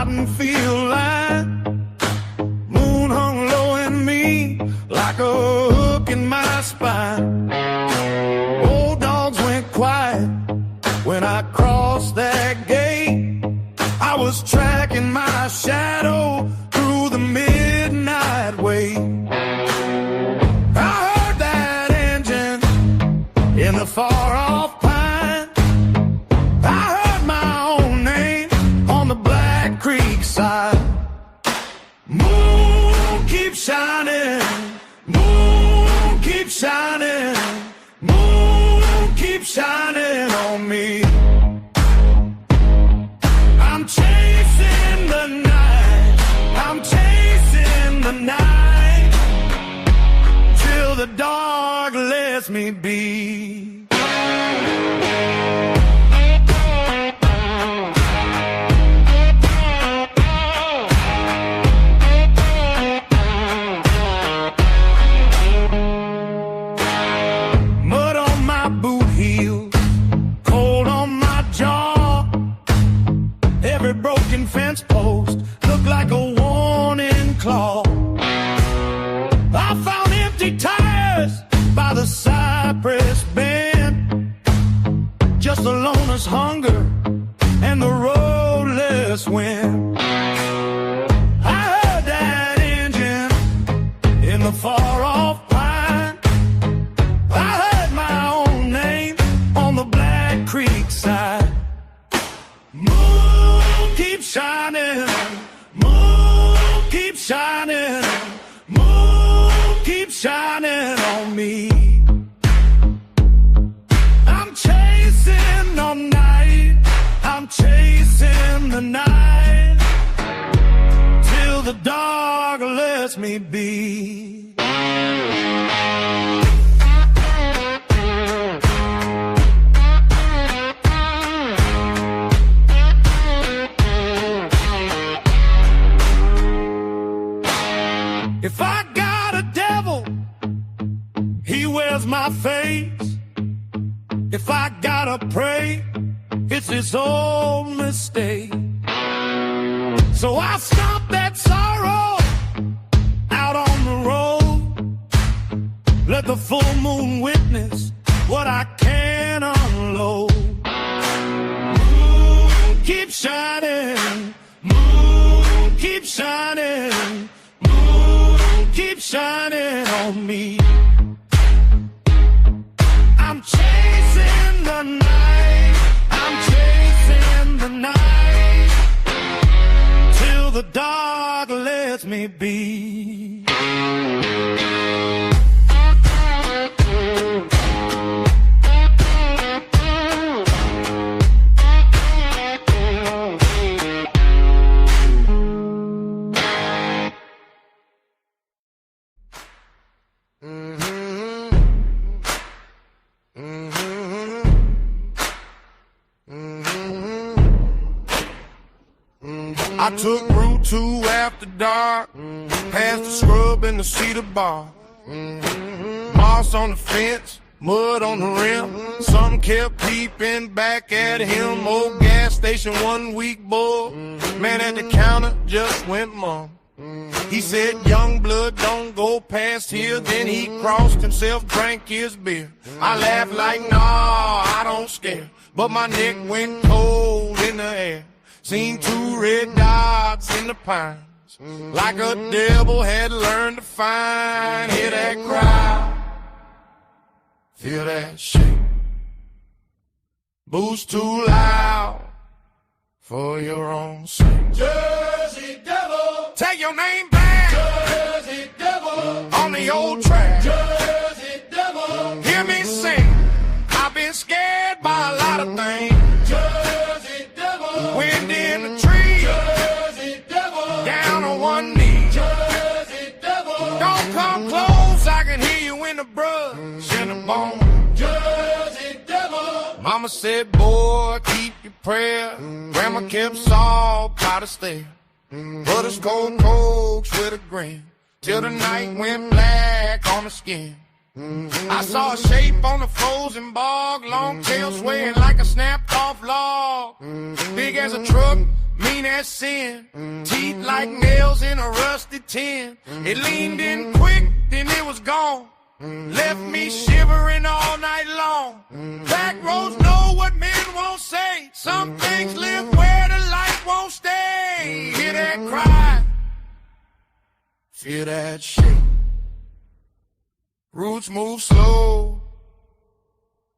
cotton field line. Moon hung low in me like a hook in my spine. Old dogs went quiet when I crossed that gate. I was tracking my shadow through the midnight wait. I heard that engine in the far-off pine. I heard my own name on the Black Creek side. Moon keeps shining, moon keeps shining, moon keeps shining on me. I'm chasing the night, I'm chasing the night, till the dark lets me be. Mud on my boot heels, cold on my jaw. Every broken fence post looked like a warning claw. I found empty tires by the cypress bend, just a loner's hunger and the roadless wind. I heard that engine in the far-off pine. I heard my own name on the Black Creek side. Moon keeps shining, moon keeps shining, moon keeps shining on me. I'm chasing all night, I'm chasing the night, till the dark lets me be. If I got a devil, he wears my face. If I gotta pray, it's his old mistake. So I stomp that sorrow out on the road. Let the full moon witness what I can unload. Moon keeps shining, moon keeps shining, keep shining on me. I'm chasing the night, I'm chasing the night, till the dark lets me be. I took Route 2 after dark, past the scrub and the cedar bar. Moss on the fence, mud on the rim. Some kept peeping back at him. Old gas station, 1 week bull. Man at the counter just went mum. He said, young blood, don't go past here. Then he crossed himself, drank his beer. I laughed like, nah, I don't scare. But my neck went cold in the air. Seen 2 red dots in the pines, like a devil had learned to find. Hear that cry, feel that shake. Boost too loud for your own sake. Jersey Devil, take your name back. Jersey Devil, on the old track. Jersey Devil, hear me sing. I've been scared by a lot of things. Jersey Devil, wind in the tree. Jersey Devil, down on one knee. Jersey Devil, don't come close, I can hear you in the brush and the bone. Jersey Devil, mama said, boy, keep your prayer. Grandma kept salt by the stair. Brothers cold cokes with a grin, till the night went black on the skin. I saw a shape on the frozen bog, long tail swaying like a snapped off log. Big as a truck, mean as sin. Teeth like nails in a rusty tin. It leaned in quick, then it was gone. Left me shivering all night long. Back roads know what men won't say. Some things live where the light won't stay. Hear that cry, feel that shake. Roots move slow,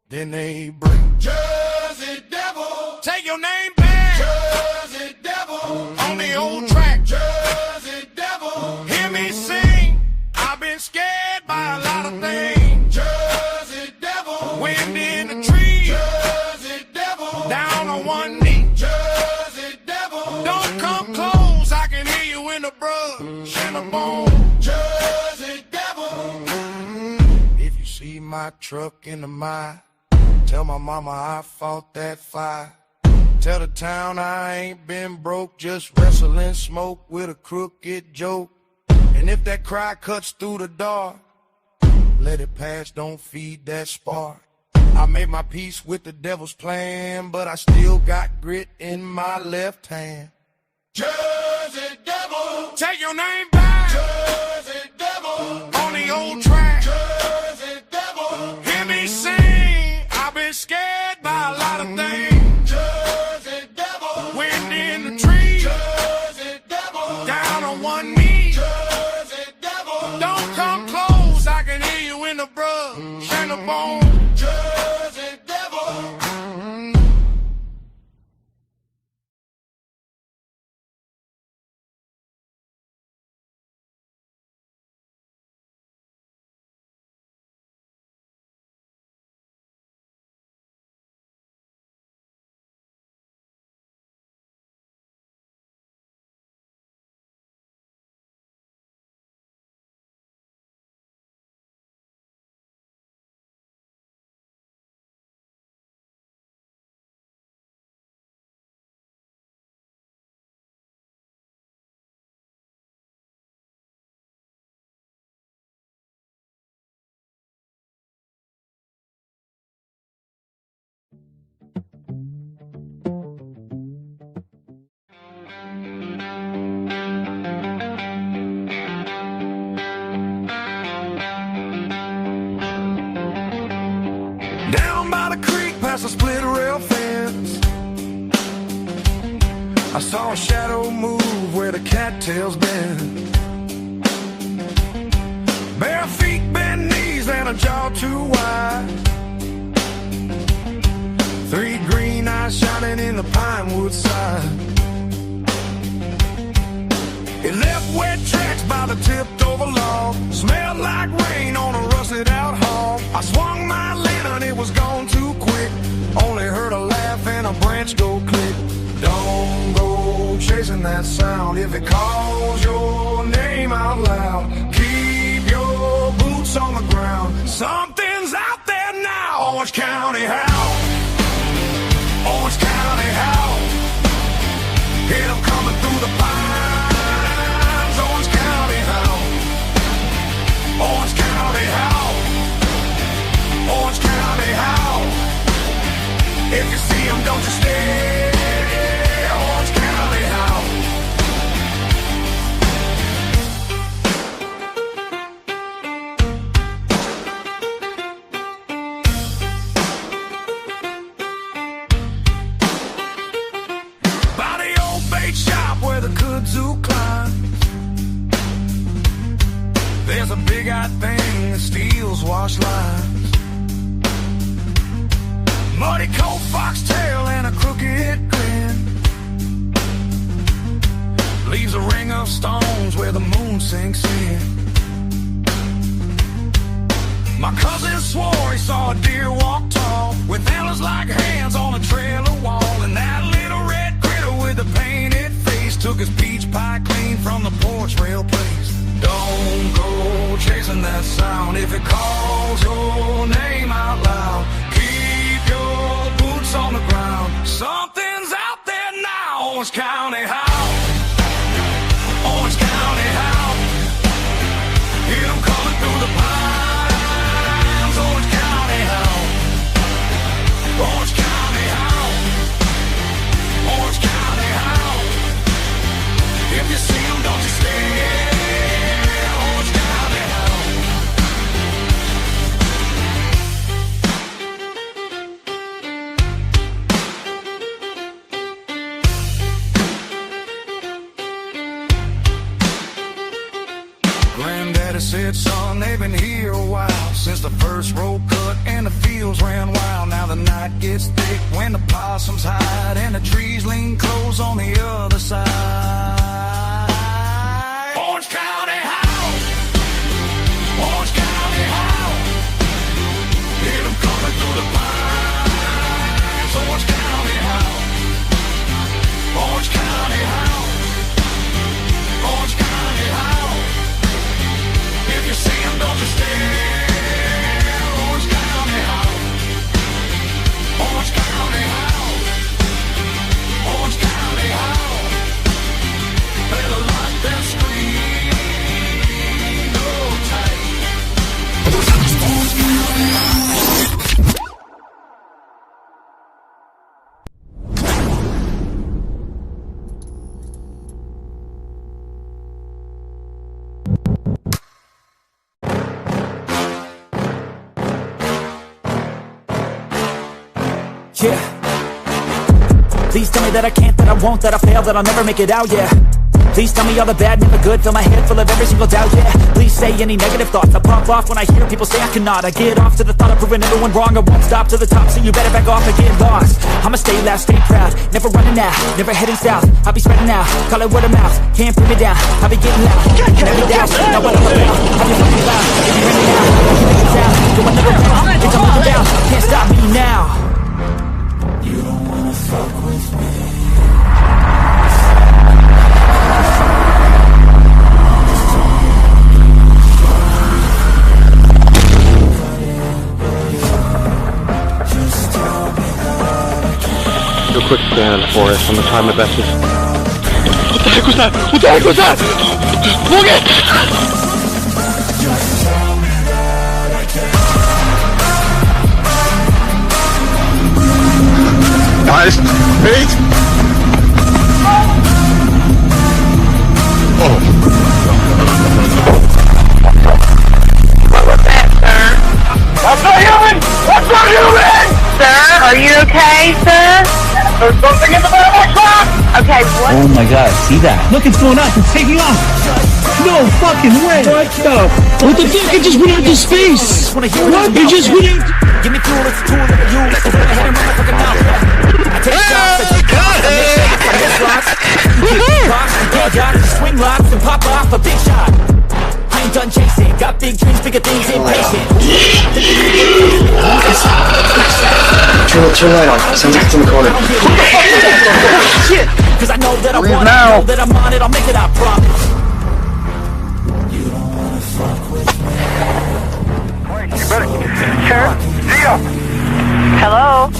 then they break. Jersey Devil, take your name back. Jersey Devil, on the old track. Jersey Devil, hear me sing. I've been scared by a lot of things. Jersey Devil, wind in the trees. Jersey Devil, down on one knee. Jersey Devil, don't come close, I can hear you in the brush and the bone. Jersey Devil, if you see my truck in the mile, tell my mama I fought that fire. Tell the town I ain't been broke, just wrestling smoke with a crooked joke. And if that cry cuts through the dark, let it pass, don't feed that spark. I made my peace with the devil's plan, but I still got grit in my left hand. Jersey Devil, take your name back. Jersey Devil, on the old track. Jersey Devil, hear me sing. I've been scared by a lot of things. Jersey Devil, wind in the trees. Jersey Devil, down on one knee. Jersey Devil, don't come close, I can hear you in the brush and the bone. Jersey Devil. Down by the creek, past a split rail fence, I saw a shadow move where the cattails bend. Bare feet, bent knees, and a jaw too wide. Three green eyes shining in the pine wood side. It left wet tracks by the tipped over log. Smelled like rain on a rusted out hog. I swung my lantern, it was gone too quick. Only heard a laugh and a branch go click. Don't go chasing that sound. If it calls your name out loud, keep your boots on the ground. Something's out there now. Orange County, how? Orange County, how? Hear them coming through the pines. Orange County, how? Orange County, how? Orange County, how? If you see them, don't you stay. Orange County, how? By the old bait shop where the kudzu climbs, there's a big-eyed thing that steals wash lines. Muddy coat, foxtail, and a crooked grin. Leaves a ring of stones where the moon sinks in. My cousin swore he saw a deer walk tall, with antlers like hands on a trailer wall. And that little red critter with a painted face took his peach pie clean from the porch rail place. Don't go chasing that sound. If it calls your name out loud, keep your boots on the ground. Something's out there now. Orange County, how? Orange County, how? Hear them coming through the pines. Orange County, how? Orange County, how? Orange County, how? daddy said, son, they've been here a while, since the first road cut and the fields ran wild. Now the night gets thick when the possums hide and the trees lean close on the other side. Orange County howl, Orange County howl, hear them coming through the pines. Orange County howl, Orange County howl, Orange County howl. If you see them, don't you stare. Orange County howl, Orange County howl, Orange County howl. Better lock that screen, no tight. Orange County howl. Yeah. Please tell me that I can't, that I won't, that I fail, that I'll never make it out, yeah. Please tell me all the bad, never good, fill my head full of every single doubt, yeah. Please say any negative thoughts, I pop off when I hear people say I cannot. I get off to the thought of proving everyone wrong, I won't stop to the top, so you better back off and get lost. I'ma stay loud, stay proud, never running out, never heading south. I'll be spreading out, call it word of mouth, can't put me down, I'll be getting loud, never doubt, know what I'm about. I'll be fucking loud, if you're in and out, I can make it sound, going never bound, think I'm looking down, can't stop me now. You don't wanna fuck with me. Do a quick scan of the forest. I'm gonna try my best to... What the heck was that? What the heck was that? Look it! Nice. Wait. Oh. What was that, sir? That's not human! That's not human! Sir, are you okay, sir? There's something in the back of my truck! Okay, what? Oh my god, see that? Look, it's going up. It's taking off. No fucking way. What the? What the fuck? It just went into space. What? It just went into... Give me fuel, it's a tool that I use to run ahead and run my fucking mouth. I take shots, I take shots, I miss shots, I miss shots. Rocks, big shots, swing locks, and pop off a big shot. I ain't done chasing, got big dreams, bigger things, impatient. Turn light on. Sounds like it's in the corner. Shit, cause I know that I want it, I know that I'm on it, I'll make it, I promise. You don't wanna fuck with me. You better... Sure. Zia! Hello?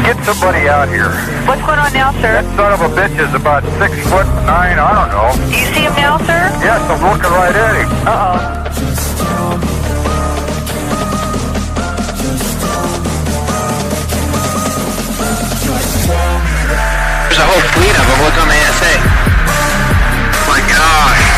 Get somebody out here. What's going on now, sir? That son of a bitch is about 6'9", I don't know. Do you see him now, sir? Yes, I'm looking right at him. Uh-oh. There's a whole fleet of them. Look on the ASA. Oh my gosh.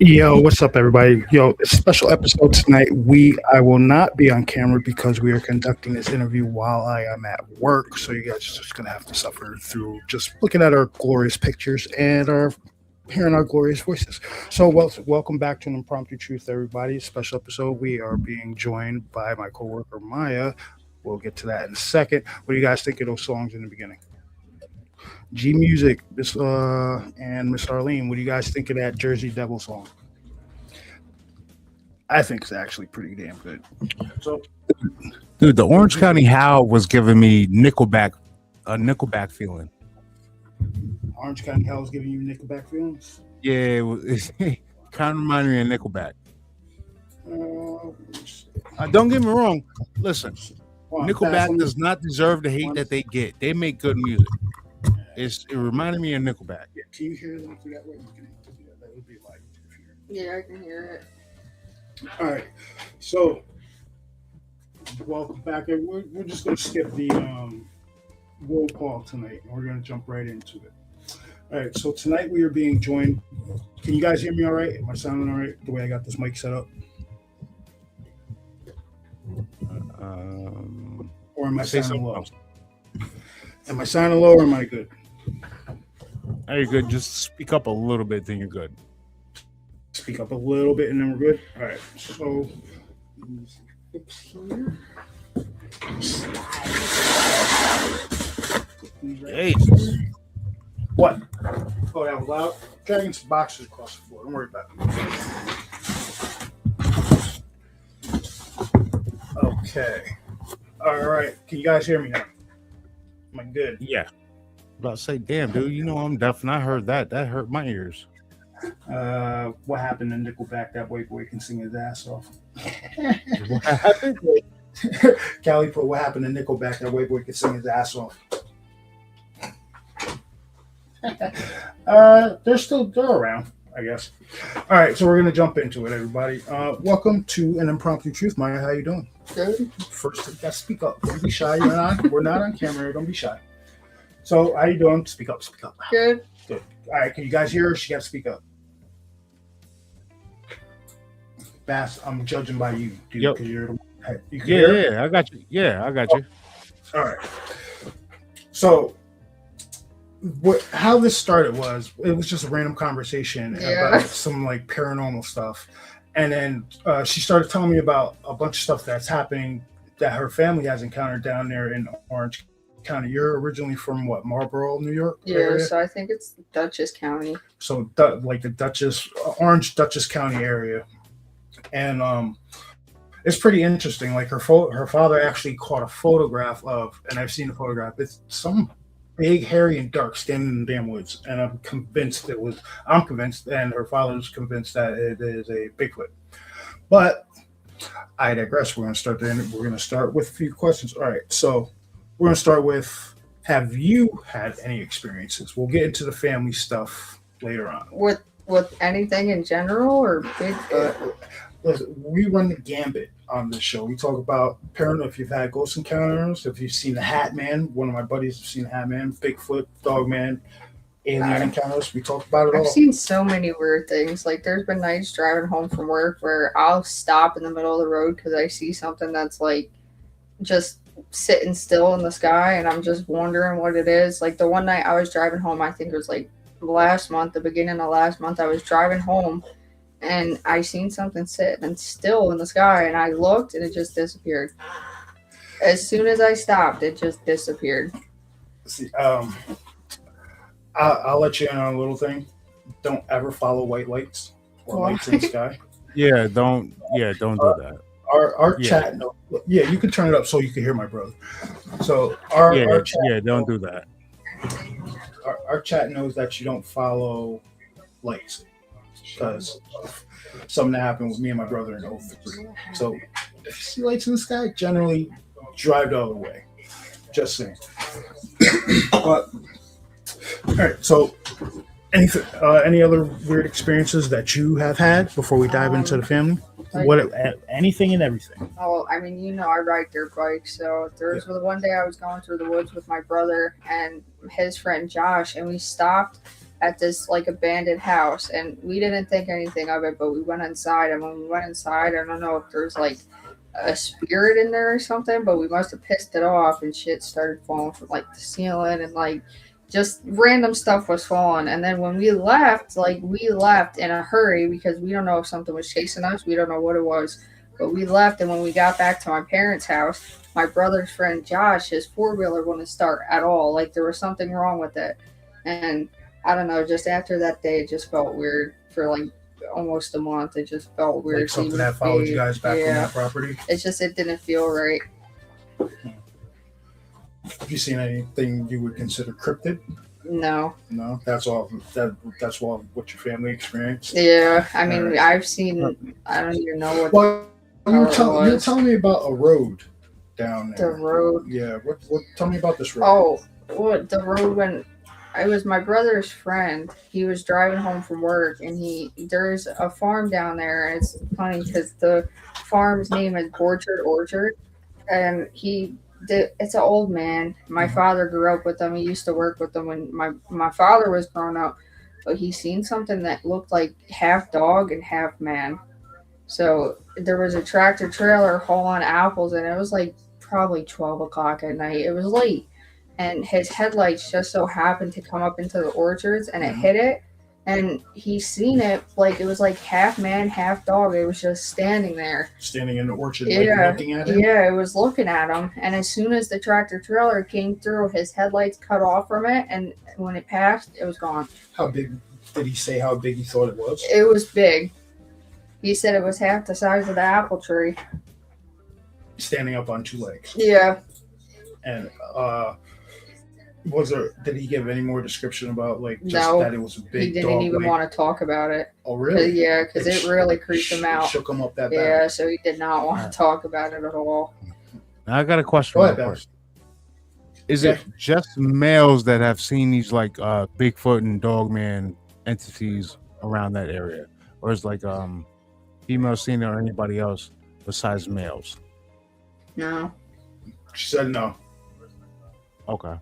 Yo, what's up, everybody? Yo, it's a special episode tonight. I will not be on camera because we are conducting this interview while I am at work. So you guys are just gonna have to suffer through just looking at our glorious pictures and hearing our glorious voices. So, welcome back to an Impromptu Truth, everybody. Special episode. We are being joined by my co-worker Mya. We'll get to that in a second. What do you guys think of those songs in the beginning? G Music, and Miss Arlene, what do you guys think of that Jersey Devil song? I think it's actually pretty damn good. So, dude, the Orange County Howl was giving me a Nickelback feeling. Orange County Howl was giving you Nickelback feelings? Yeah, it kind of reminded me of Nickelback. Don't get me wrong. Listen, Nickelback does not deserve the hate that they get. They make good music. It reminded me of Nickelback. Yeah, can you hear them through that way? That would be like if you hear. Yeah, I can hear it. All right. So, welcome back. We're just going to skip the roll call tonight. We're going to jump right into it. All right. So, tonight we are being joined. Can you guys hear me all right? Am I sounding all right the way I got this mic set up? Or am I sounding low? Am I sounding low or am I good? Are you good? Just speak up a little bit, then you're good. Speak up a little bit and then we're good. All right. So, Hey, what? Oh, that was loud. Dragging some boxes across the floor. Don't worry about it. Okay. All right. Can you guys hear me now? Am I good? yeah. About to say, damn, dude, you know I'm deaf, and I heard that. That hurt my ears. What happened to Nickelback? That white boy can sing his ass off. What happened? Callie put what happened to Nickelback? That white boy can sing his ass off. They're around, I guess. All right, so we're gonna jump into it, everybody. Welcome to an Impromptu Truth. Mya, how you doing? Good. First, you gotta speak up. Don't be shy. We're not on camera. Don't be shy. So, how you doing? Speak up. Speak up. Good. Good. All right, can you guys hear her? She got to speak up. Bass, I'm judging by you, dude, Yep. because you can hear her? Yeah, I got you. Yeah, I got you. All right. So, how this started was it was just a random conversation about some like paranormal stuff, and then she started telling me about a bunch of stuff that's happening that her family has encountered down there in Orange County. You're originally from what, Marlboro, New York? Yeah, area? so I think it's Dutchess County. So like the Orange Dutchess County area, and it's pretty interesting. Like her father actually caught a photograph of, and I've seen the photograph. It's some big, hairy, and dark standing in the damn woods, and I'm convinced, and her father's convinced that it is a Bigfoot. But I digress. We're going to start with a few questions. All right, so we're going to start with: have you had any experiences? We'll get into the family stuff later on. With anything in general or Bigfoot? Listen, we run the gambit on this show. We talk about paranormal. If you've had ghost encounters, if you've seen the Hat Man, one of my buddies has seen the Hat Man, Bigfoot, Dogman, alien encounters. We talk about it all. I've seen so many weird things. Like there's been nights driving home from work where I'll stop in the middle of the road because I see something that's like just sitting still in the sky, and I'm just wondering what it is. Like the one night I was driving home, I think it was like the beginning of last month, I was driving home and I seen something sitting still in the sky, and I looked and it just disappeared. As soon as I stopped, it just disappeared. See, I'll let you in on a little thing. Don't ever follow white lights or lights in the sky. Yeah, don't do that. Our chat, you can turn it up so you can hear my brother. So our chat, don't do that. Our chat knows that you don't follow lights because of something that happened with me and my brother in 03. So if you see lights in the sky, generally drive the other way. Just saying. But all right, so any other weird experiences that you have had before we dive into the family? Anything and everything. Oh, I mean, I ride dirt bikes. So there was one day I was going through the woods with my brother and his friend Josh, and we stopped at this like abandoned house, and we didn't think anything of it, but we went inside, and when we went inside, I don't know if there's like a spirit in there or something, but we must have pissed it off, and shit started falling from like the ceiling, and like just random stuff was falling. And then when we left in a hurry because we don't know if something was chasing us. We don't know what it was, but we left. And when we got back to my parents' house, my brother's friend Josh, his 4-wheeler wouldn't start at all. Like there was something wrong with it. And I don't know, just after that day, it just felt weird for like almost a month. It just felt weird. Like something that followed you guys back from that property? It didn't feel right. Have you seen anything you would consider cryptid? No. No, that's all. That's all what your family experienced. Yeah, I mean, I've seen. I don't even know what. Well, you were telling me about a road down there. The road. Yeah. What? Tell me about this road. Oh, what the road when it was my brother's friend. He was driving home from work, and there's a farm down there, and it's funny because the farm's name is Orchard, and it's an old man. My father grew up with him. He used to work with them when my father was growing up, but he seen something that looked like half dog and half man. So there was a tractor trailer hauling apples, and it was like probably 12 o'clock at night. It was late, and his headlights just so happened to come up into the orchards, and it hit it. And he seen it like it was like half man, half dog. It was just standing there. Standing in the orchard, like looking at him? Yeah, it was looking at him. And as soon as the tractor trailer came through, his headlights cut off from it. And when it passed, it was gone. How big did he say how big he thought it was? It was big. He said it was half the size of the apple tree. Standing up on two legs. Yeah. And did he give any more description about like just No, that it was a big dog? He didn't even want to talk about it. Oh, really? Yeah, because it really creeped him out. Shook him up that bad. Yeah, so he did not want to talk about it at all. Now I got a question. Is it just males that have seen these like Bigfoot and Dogman entities around that area, or is like females seen it, or anybody else besides males? No. She said no. Okay.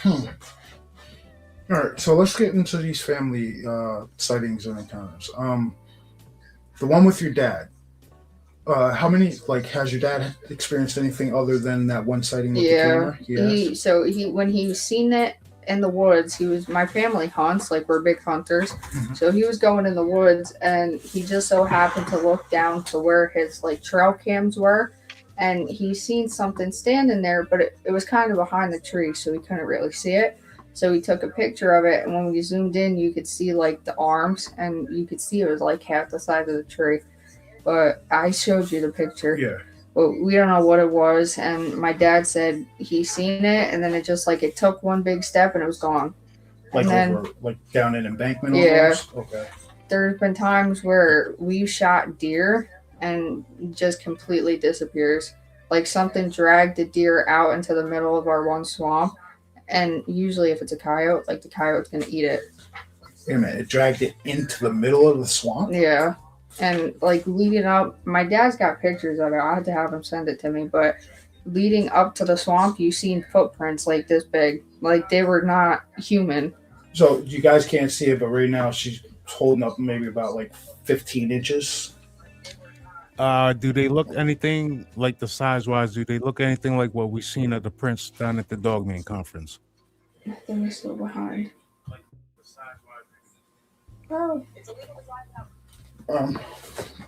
All right, so let's get into these family sightings and encounters. The one with your dad. How many? Like, has your dad experienced anything other than that one sighting with the camera? He when he seen it in the woods, my family hunts, like we're big hunters. Mm-hmm. So he was going in the woods, and he just so happened to look down to where his like trail cams were. And he seen something standing there, but it was kind of behind the tree, so he couldn't really see it. So he took a picture of it, and when we zoomed in, you could see like the arms, and you could see it was like half the size of the tree. But I showed you the picture. Yeah. But we don't know what it was, and my dad said he seen it, and then it just like it took one big step, and it was gone. Like over, like down an embankment. Yeah. Almost? Okay. There's been times where we've shot deer and just completely disappears. Like something dragged the deer out into the middle of our one swamp, and usually if it's a coyote, like the coyote's gonna eat it. Wait a minute, it dragged it into the middle of the swamp? Yeah. And like leading up, my dad's got pictures of it. I had to have him send it to me, but leading up to the swamp, you seen footprints like this big. Like they were not human. So you guys can't see it, but right now she's holding up maybe about like 15 inches. Do they look anything like the size wise? Do they look anything like what we seen at the prints down at the Dogman conference? I think we're still behind. Oh.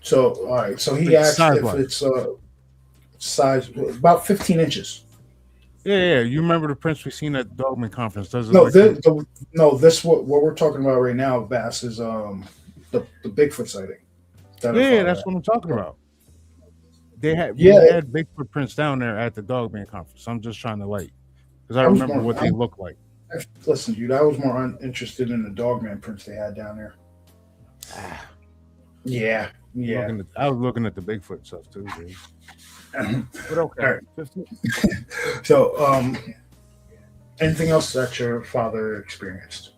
So all right. So he asked if it's size about 15 inches. Yeah. You remember the prints we seen at the Dogman conference? Does it this what we're talking about right now, Bass, is the Bigfoot sighting. That's what I'm talking about. We had Bigfoot prints down there at the Dogman conference. I'm just trying to because I remember what they look like. Listen, dude, I was more interested in the Dogman prints they had down there. Yeah. I was looking at the Bigfoot stuff too, dude. But okay. Right. So, anything else that your father experienced?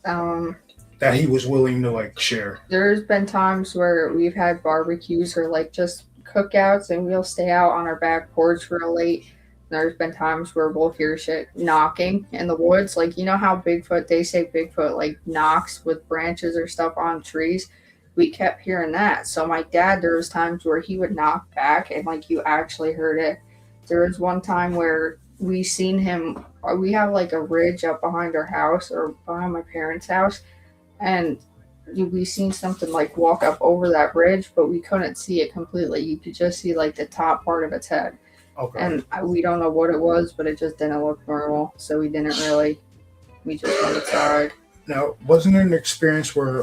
That he was willing to share. There's been times where we've had barbecues or just cookouts, and we'll stay out on our back porch real late. There's been times where we'll hear shit knocking in the woods. You know how they say Bigfoot knocks with branches or stuff on trees. We kept hearing that. So my dad, there was times where he would knock back and you actually heard it. There was one time where we seen him. We have a ridge up behind our house or behind my parents' house. And we seen something walk up over that ridge, but we couldn't see it completely. You could just see the top part of its head. Okay. And we don't know what it was, but it just didn't look normal. So we just went inside. Now, wasn't there an experience where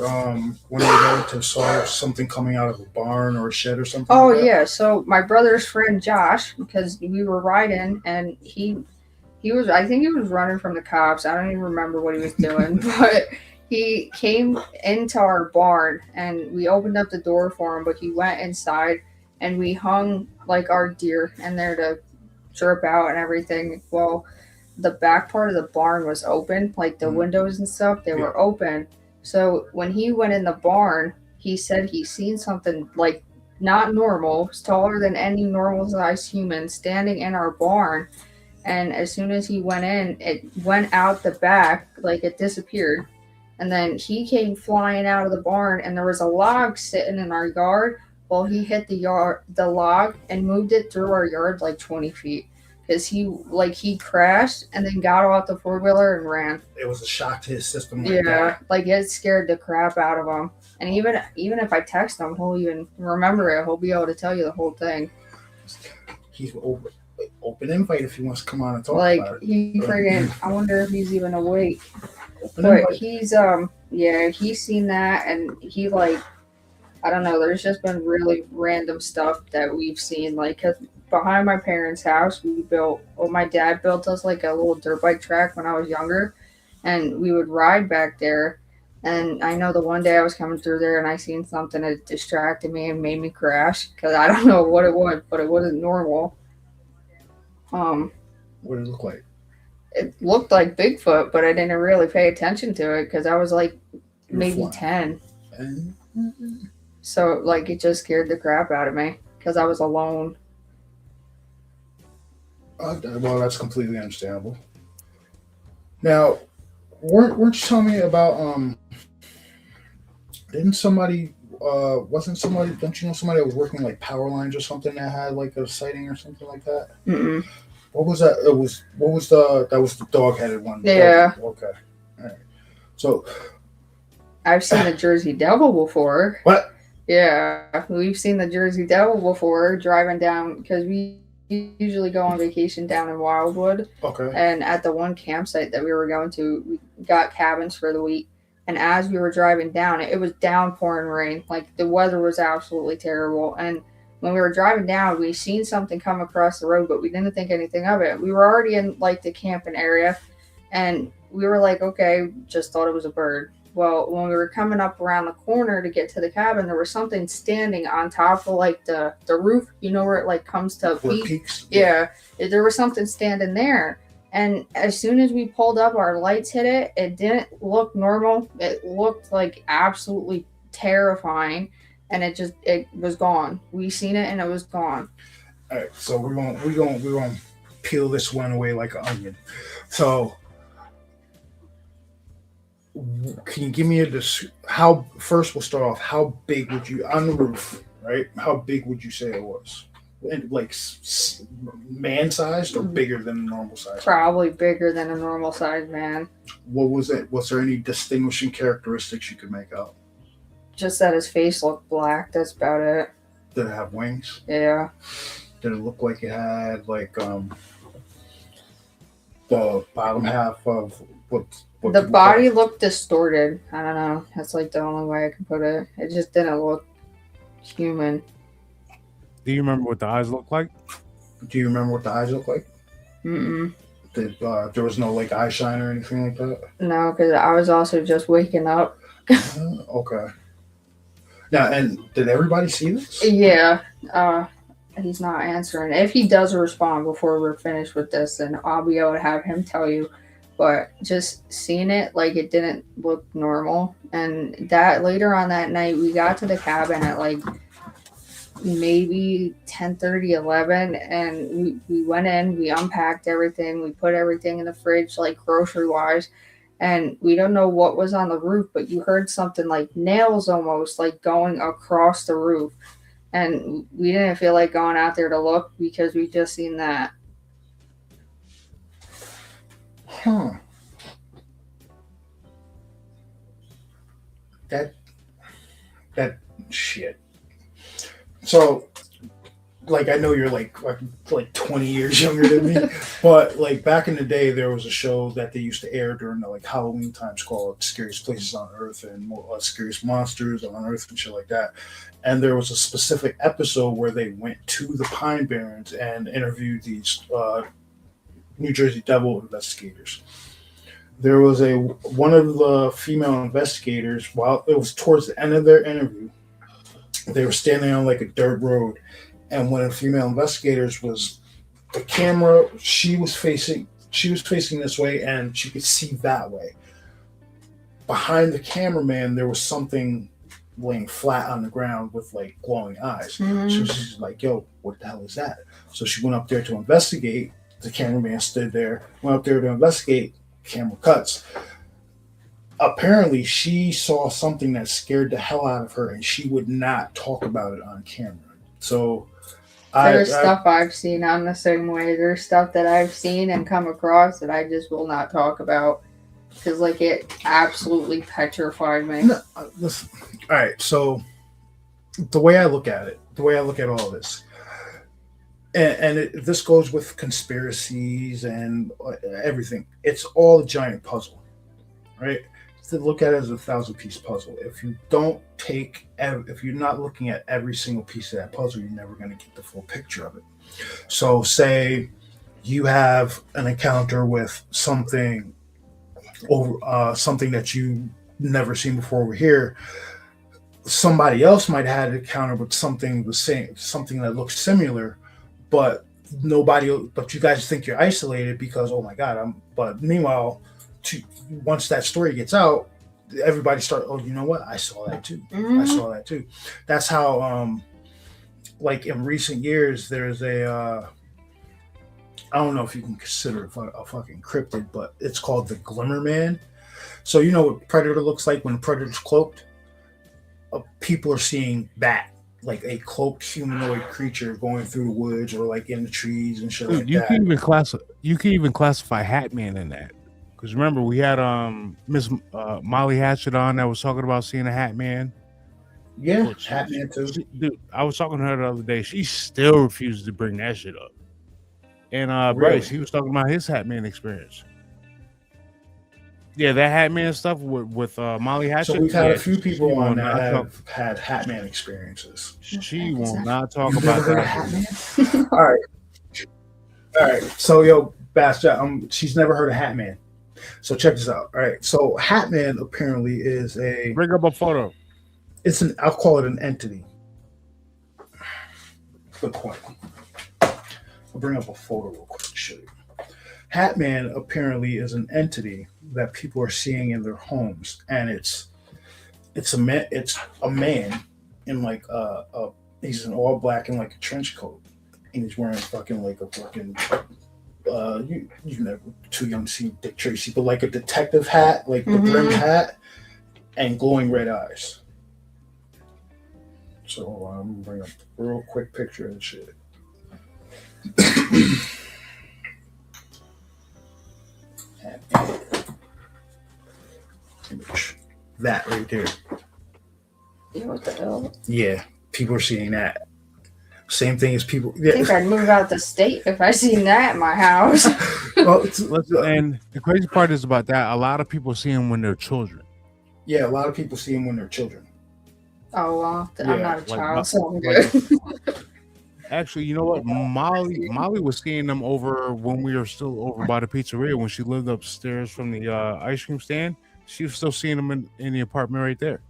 when you were to saw something coming out of a barn or a shed or something? Oh, yeah. So my brother's friend Josh, because we were riding, and he was, I think he was running from the cops. I don't even remember what he was doing, but he came into our barn, and we opened up the door for him, but he went inside, and we hung our deer in there to drip out and everything. Well, the back part of the barn was open, like the windows and stuff, they were open. So when he went in the barn, he said he seen something like not normal, it's taller than any normal sized human standing in our barn. And as soon as he went in, it went out the back, like it disappeared. And then he came flying out of the barn, and there was a log sitting in our yard. Well, he hit the log and moved it through our yard like 20 feet. Because he crashed and then got off the 4-wheeler and ran. It was a shock to his system. Like it scared the crap out of him. And even if I text him, he'll even remember it. He'll be able to tell you the whole thing. He's open invite if he wants to come on and talk about it. He friggin', I wonder if he's even awake. Open But invite. he's seen that, and he I don't know, there's just been really random stuff that we've seen. Like, 'cause behind my parents' house, my dad built us like a little dirt bike track when I was younger, and we would ride back there. And I know the one day I was coming through there and I seen something that distracted me and made me crash, because I don't know what it was, but it wasn't normal. What did it look like? It looked like Bigfoot, but I didn't really pay attention to it because I was like maybe flying. 10. So like it just scared the crap out of me because I was alone. Well, that's completely understandable. Now, weren't you telling me about didn't somebody wasn't somebody, don't you know somebody that was working like power lines or something that had like a sighting or something like that? Mm-mm. What was that? That was the dog-headed one. Yeah. Okay. All right. So I've seen the Jersey Devil before. What? Yeah, we've seen the Jersey Devil before driving down because we usually go on vacation down in Wildwood. Okay. And at the one campsite that we were going to, we got cabins for the week. And as we were driving down, it was downpouring rain. Like the weather was absolutely terrible. And when we were driving down, we seen something come across the road, but we didn't think anything of it. We were already in like the camping area, and we were like, okay, just thought it was a bird. Well, when we were coming up around the corner to get to the cabin, there was something standing on top of like the roof, you know, where it like comes to peaks. Yeah, there was something standing there. And as soon as we pulled up, our lights hit it. It didn't look normal. It looked like absolutely terrifying, and it was gone. We seen it and it was gone. All right, so we're gonna peel this one away like an onion. So, can you give me how first we'll start off? How big would you on the roof? Right? How big would you say it was? Like man-sized or bigger than a normal size? Probably bigger than a normal size man. What was it? Was there any distinguishing characteristics you could make out? Just that his face looked black. That's about it. Did it have wings? Yeah. Did it look like it had like the bottom half of what the body looked distorted. I don't know. That's like the only way I can put it. It just didn't look human. Do you remember what the eyes look like? Do you remember what the eyes look like? Mm-mm. There was no like eye shine or anything like that? No, because I was also just waking up. Okay. Now, and did everybody see this? Yeah. He's not answering. If he does respond before we're finished with this, then I'll be able to have him tell you. But just seeing it, like it didn't look normal. And that later on that night, we got to the cabin at like maybe 10:30, 11, and we went in, we unpacked everything, we put everything in the fridge, like grocery wise, and we don't know what was on the roof, but you heard something like nails almost like going across the roof, and we didn't feel like going out there to look because we just seen that. That shit. So, like, I know you're like 20 years younger than me, but like back in the day, there was a show that they used to air during the like Halloween times called "Scariest Places on Earth" and "Scariest Monsters on Earth" and shit like that. And there was a specific episode where they went to the Pine Barrens and interviewed these New Jersey Devil investigators. There was one of the female investigators, while it was towards the end of their interview, they were standing on like a dirt road, and one of the female investigators was the camera, she was facing this way, and she could see that way. Behind the cameraman, there was something laying flat on the ground with like glowing eyes. Mhm. So she's like, yo, what the hell is that? So she went up there to investigate. The cameraman stood there, went up there to investigate. Camera cuts. Apparently, she saw something that scared the hell out of her, and she would not talk about it on camera. So there's stuff I've seen on the same way. There's stuff that I've seen and come across that I just will not talk about because, like, it absolutely petrified me. No, listen. All right, so the way I look at it, the way I look at all this, this goes with conspiracies and everything. It's all a giant puzzle, right? To look at it as a 1,000-piece puzzle. If you're not looking at every single piece of that puzzle, you're never going to get the full picture of it. So, say you have an encounter with something that you never seen before over here. Somebody else might have had an encounter with something the same, something that looks similar, but you guys think you're isolated because, oh my God, but meanwhile, once that story gets out, everybody oh, you know what? I saw that too. Mm-hmm. I saw that too. That's how, like in recent years, there's I don't know if you can consider it a fucking cryptid, but it's called the Glimmer Man. So you know what Predator looks like when Predator's cloaked? People are seeing that, like a cloaked humanoid creature going through the woods or like in the trees and shit like that. You can even classify Hatman in that. Because remember, we had Miss Molly Hatchet on that was talking about seeing a Hatman. Yeah, Hatman too. Dude, I was talking to her the other day. She still refuses to bring that shit up. And really? Bryce, he was talking about his Hatman experience. Yeah, that Hatman stuff with Molly Hatchet. So we've had a few people on that have had Hatman experiences. She will not talk about that. Hatman? All right. So yo, Bastia, she's never heard of Hatman. So check this out. All right. So Hatman apparently is bring up a photo. I'll call it an entity. Good point. I'll bring up a photo real quick to show you. Hatman apparently is an entity that people are seeing in their homes, and it's a man in like he's in all black and like a trench coat, and he's wearing fucking like a fucking you never too young to see Dick Tracy, but like a detective hat, like the brimmed hat, and glowing red eyes. So I'm gonna bring up a real quick picture of the shit. Image. That right there. Yeah, what the hell? Yeah, people are seeing that. Same thing as people. I think I'd move out the state if I seen that in my house. Well, and the crazy part is about that. A lot of people see them when they're children. Yeah, a lot of people see them when they're children. Oh well, Yeah, I'm not a child, so I'm good. Actually, you know what? Molly was seeing them over when we were still over by the pizzeria when she lived upstairs from the ice cream stand. She was still seeing them in the apartment right there.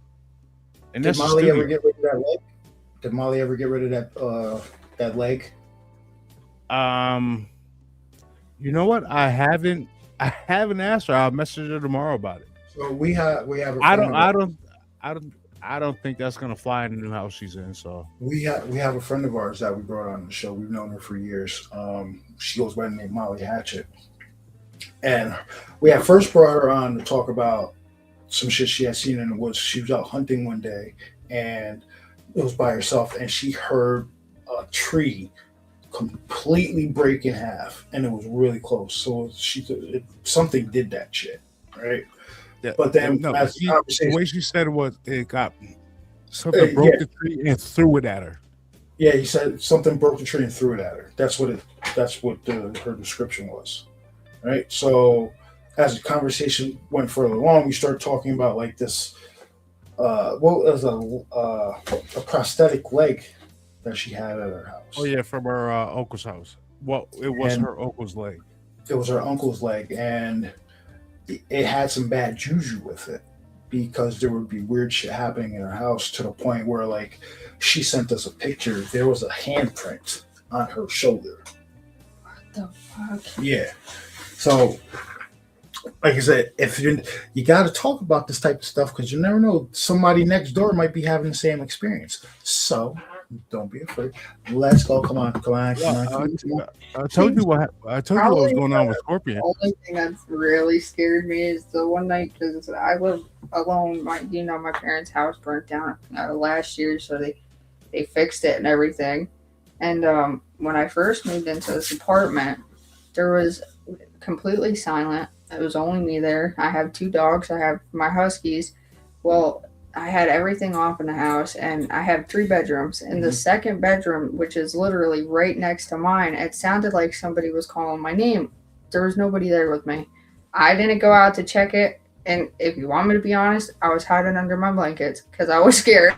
And Did Molly ever get rid of that leg? Did Molly ever get rid of that leg? You know what? I haven't asked her. I'll message her tomorrow about it. So we have. I don't think that's gonna fly in the new house she's in. So we have a friend of ours that we brought on the show. We've known her for years. She goes by the name Molly Hatchet, and we had first brought her on to talk about some shit she had seen in the woods. She was out hunting one day, and it was by herself, and she heard a tree completely break in half, and it was really close. So something did that shit, right? Yeah, but then the way she said it was, it got something broke the tree and threw it at her. Yeah, he said something broke the tree and threw it at her. That's what her description was, right? So as the conversation went further along, we started talking about like this. What was a prosthetic leg that she had at her house? Oh yeah, from her uncle's house. Well, it was her uncle's leg. It was her uncle's leg, and it had some bad juju with it because there would be weird shit happening in her house to the point where, like, she sent us a picture. There was a handprint on her shoulder. The fuck? Yeah. So, like I said, if you got to talk about this type of stuff because you never know, somebody next door might be having the same experience. So don't be afraid. Let's go. Come on. I told you what was going on with Scorpion. The only thing that's really scared me is the one night because I live alone. My parents' house burnt down last year, so they fixed it and everything. And when I first moved into this apartment, there was completely silent. It was only me there. I have 2 dogs. I have my huskies. Well, I had everything off in the house, and I have 3 bedrooms. In the second bedroom, which is literally right next to mine, it sounded like somebody was calling my name. There was nobody there with me. I didn't go out to check it, and if you want me to be honest, I was hiding under my blankets because I was scared.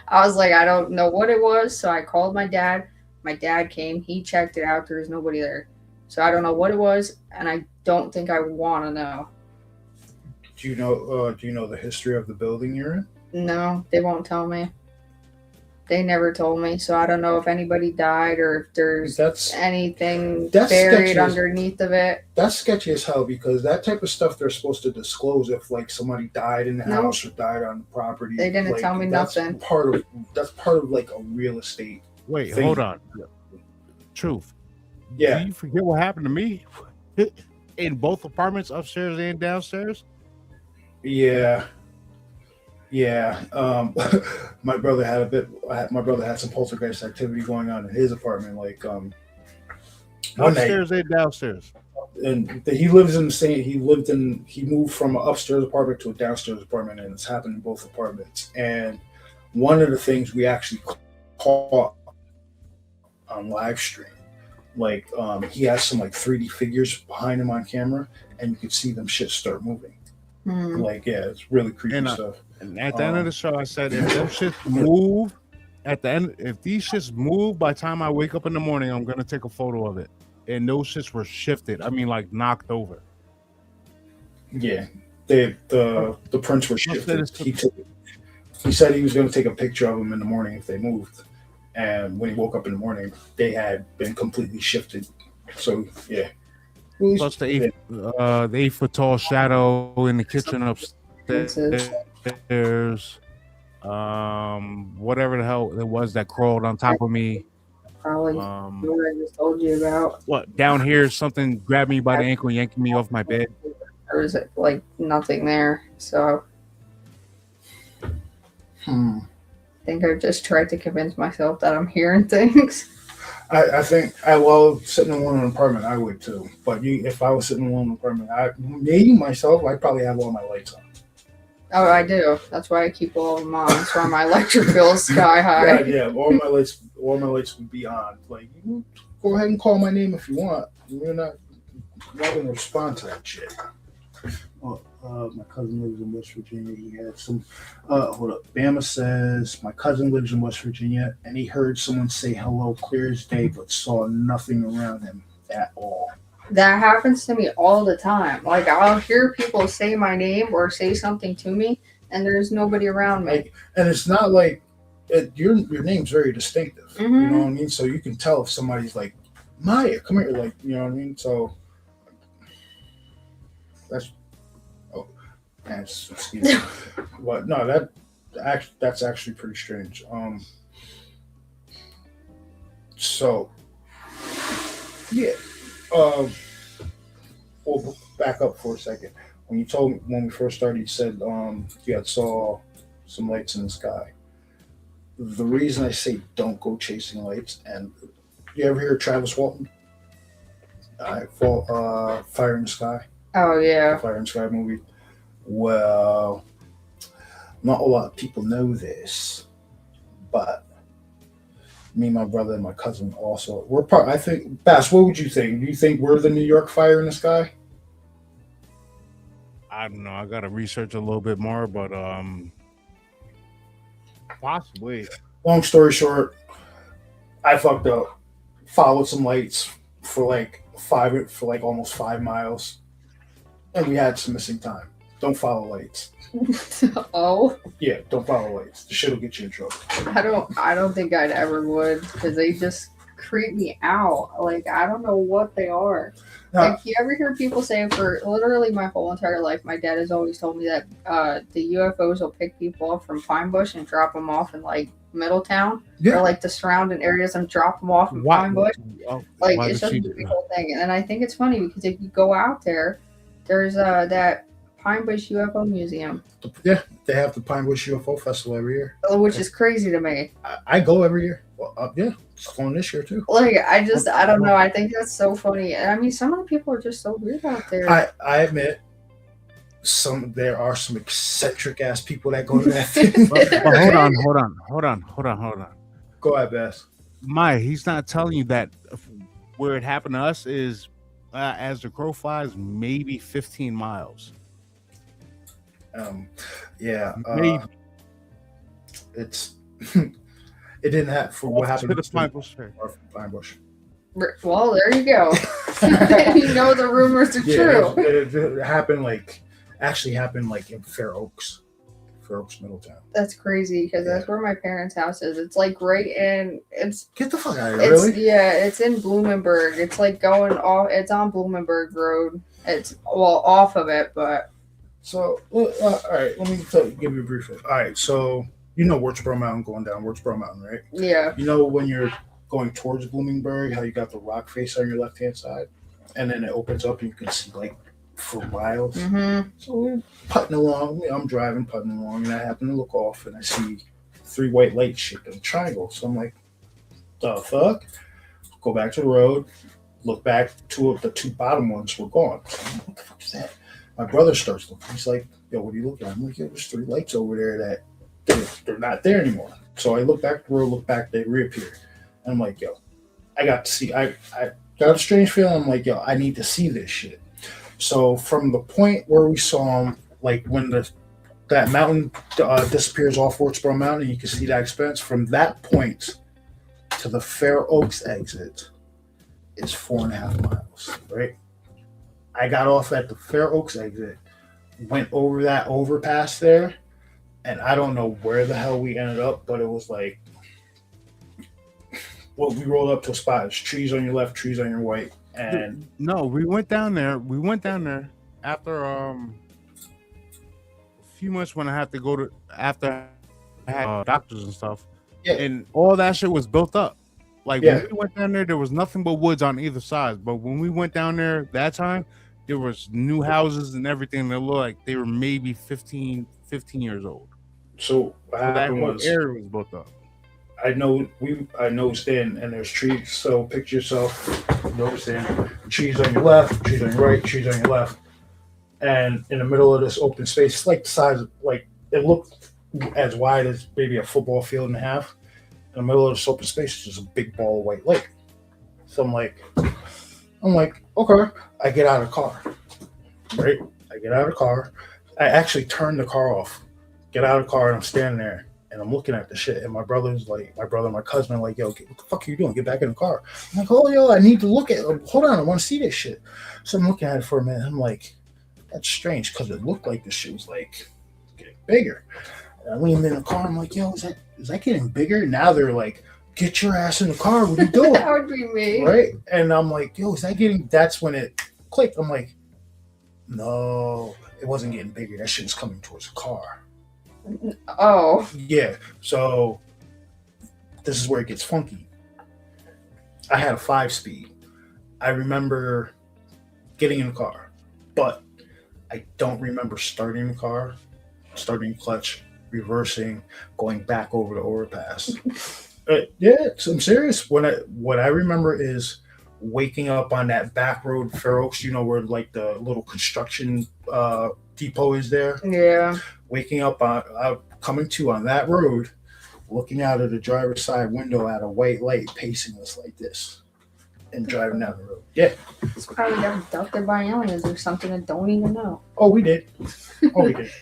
I was like, I don't know what it was, so I called my dad. My dad came. He checked it out. There was nobody there. So I don't know what it was, and I don't think I want to know. Do you know the history of the building you're in? No, they won't tell me. They never told me, so I don't know if anybody died or if there's anything buried underneath of it. That's sketchy as hell because that type of stuff they're supposed to disclose if like somebody died in the house or died on the property. They didn't tell me nothing. That's part of like a real estate. Wait, hold on. Truth. Yeah. Do you forget what happened to me in both apartments, upstairs and downstairs? Yeah. My brother had some poltergeist activity going on in his apartment, like upstairs and downstairs. And he lives in the same. He moved from an upstairs apartment to a downstairs apartment, and it's happened in both apartments. And one of the things we actually caught on live stream, like he has some like 3D figures behind him on camera, and you could see them shit start moving. Like, yeah, it's really creepy stuff. And at the end of the show, I said, if them shits move, if these shits move, by the time I wake up in the morning, I'm gonna take a photo of it. And those shits were shifted. I mean, like knocked over. Yeah, the prints were shifted. He said he was gonna take a picture of them in the morning if they moved. And when he woke up in the morning, they had been completely shifted. So yeah. Plus the 8-foot tall shadow in the kitchen upstairs. Whatever the hell it was that crawled on top of me. Probably what I just told you about. What, down here something grabbed me by the ankle, yanking me off my bed? There was like nothing there, so I think I've just tried to convince myself that I'm hearing things. I think sitting alone in an apartment, I would too. But if I was sitting alone in an apartment, I'd probably have all my lights on. Oh, I do. That's why I keep all of them on. That's why my electric bill's sky high. Yeah, all my lights would be on. Like, you go ahead and call my name if you want. We're not going to respond to that shit. My cousin lives in West Virginia. He had some. Hold up. Bama says my cousin lives in West Virginia, and he heard someone say hello clear as day, but saw nothing around him at all. That happens to me all the time. Like, I'll hear people say my name or say something to me, and there's nobody around me. And it's not like your name's very distinctive. You know what I mean? So you can tell if somebody's like, Mya, come here. Like, you know what I mean? So excuse me. But no, that's actually pretty strange. So yeah. We'll back up for a second. When we first started, you said you had saw some lights in the sky. The reason I say don't go chasing lights, and you ever hear Travis Walton? Fire in the Sky. Oh yeah. The Fire in the Sky movie. Well, not a lot of people know this, but me, my brother, and my cousin also. I think, Bass, what would you think? Do you think we're the New York Fire in the Sky? I don't know. I got to research a little bit more, but possibly. Long story short, I fucked up. Followed some lights for almost 5 miles, and we had some missing time. Don't follow lights. Oh. Yeah, don't follow lights. The shit will get you in trouble. I don't think I'd ever would, because they just creep me out. Like, I don't know what they are. No. Like, you ever hear people say for literally my whole entire life, my dad has always told me that the UFOs will pick people up from Pine Bush and drop them off in, like, Middletown or, like, the surrounding areas and drop them off in Pine Bush. Like, it's just a big whole thing. And I think it's funny because if you go out there, there's that Pine Bush UFO Museum. Yeah, they have the Pine Bush UFO Festival every year. Which is crazy to me. I go every year. Well, yeah, it's going this year too. Like, I don't know. I think that's so funny. And I mean, some of the people are just so weird out there. I admit, there are some eccentric ass people that go to that thing. But hold on. Go ahead, Bess. Maya, he's not telling you that where it happened to us is, as the crow flies, maybe 15 miles. Yeah. Maybe. It's it didn't happen for what happened to the Pine Bush. Well, there you go. You know the rumors are true. It happened actually happened in Fair Oaks, Middletown. That's crazy because that's where my parents' house is. It's like right in. It's get the fuck out of here, really? Yeah, it's in Blumenberg. It's like going off. It's on Blumenberg Road. It's off of it, but. So all right, let me give you a brief. All right, so you know Wurtsboro Mountain, going down Wurtsboro Mountain, right? Yeah. You know when you're going towards Bloomingburg, how you got the rock face on your left hand side, and then it opens up and you can see for miles. Mm-hmm. So we're putting along. I'm driving, putting along, and I happen to look off and I see 3 white lights shaped in a triangle. So I'm like, the fuck? Go back to the road. Look back. 2 of the 2 bottom ones were gone. So I'm like, what the fuck is that? My brother starts looking. He's like, yo, what are you looking at? I'm like, yo, there's 3 lights over there that they're not there anymore. So I look back the road, look back, they reappear. And I'm like, yo, I got a strange feeling. I'm like, yo, I need to see this shit. So from the point where we saw him, when that mountain disappears off Wurtsboro Mountain, and you can see that expanse, from that point to the Fair Oaks exit is 4.5 miles, right? I got off at the Fair Oaks exit, went over that overpass there, and I don't know where the hell we ended up, but it was we rolled up to a spot. There's trees on your left, trees on your right, and no, we went down there. After a few months when I had to go to after I had doctors and stuff. Yeah, and all that shit was built up. When we went down there was nothing but woods on either side. But when we went down there that time, there was new houses and everything that looked like they were maybe 15 years old. So what happened was area was built up. I nosed in, and there's trees. So picture yourself nosed in, trees on your left, trees on your right, trees on your left, and in the middle of this open space, it's like the size of it looked as wide as maybe a football field and a half. In the middle of this open space is just a big ball of white light. So I'm like, okay. I get out of the car, right? I get out of the car. I actually turn the car off, get out of the car, and I'm standing there. And I'm looking at the shit, and my brother and my cousin are like, yo, what the fuck are you doing? Get back in the car. I'm like, oh, yo, I need to look at it. Hold on, I want to see this shit. So I'm looking at it for a minute. I'm like, that's strange, because it looked like the shit was getting bigger. And I leaned in the car. I'm like, yo, is that getting bigger? Now they're like, get your ass in the car. What are you doing? That would be me. Right? And I'm like, yo, that's when it clicked. I'm like, no, it wasn't getting bigger. That shit was coming towards the car. Oh. Yeah. So this is where it gets funky. I had a 5-speed. I remember getting in the car, but I don't remember starting the car, starting clutch, reversing, going back over the overpass. I'm serious. What I remember is waking up on that back road, Fair Oaks, where the little construction depot is there. Yeah. Waking up coming to on that road, looking out of the driver's side window at a white light pacing us like this and driving down the road. Yeah. It's probably got abducted by aliens or something and don't even know. Oh, we did.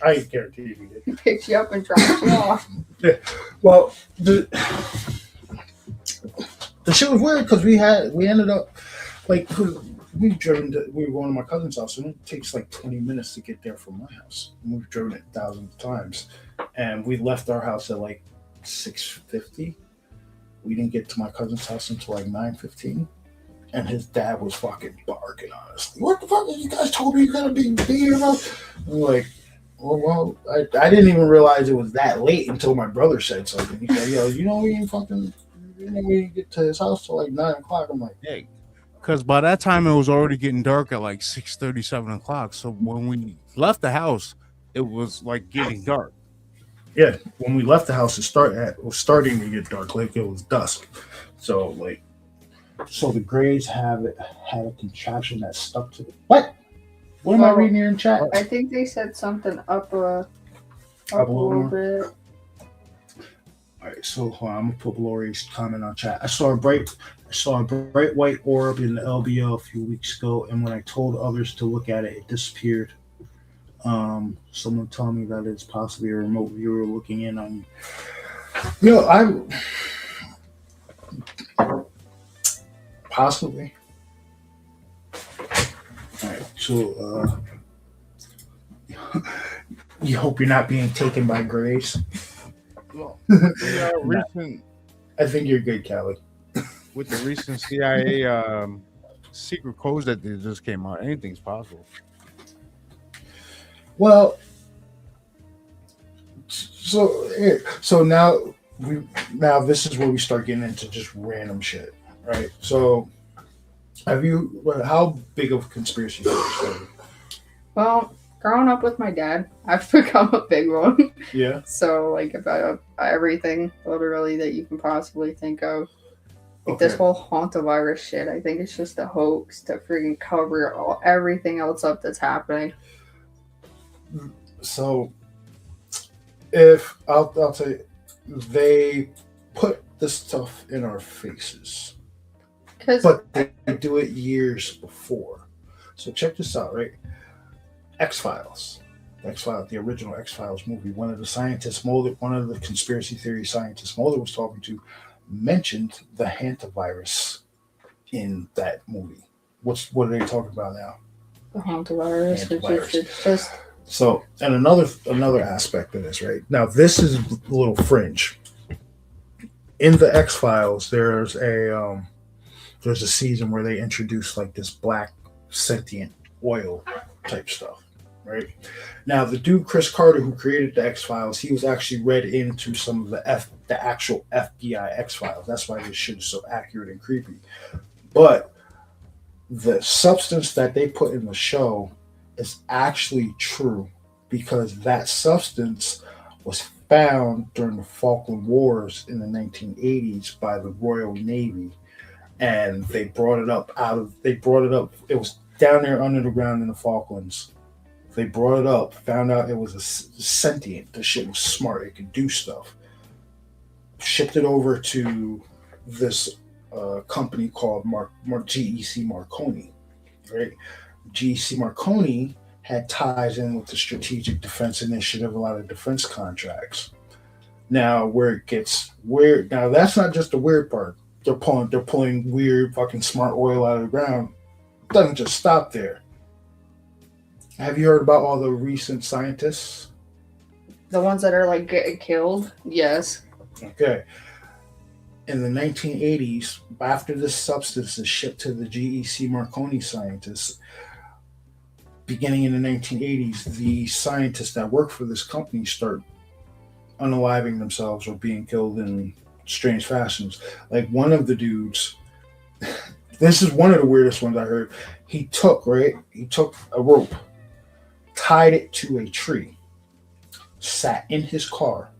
I guarantee you we did. Picks you up and drops you off. Yeah. Well, the shit was weird because we ended up we were going to my cousin's house, and it takes 20 minutes to get there from my house. And we've driven it thousands of times, and we left our house at 6:50, We didn't get to my cousin's house until like 9:15, and his dad was fucking barking on us. What the fuck? You guys told me you gotta be here. I'm like, well, I didn't even realize it was that late until my brother said something. He said, "Yo, we didn't get to his house till like 9 o'clock." I'm like, Hey, because by that time it was already getting dark at like 6:30, 7 o'clock. So when we left the house, it was like getting dark. yeah. When we left the house, it was starting to get dark, like it was dusk. So the Greys had a contraption that stuck to the what? What am I reading here in chat? I think they said something up a little bit. All right, so hold on, I'm gonna put Lori's comment on chat. I saw a bright white orb in the LBO a few weeks ago, and when I told others to look at it, it disappeared. Someone told me that it's possibly a remote viewer looking in on you. I'm possibly. All right, so you hope you're not being taken by Grace. Recent, I think you're good, Callie. with the recent CIA secret codes that they just came out, anything's possible. Well, so now this is where we start getting into just random shit, right? So, how big of a conspiracy theorist are you? Well, growing up with my dad, I've become a big one. Yeah. So, like, about everything, literally, that you can possibly think of. Like, Okay. this whole hantavirus shit, I think it's just a hoax to freaking cover everything else up that's happening. So, if I'll tell you, they put this stuff in our faces, but they do it years before. So check this out, right? X-Files, the original X-Files movie. One of the conspiracy theory scientists Mulder was talking to, mentioned the hantavirus in that movie. What are they talking about now? The hantavirus, which is just. So, and another aspect of this, right? Now, this is a little fringe. In the X-Files, there's a season where they introduce like this black sentient oil type stuff, right? Now, the dude Chris Carter, who created the X-Files, he was actually read into some of the actual FBI X-Files. That's why this shit is so accurate and creepy. But the substance that they put in the show is actually true, because that substance was found during the Falkland Wars in the 1980s by the Royal Navy, and they brought it up. It was down there under the ground in the Falklands. They brought it up, found out it was a sentient. The shit was smart. It could do stuff. Shipped it over to this company called GEC Marconi, right? GEC Marconi had ties in with the Strategic Defense Initiative, a lot of defense contracts. Now, where it gets weird, now that's not just the weird part. They're pulling weird fucking smart oil out of the ground. It doesn't just stop there. Have you heard about all the recent scientists? The ones that are like getting killed? Yes. Okay. In the 1980s, after this substance is shipped to the GEC Marconi scientists, beginning in the 1980s, the scientists that work for this company start unaliving themselves or being killed in strange fashions. Like one of the dudes, this is one of the weirdest ones I heard. He took a rope, tied it to a tree, sat in his car,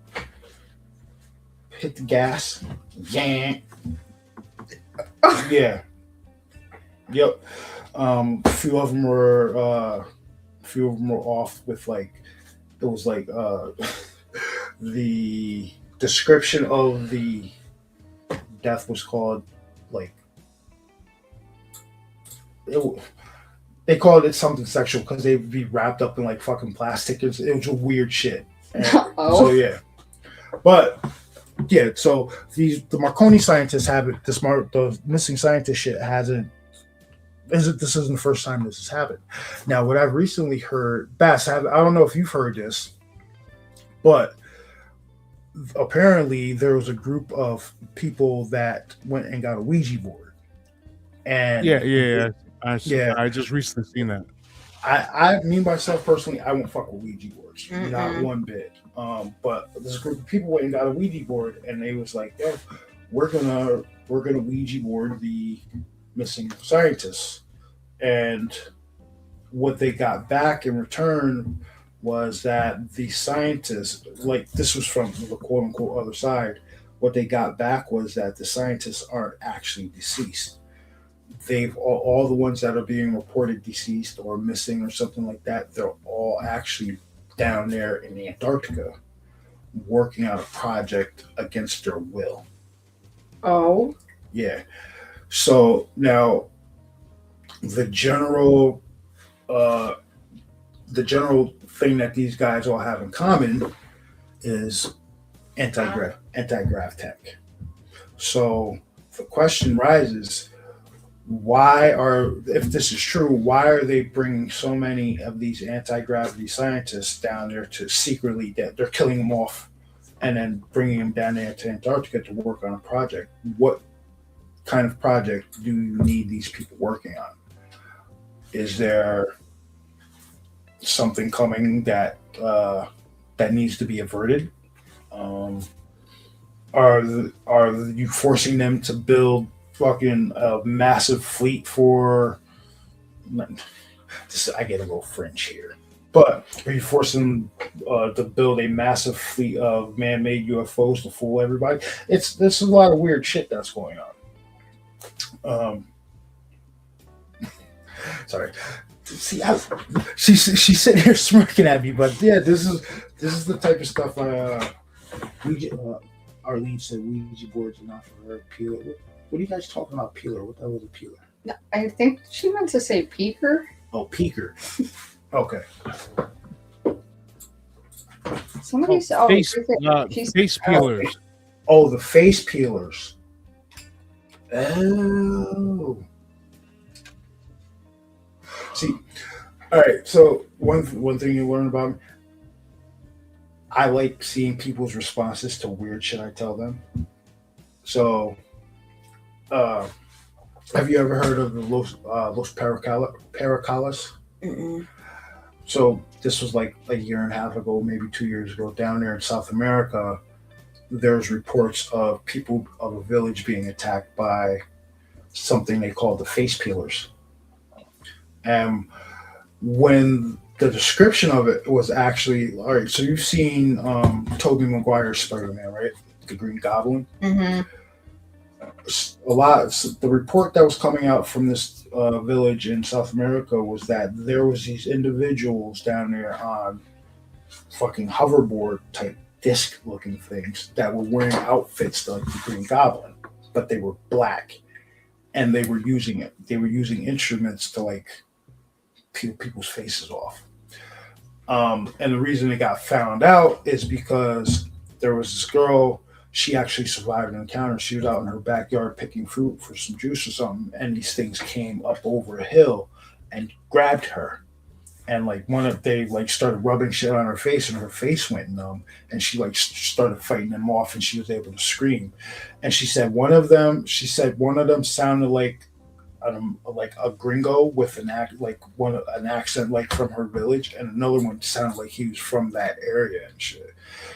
hit the gas, yeah. Yep. A few of them were off with like, it was like the description of the death was called like, they called it something sexual because they'd be wrapped up in like fucking plastic. It was a weird shit. So yeah, but yeah, so the Marconi scientists have it. The missing scientist shit hasn't. This isn't the first time this has happened. Now, what I've recently heard, Bass, I don't know if you've heard this, but apparently there was a group of people that went and got a Ouija board, and I just recently seen that. me myself personally, I won't fuck with Ouija boards, not one bit. But this group of people went and got a Ouija board, and they was like, "Yo, we're gonna Ouija board the missing scientists," and what they got back in return was that the scientists, like this was from the quote unquote other side, what they got back was that the scientists aren't actually deceased. They've all the ones that are being reported deceased or missing or something like that, they're all actually down there in Antarctica working on a project against their will. Oh. Yeah. So now the general thing that these guys all have in common is anti-grav tech. So the question rises, if this is true, why are they bringing so many of these anti-gravity scientists down there to secretly, they're killing them off and then bringing them down there to Antarctica to work on a project? What kind of project do you need these people working on? Is there something coming that needs to be averted? Are you forcing them to build fucking a massive fleet for? I get a little French here, but are you forcing them to build a massive fleet of man-made UFOs to fool everybody? There's a lot of weird shit that's going on. Sorry. See, she's sitting here smirking at me, but yeah, this is the type of stuff Arlene said Ouija boards are not for her. Peeler. What are you guys talking about? Peeler? What the hell is a peeler? No, I think she meant to say peeker. Oh, peeker. Okay. Somebody said, face peelers. Oh, the face peelers. Oh. See, all right. So one thing you learn about me, I like seeing people's responses to weird shit I tell them. So, have you ever heard of the Los Paracalas? Mm-mm. So this was like a year and a half ago, maybe 2 years ago, down there in South America. There's reports of people of a village being attacked by something they call the face peelers. And when the description of it was actually, all right, so you've seen Tobey Maguire's Spider-Man, right? The Green Goblin. Mm-hmm. The report that was coming out from this village in South America was that there was these individuals down there on fucking hoverboard type disc looking things that were wearing outfits like the Green Goblin, but they were black, and they were using instruments to like peel people's faces off. And the reason it got found out is because there was this girl. She actually survived an encounter. She was out in her backyard picking fruit for some juice or something, and these things came up over a hill and grabbed her. And like they started rubbing shit on her face, and her face went numb, and she like started fighting them off, and she was able to scream. And she said one of them sounded like a gringo with an accent like from her village, and another one sounded like he was from that area and shit.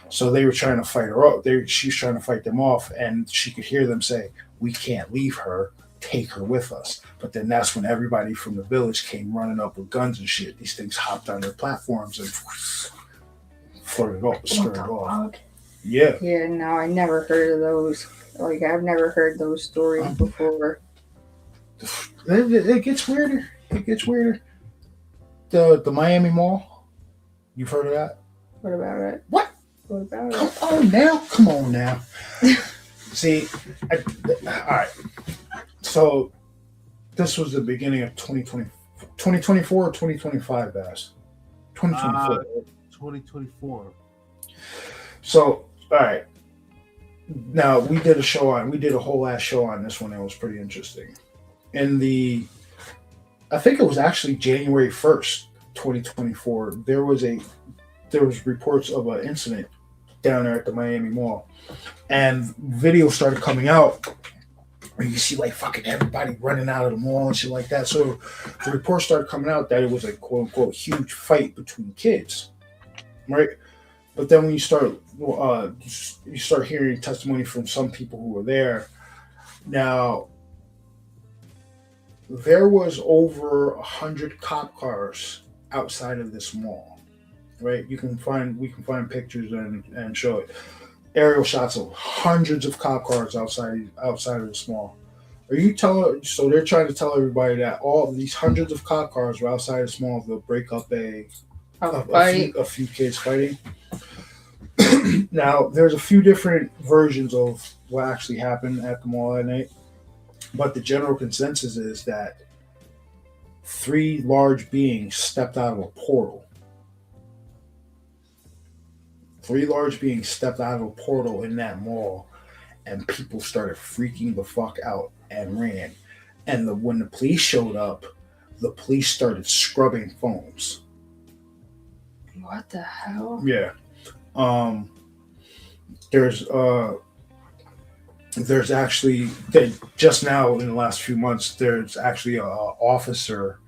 So they were trying to fight her off. She's trying to fight them off, and she could hear them say, "We can't leave her. Take her with us." But then that's when everybody from the village came running up with guns and shit. These things hopped on their platforms and skirted off. Yeah. Yeah, no, I never heard of those. Like, I've never heard those stories before. It gets weirder. The Miami Mall. You've heard of that? What about it? What? What about it? Come on now. See, all right. So this was the beginning of 2024 or 2025, Bass? 2024. 2024. So, all right. Now, we did a whole ass show on this one. It was pretty interesting. I think it was actually January 1st, 2024, there was reports of an incident down there at the Miami Mall, and videos started coming out. And you see like fucking everybody running out of the mall and shit like that. So the reports started coming out that it was a quote unquote huge fight between kids, right? But then when you start hearing testimony from some people who were there. Now there was over 100 cop cars outside of this mall, right? We can find pictures and show it. Aerial shots of hundreds of cop cars outside of this mall. So they're trying to tell everybody that all of these hundreds of cop cars were outside of this mall to break up a few kids fighting. Now, there's a few different versions of what actually happened at the mall that night, but the general consensus is that 3 large beings stepped out of a portal. 3 large beings stepped out of a portal in that mall, and people started freaking the fuck out and ran. And when the police showed up, the police started scrubbing phones. What the hell? Yeah. There's actually, just now in the last few months, there's actually a officer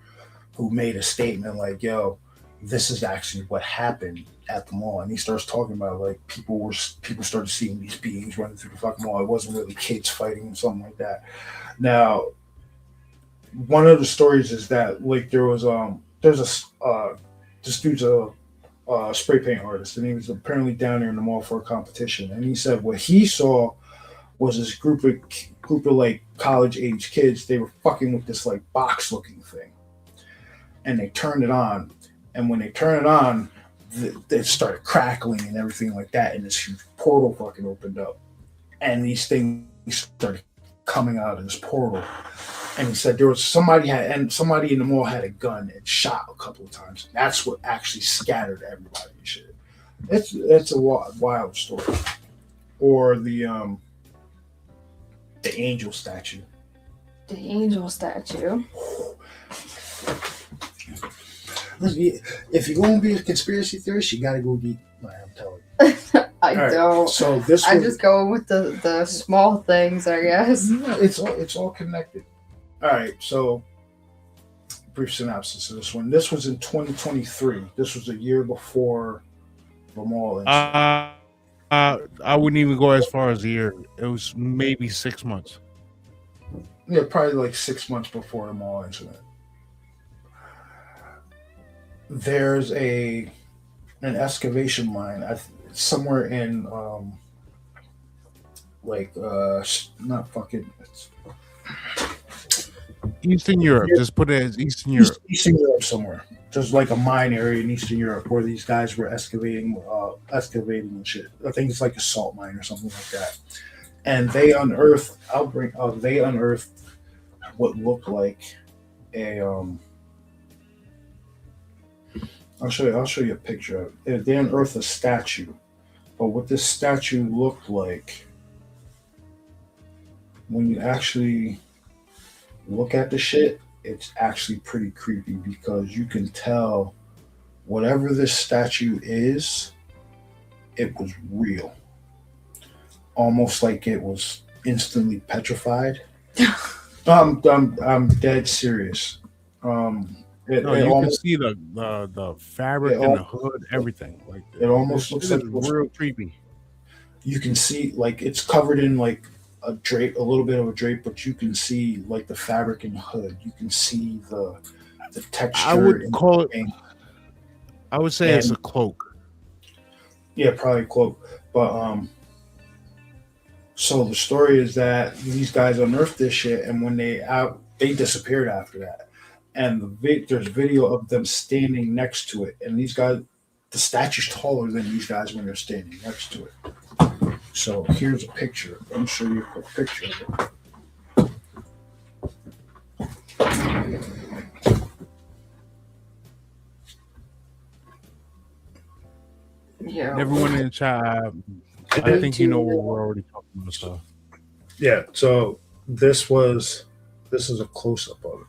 who made a statement like, yo, this is actually what happened at the mall. And he starts talking about like people started seeing these beings running through the fucking mall. It wasn't really kids fighting or something like that. Now, one of the stories is that like this dude's a spray paint artist, and he was apparently down there in the mall for a competition. And he said what he saw was this group of like college age kids. They were fucking with this like box looking thing, and they turned it on. And when they turned it on, it started crackling and everything like that, and this huge portal fucking opened up, and these things started coming out of this portal. And he said there was somebody in the mall had a gun and shot a couple of times. That's what actually scattered everybody and shit. It's a wild story. Or the angel statue. The angel statue. If you're going to be a conspiracy theorist, you got to go deep. I'm telling you. I don't. So I just go with the small things, I guess. It's all connected. All right, so brief synopsis of this one. This was in 2023. This was a year before the mall incident. I wouldn't even go as far as a year. It was maybe 6 months. Yeah, probably like 6 months before the mall incident. There's an excavation mine somewhere in not fucking. Eastern Europe. Just put it as Eastern Europe. Eastern Europe somewhere. There's like a mine area in Eastern Europe where these guys were excavating and shit. I think it's like a salt mine or something like that. And they unearthed what looked like a I'll show you a picture of it. They unearthed a statue. But what this statue looked like, when you actually look at the shit, it's actually pretty creepy, because you can tell whatever this statue is, it was real. Almost like it was instantly petrified. I'm dead serious. You can see the fabric and the hood, everything. Like it almost looks like real creepy. You can see like it's covered in like a drape, a little bit of a drape, but you can see like the fabric in the hood. You can see the texture. I would call it. I would say it's a cloak. Yeah, probably a cloak. But so the story is that these guys unearthed this shit, and when they disappeared after that. And there's video of them standing next to it. And these guys, the statue's taller than these guys when they're standing next to it. So here's a picture. Let me show you a quick picture of it. Yeah. Everyone in the chat, I think you know what we're already talking about. So. Yeah, so this is a close-up of it.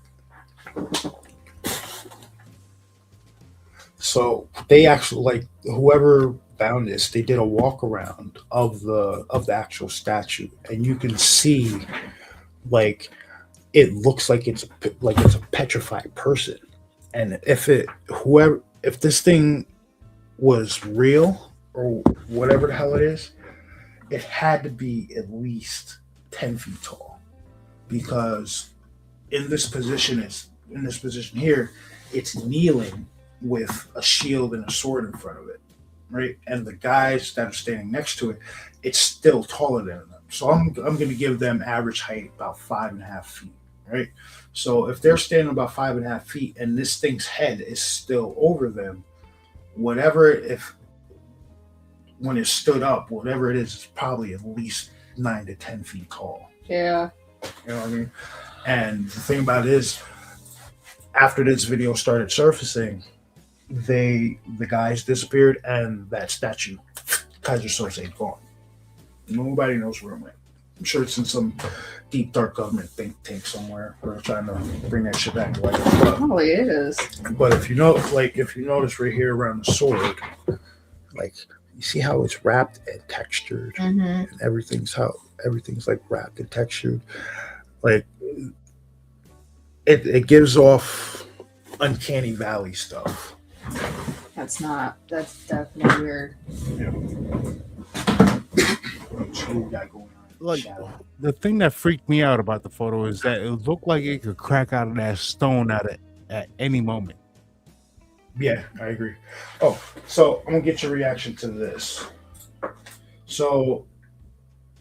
So they actually, like, whoever found this, they did a walk around of the actual statue, and you can see like it looks like it's a petrified person. And if this thing was real or whatever the hell it is, it had to be at least 10 feet tall, because in this position here, it's kneeling with a shield and a sword in front of it, right? And the guys that are standing next to it, it's still taller than them. So I'm going to give them average height about 5.5 feet, right? So if they're standing about 5.5 feet and this thing's head is still over them, when it stood up, whatever it is, it's probably at least 9 to 10 feet tall. Yeah. You know what I mean? And the thing about it is, after this video started surfacing, the guys disappeared and that statue, Kaiser Soze, gone. Nobody knows where it went. I'm sure it's in some deep, dark government think tank somewhere. We're trying to bring that shit back to life. Probably is. But if you notice right here around the sword, like, you see how it's wrapped and textured, and everything's like wrapped and textured. Like, it gives off uncanny valley stuff. That's definitely weird. Yeah. Like, the thing that freaked me out about the photo is that it looked like it could crack out of that stone at any moment. Yeah, I agree. Oh, so I'm gonna get your reaction to this. So,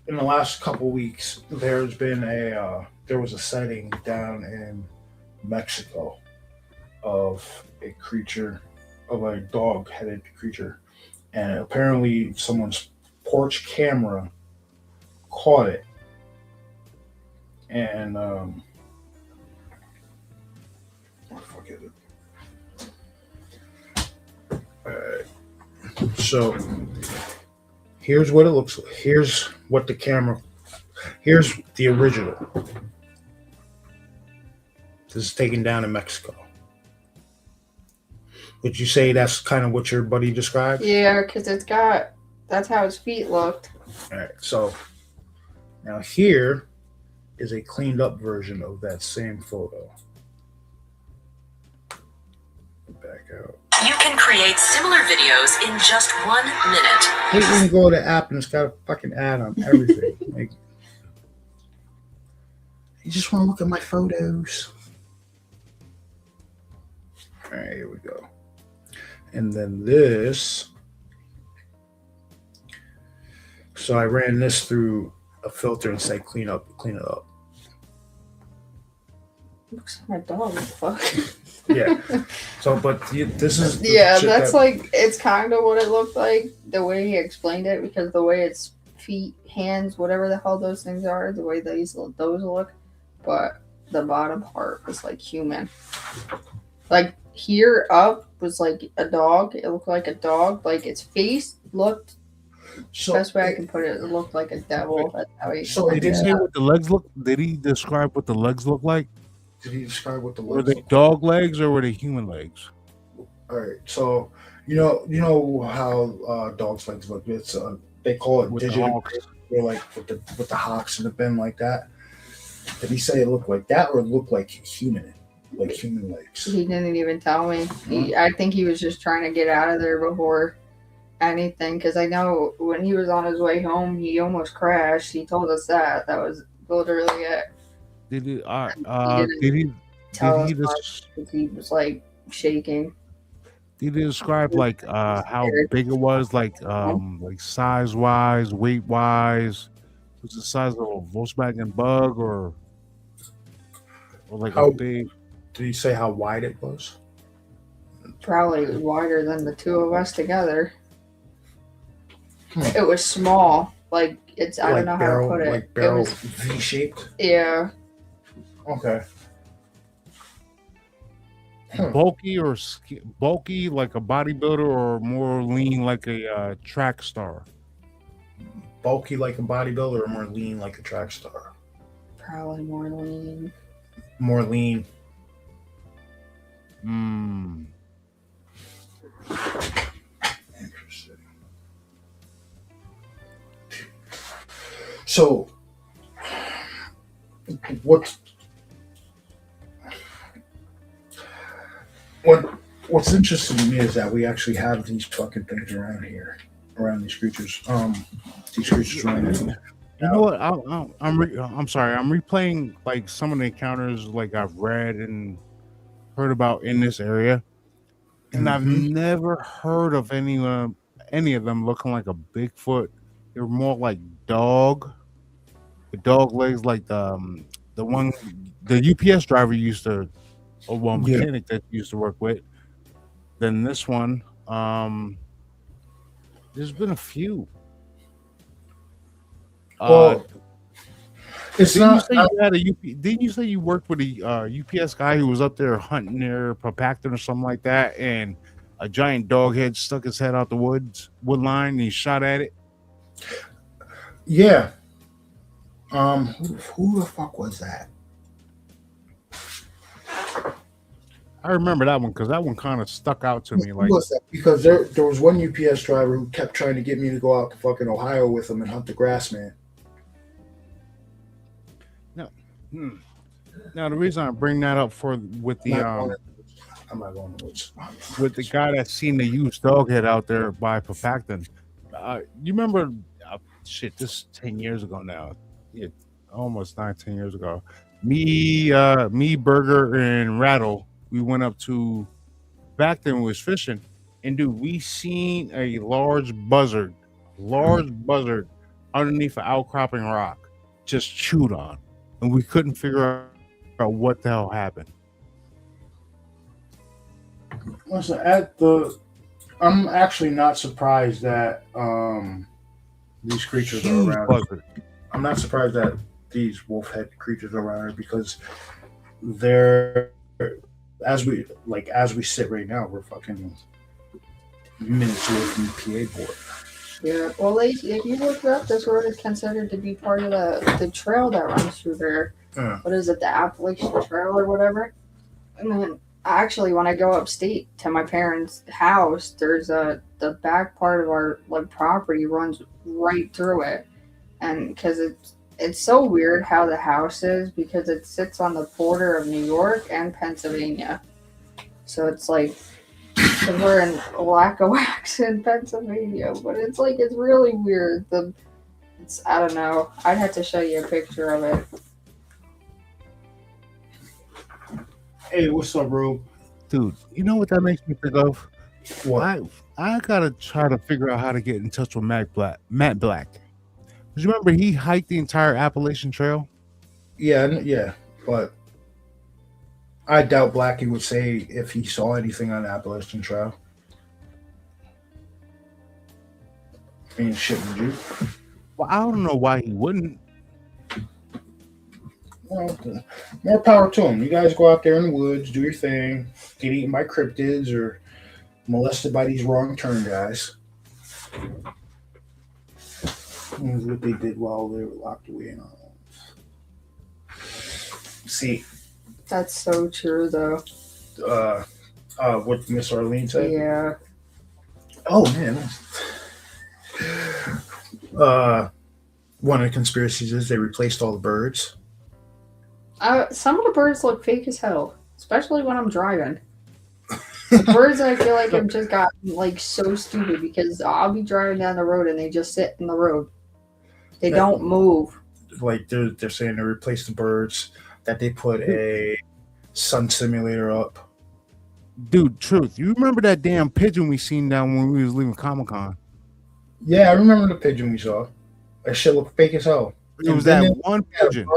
in the last couple weeks, there was a sighting down in Mexico of a dog-headed creature, and apparently someone's porch camera caught it, and forget it. Alright. So here's what it looks like. Here's the original. This is taken down in Mexico. Would you say that's kind of what your buddy described? Yeah, because that's how his feet looked. All right, so now here is a cleaned up version of that same photo. Back out. You can create similar videos in just 1 minute. You can go to the app and it's got a fucking ad on everything. Like, you just want to look at my photos. All right, here we go. And then this. So I ran this through a filter and said, clean it up. Looks like my dog. Fuck. Yeah. So, but this is. Yeah, that's like, it's kind of what it looked like, the way he explained it, because the way its feet, hands, whatever the hell those things are, the way those look, but the bottom part was like human. Like, here up was like a dog. It looked like a dog. Like, its face looked. So best way I can put it, it looked like a devil. That's how he. So he didn't say what the legs look. Did he describe what the legs look like? Did he describe what the legs? Were they dog legs or were they human legs? All right. So you know how dogs' legs look. It's they call it digital. They're like with the hocks and the bend like that. Did he say it looked like that or it looked like human legs? He didn't even tell me. I think he was just trying to get out of there before anything, because I know when he was on his way home, he almost crashed. He told us that was literally it. Did he? He was like shaking. Did he describe like how big it was, like size wise, weight wise? Was it the size of a Volkswagen Bug or like how big? Did he say how wide it was? Probably wider than the two of us together. It was small, like it's. I don't know how to put it. Like barrel, it was V-shaped. Yeah. Okay. Bulky like a bodybuilder, or more lean like a track star? Bulky like a bodybuilder, or more lean like a track star? Probably more lean. More lean. Hmm. Interesting. So, what's interesting to me is that we actually have these fucking things around here, around these creatures. These creatures around here. You know what? I'm sorry. I'm replaying like some of the encounters like I've read and heard about in this area, and I've never heard of any of them looking like a Bigfoot. They're more like dog, the dog legs, like the UPS driver used to, or one mechanic that used to work with. Then this one, there's been a few. It's didn't not. Didn't you say you worked with a UPS guy who was up there hunting near Papacton or something like that, and a giant dog head stuck his head out the wood line, and he shot at it? Yeah. Who the fuck was that? I remember that one because that one kind of stuck out to me. Like, Was that? Because there was one UPS driver who kept trying to get me to go out to fucking Ohio with him and hunt the grass man. Now the reason I bring that up with the guy that's seen the used dog head out there by Papacton, you remember? This is 10 years ago now. Yeah, almost 19 years ago. Me, Burger, and Rattle. We went up to back then. We was fishing, and dude, we seen a large buzzard underneath an outcropping rock, just chewed on, and we couldn't figure out what the hell happened. Listen, I'm actually not surprised that these creatures are around. Buzzard. I'm not surprised that these wolf head creatures are around here because they're as we sit right now, we're fucking minutes away from the PA board. Yeah, well, if you look it up, this road is considered to be part of the trail that runs through there. What is it, the Appalachian Trail or whatever? And then actually, when I go upstate to my parents' house, there's the back part of our property runs right through it, and because it's so weird how the house is because it sits on the border of New York and Pennsylvania, so it's like. Because we're in Lackawaxen, Pennsylvania, but it's really weird. I don't know. I'd have to show you a picture of it. Hey, what's up, bro? Dude, you know what that makes me think of? What? I gotta try to figure out how to get in touch with Matt Black. Because you remember he hiked the entire Appalachian Trail? Yeah, but I doubt Blackie would say if he saw anything on the Appalachian Trail. I mean, shit, would you? Well, I don't know why he wouldn't. Well, more power to him. You guys go out there in the woods, do your thing, get eaten by cryptids or molested by these wrong turn guys. That's what they did while they were locked away in our homes. See. That's so true, though. What Miss Arlene said? Yeah. Oh, man. One of the conspiracies is they replaced all the birds. Some of the birds look fake as hell, especially when I'm driving. The birds, I feel like have just gotten so stupid because I'll be driving down the road and they just sit in the road. They don't move. They're saying they replaced the birds. That they put a sun simulator up. Dude, truth. You remember that damn pigeon we seen down when we was leaving Comic-Con? Yeah, I remember the pigeon we saw. That shit looked fake as hell. It was that one pigeon.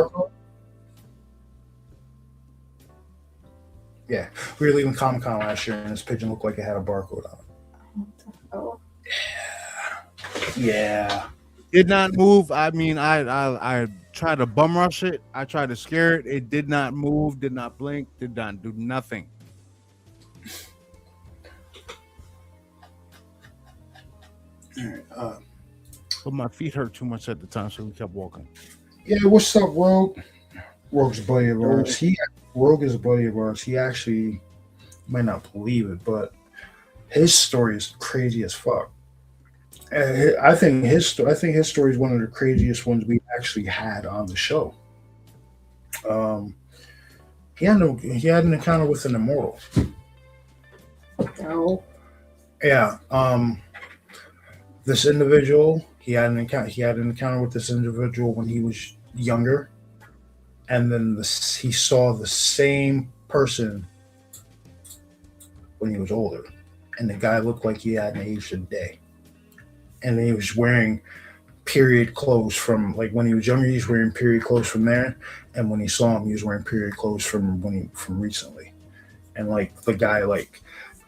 Yeah, we were leaving Comic-Con last year, and this pigeon looked like it had a barcode on it. Oh. Yeah. Did not move. I mean, I tried to bum rush it. I tried to scare it. It did not move, did not blink, did not do nothing. All right. But my feet hurt too much at the time, so we kept walking. Yeah, what's up, Rogue? Rogue's a buddy of ours. Rogue is a buddy of ours. He actually might not believe it, but his story is crazy as fuck. I think his story is one of the craziest ones we actually had on the show. Um, he had an encounter with an immortal. No. Yeah. This individual, he had an encounter with this individual when he was younger, and then he saw the same person when he was older, and the guy looked like he hadn't aged a day, and he was wearing period clothes from like when he was younger. He was wearing period clothes from there, and when he saw him, he was wearing period clothes from recently, and like the guy like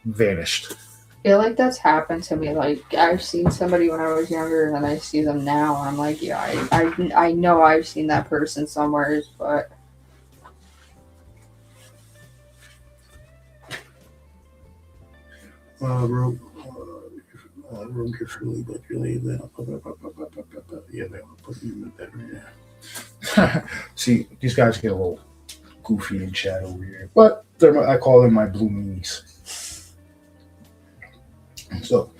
vanished. I feel like that's happened to me. Like I've seen somebody when I was younger, and then I see them now, and I'm like, yeah, I know I've seen that person somewhere, but. Room gets really, but really, yeah, they'll put you in the bedroom. Yeah. See, these guys get a little goofy and chat over here, but I call them my blue meanies. So,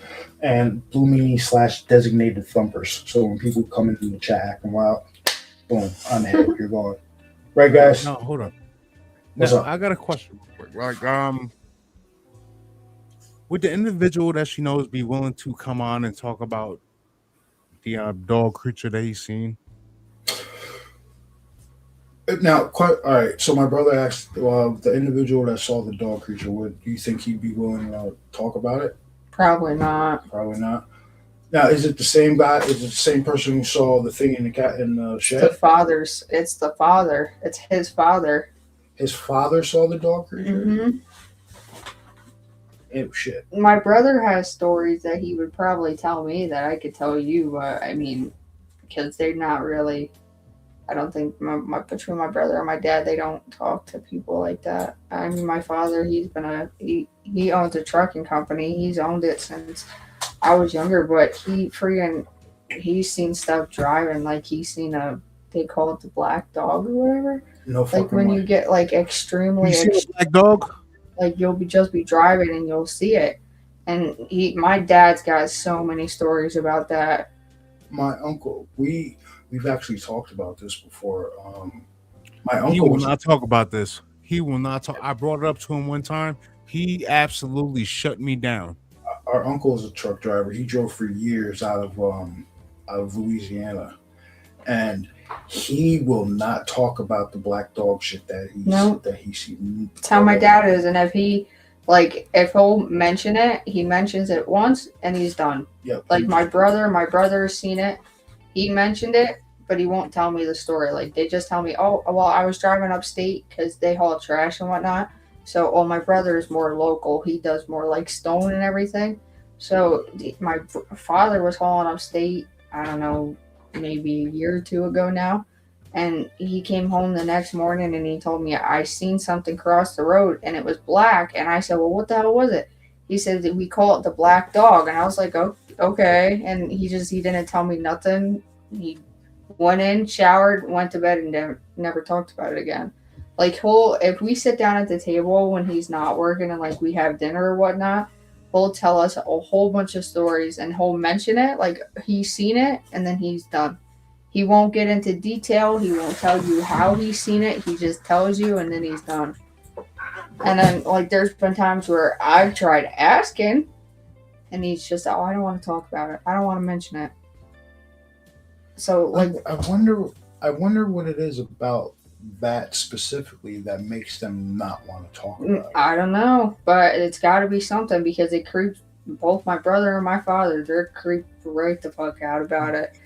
and blue meanie / designated thumpers. So when people come into the chat acting wild, boom, on the head, you're going. Right, guys? No, hold on. What's up? I got a question real quick. Like, would the individual that she knows be willing to come on and talk about the dog creature that he's seen? Now, all right. So my brother asked the individual that saw the dog creature. Do you think he'd be willing to talk about it? Probably not. Probably not. Now, is it the same guy? Is it the same person who saw the thing in the shed? It's the father. It's his father. His father saw the dog creature? Mm-hmm. Oh, shit. My brother has stories that he would probably tell me that I could tell you. I mean, because they're not really. I don't think between my brother and my dad, they don't talk to people like that. I mean, my father, he owns a trucking company. He's owned it since I was younger, but he's seen stuff driving. Like he's seen they call it the black dog or whatever. No fucking like when way. You get like extremely. You see a black dog? Like you'll just be driving and you'll see it. And my dad's got so many stories about that. My uncle, we've actually talked about this before. My uncle He will not talk about this. He will not talk. I brought it up to him one time. He absolutely shut me down. Our uncle is a truck driver. He drove for years out of Louisiana, and he will not talk about the black dog shit that he's seen. That's how my dad is, and if he'll mention it, he mentions it once and he's done. Yep. Like my brother's seen it. He mentioned it, but he won't tell me the story. Like they just tell me, oh, well, I was driving upstate because they haul trash and whatnot. So, my brother is more local. He does more like stone and everything. So my father was hauling upstate. I don't know, maybe a year or two ago now. And he came home the next morning and he told me, I seen something cross the road and it was black. And I said, well, what the hell was it? He said that we call it the black dog. And I was like, oh, okay. And he didn't tell me nothing. He went in, showered, went to bed, and never talked about it again. Like if we sit down at the table when he's not working and like we have dinner or whatnot, he'll tell us a whole bunch of stories and he'll mention it. Like he's seen it and then he's done. He won't get into detail. He won't tell you how he's seen it. He just tells you and then he's done. And then like there's been times where I've tried asking and he's just, oh, I don't want to talk about it. I don't want to mention it. So like I wonder what it is about that specifically that makes them not want to talk about it. I don't know, but it's got to be something because it creeps both my brother and my father. They're creeped right the fuck out about it.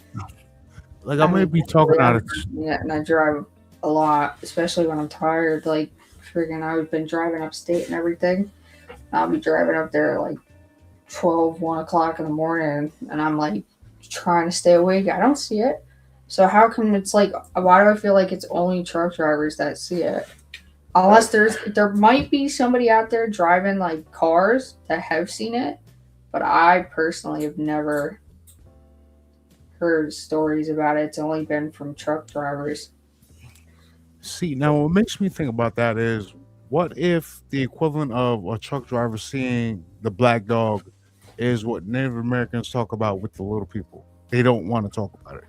Like I might be talking out of. Yeah, and I drive a lot, especially when I'm tired. Like freaking, I've been driving upstate and everything. I'll be driving up there like 1 o'clock in the morning, and I'm like trying to stay awake. I don't see it. So how come it's like, why do I feel like it's only truck drivers that see it? Unless there might be somebody out there driving like cars that have seen it, but I personally have never heard stories about it. It's only been from truck drivers. See, now what makes me think about that is, what if the equivalent of a truck driver seeing the black dog is what Native Americans talk about with the little people. They don't want to talk about it.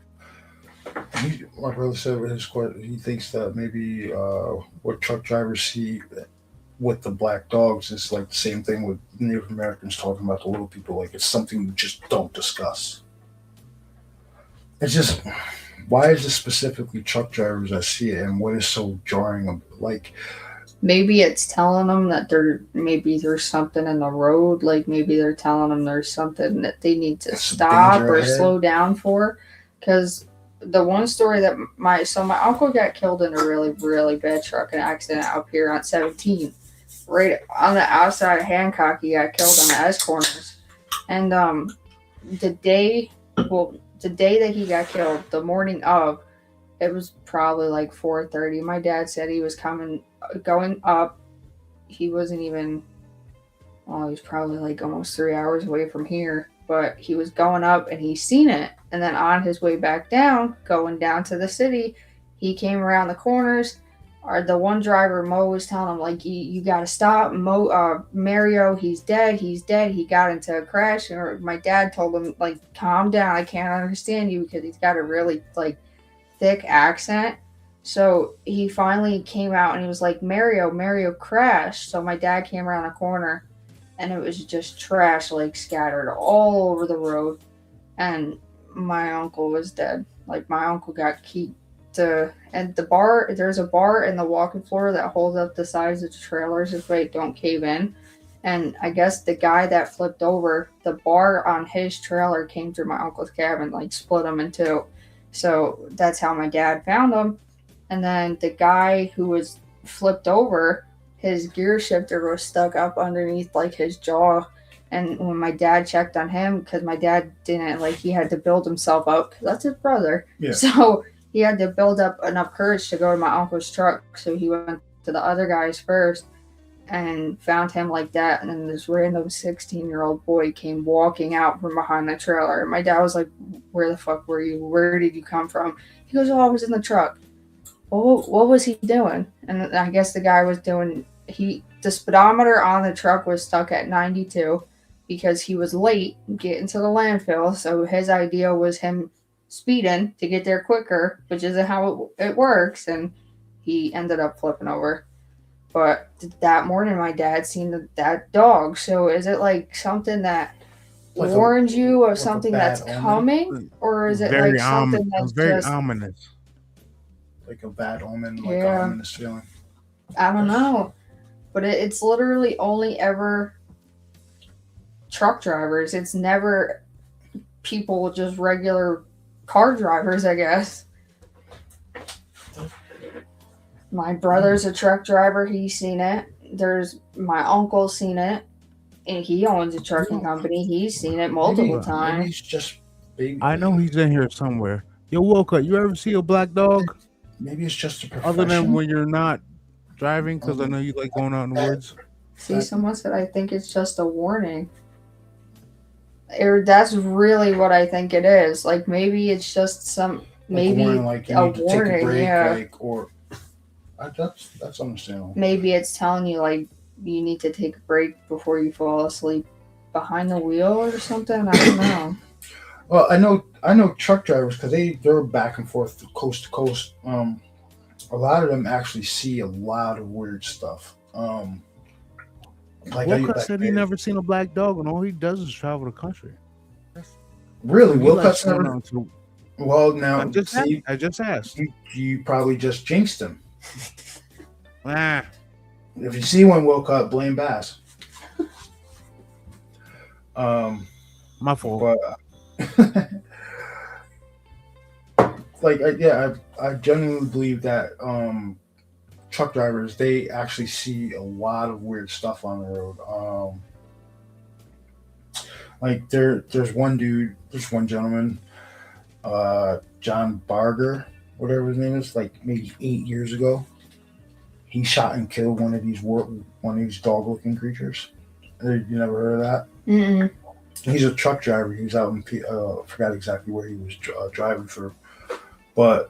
My brother said with his question, he thinks that maybe what truck drivers see with the black dogs is like the same thing with Native Americans talking about the little people. Like it's something you just don't discuss. It's just, why is it specifically truck drivers that see it, and what is so jarring? Like, maybe it's telling them that there's something in the road. Like maybe they're telling them there's something that they need to stop or slow down for. Because the one story that my uncle got killed in a really, really bad trucking accident up here on 17, right on the outside of Hancock. He got killed on the S corners, and the day that he got killed, the morning of, it was probably like 4:30. My dad said he was going up. He wasn't even, well, he was probably like almost 3 hours away from here, but he was going up and he seen it. And then on his way back down, going down to the city, he came around the corners. Or the one driver, Mo, was telling him, like, you got to stop. Mario, he's dead. He got into a crash. And my dad told him, like, calm down. I can't understand you, because he's got a really, like, thick accent. So he finally came out and he was like, Mario crashed. So my dad came around the corner and it was just trash, like, scattered all over the road. And my uncle was dead. Like, my uncle got keyed. And the bar, there's a bar in the walking floor that holds up the sides of the trailers if they don't cave in. And I guess the guy that flipped over, the bar on his trailer came through my uncle's cabin, like split him in two. So that's how my dad found him. And then the guy who was flipped over, his gear shifter was stuck up underneath like his jaw. And when my dad checked on him, because my dad didn't, like, he had to build himself up, because that's his brother. Yeah. So he had to build up enough courage to go to my uncle's truck. So he went to the other guys first and found him like that. And then this random 16-year-old boy came walking out from behind the trailer. And my dad was like, where the fuck were you? Where did you come from? He goes, oh, I was in the truck. Well, what was he doing? And I guess the guy was doing, the speedometer on the truck was stuck at 92 because he was late getting to the landfill. So his idea was him speeding to get there quicker, which isn't how it works, and he ended up flipping over. But that morning my dad seen that dog. So is it like something that like warns you of something that's coming, or is it like something that's very just ominous, like a bad omen, like an ominous feeling? I don't know, but it's literally only ever truck drivers. It's never people, just regular car drivers, I guess. My brother's a truck driver. He's seen it. There's my uncle seen it, and he owns a trucking company. He's seen it multiple times. He's just baby. I know he's in here somewhere. Yo, Walker, you ever see a black dog? Maybe it's just a profession. Other than when you're not driving, because I know you like going out in the woods. See, someone said I think it's just a warning. That's really what I think it is. Like, maybe it's just maybe like a warning, take a break, yeah. Like, or that's understandable. Maybe it's telling you, like, you need to take a break before you fall asleep behind the wheel or something. I don't know. Well, I know truck drivers, because they're back and forth coast to coast. A lot of them actually see a lot of weird stuff. Like Wilcott said he never seen a black dog, and all he does is travel the country. Really? Wilcott's never... Well, now, I just asked. You probably just jinxed him. Ah. If you see one, Wilcott, blame Bass. My fault. But, I genuinely believe that truck drivers, they actually see a lot of weird stuff on the road. Like there's one gentleman, John Barger, whatever his name is, like maybe 8 years ago, he shot and killed one of these dog-looking creatures. You never heard of that? Mm-mm. He's a truck driver. He was out in forgot exactly where he was driving through, but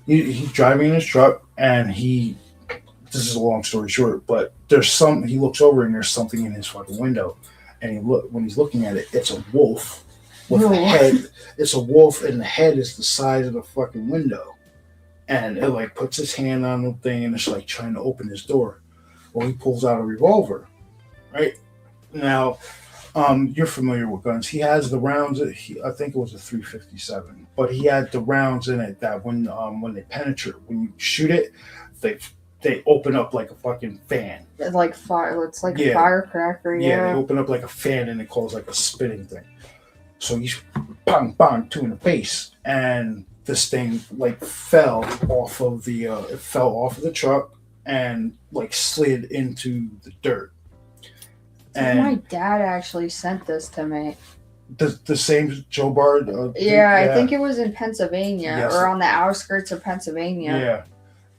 he's driving in his truck, and this is a long story short, but he looks over and there's something in his fucking window, and when he's looking at it, it's a wolf with a head. It's a wolf, and the head is the size of the fucking window. And it like puts his hand on the thing, and it's like trying to open his door. Well, he pulls out a revolver, right? Now, you're familiar with guns. He has the rounds. I think it was a 357, but he had the rounds in it that when they penetrate, when you shoot it, they open up like a fucking fan. It's like fire. It's like a firecracker. Yeah, they open up like a fan, and it causes like a spinning thing. So he's bang bang 2 in the face, and this thing like fell off of the truck and like slid into the dirt. And my dad actually sent this to me. The same Joe Bard. I think it was in Pennsylvania, yes, or on the outskirts of Pennsylvania. Yeah,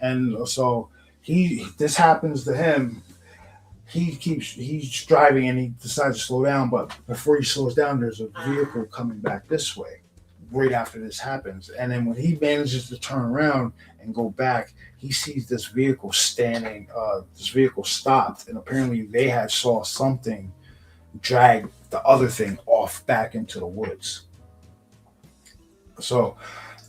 and so this happens to him. He's driving and he decides to slow down, but before he slows down, there's a vehicle coming back this way. Right after this happens, and then when he manages to turn around and go back, he sees this vehicle standing. This vehicle stopped, and apparently they had saw something drag the other thing off back into the woods. So,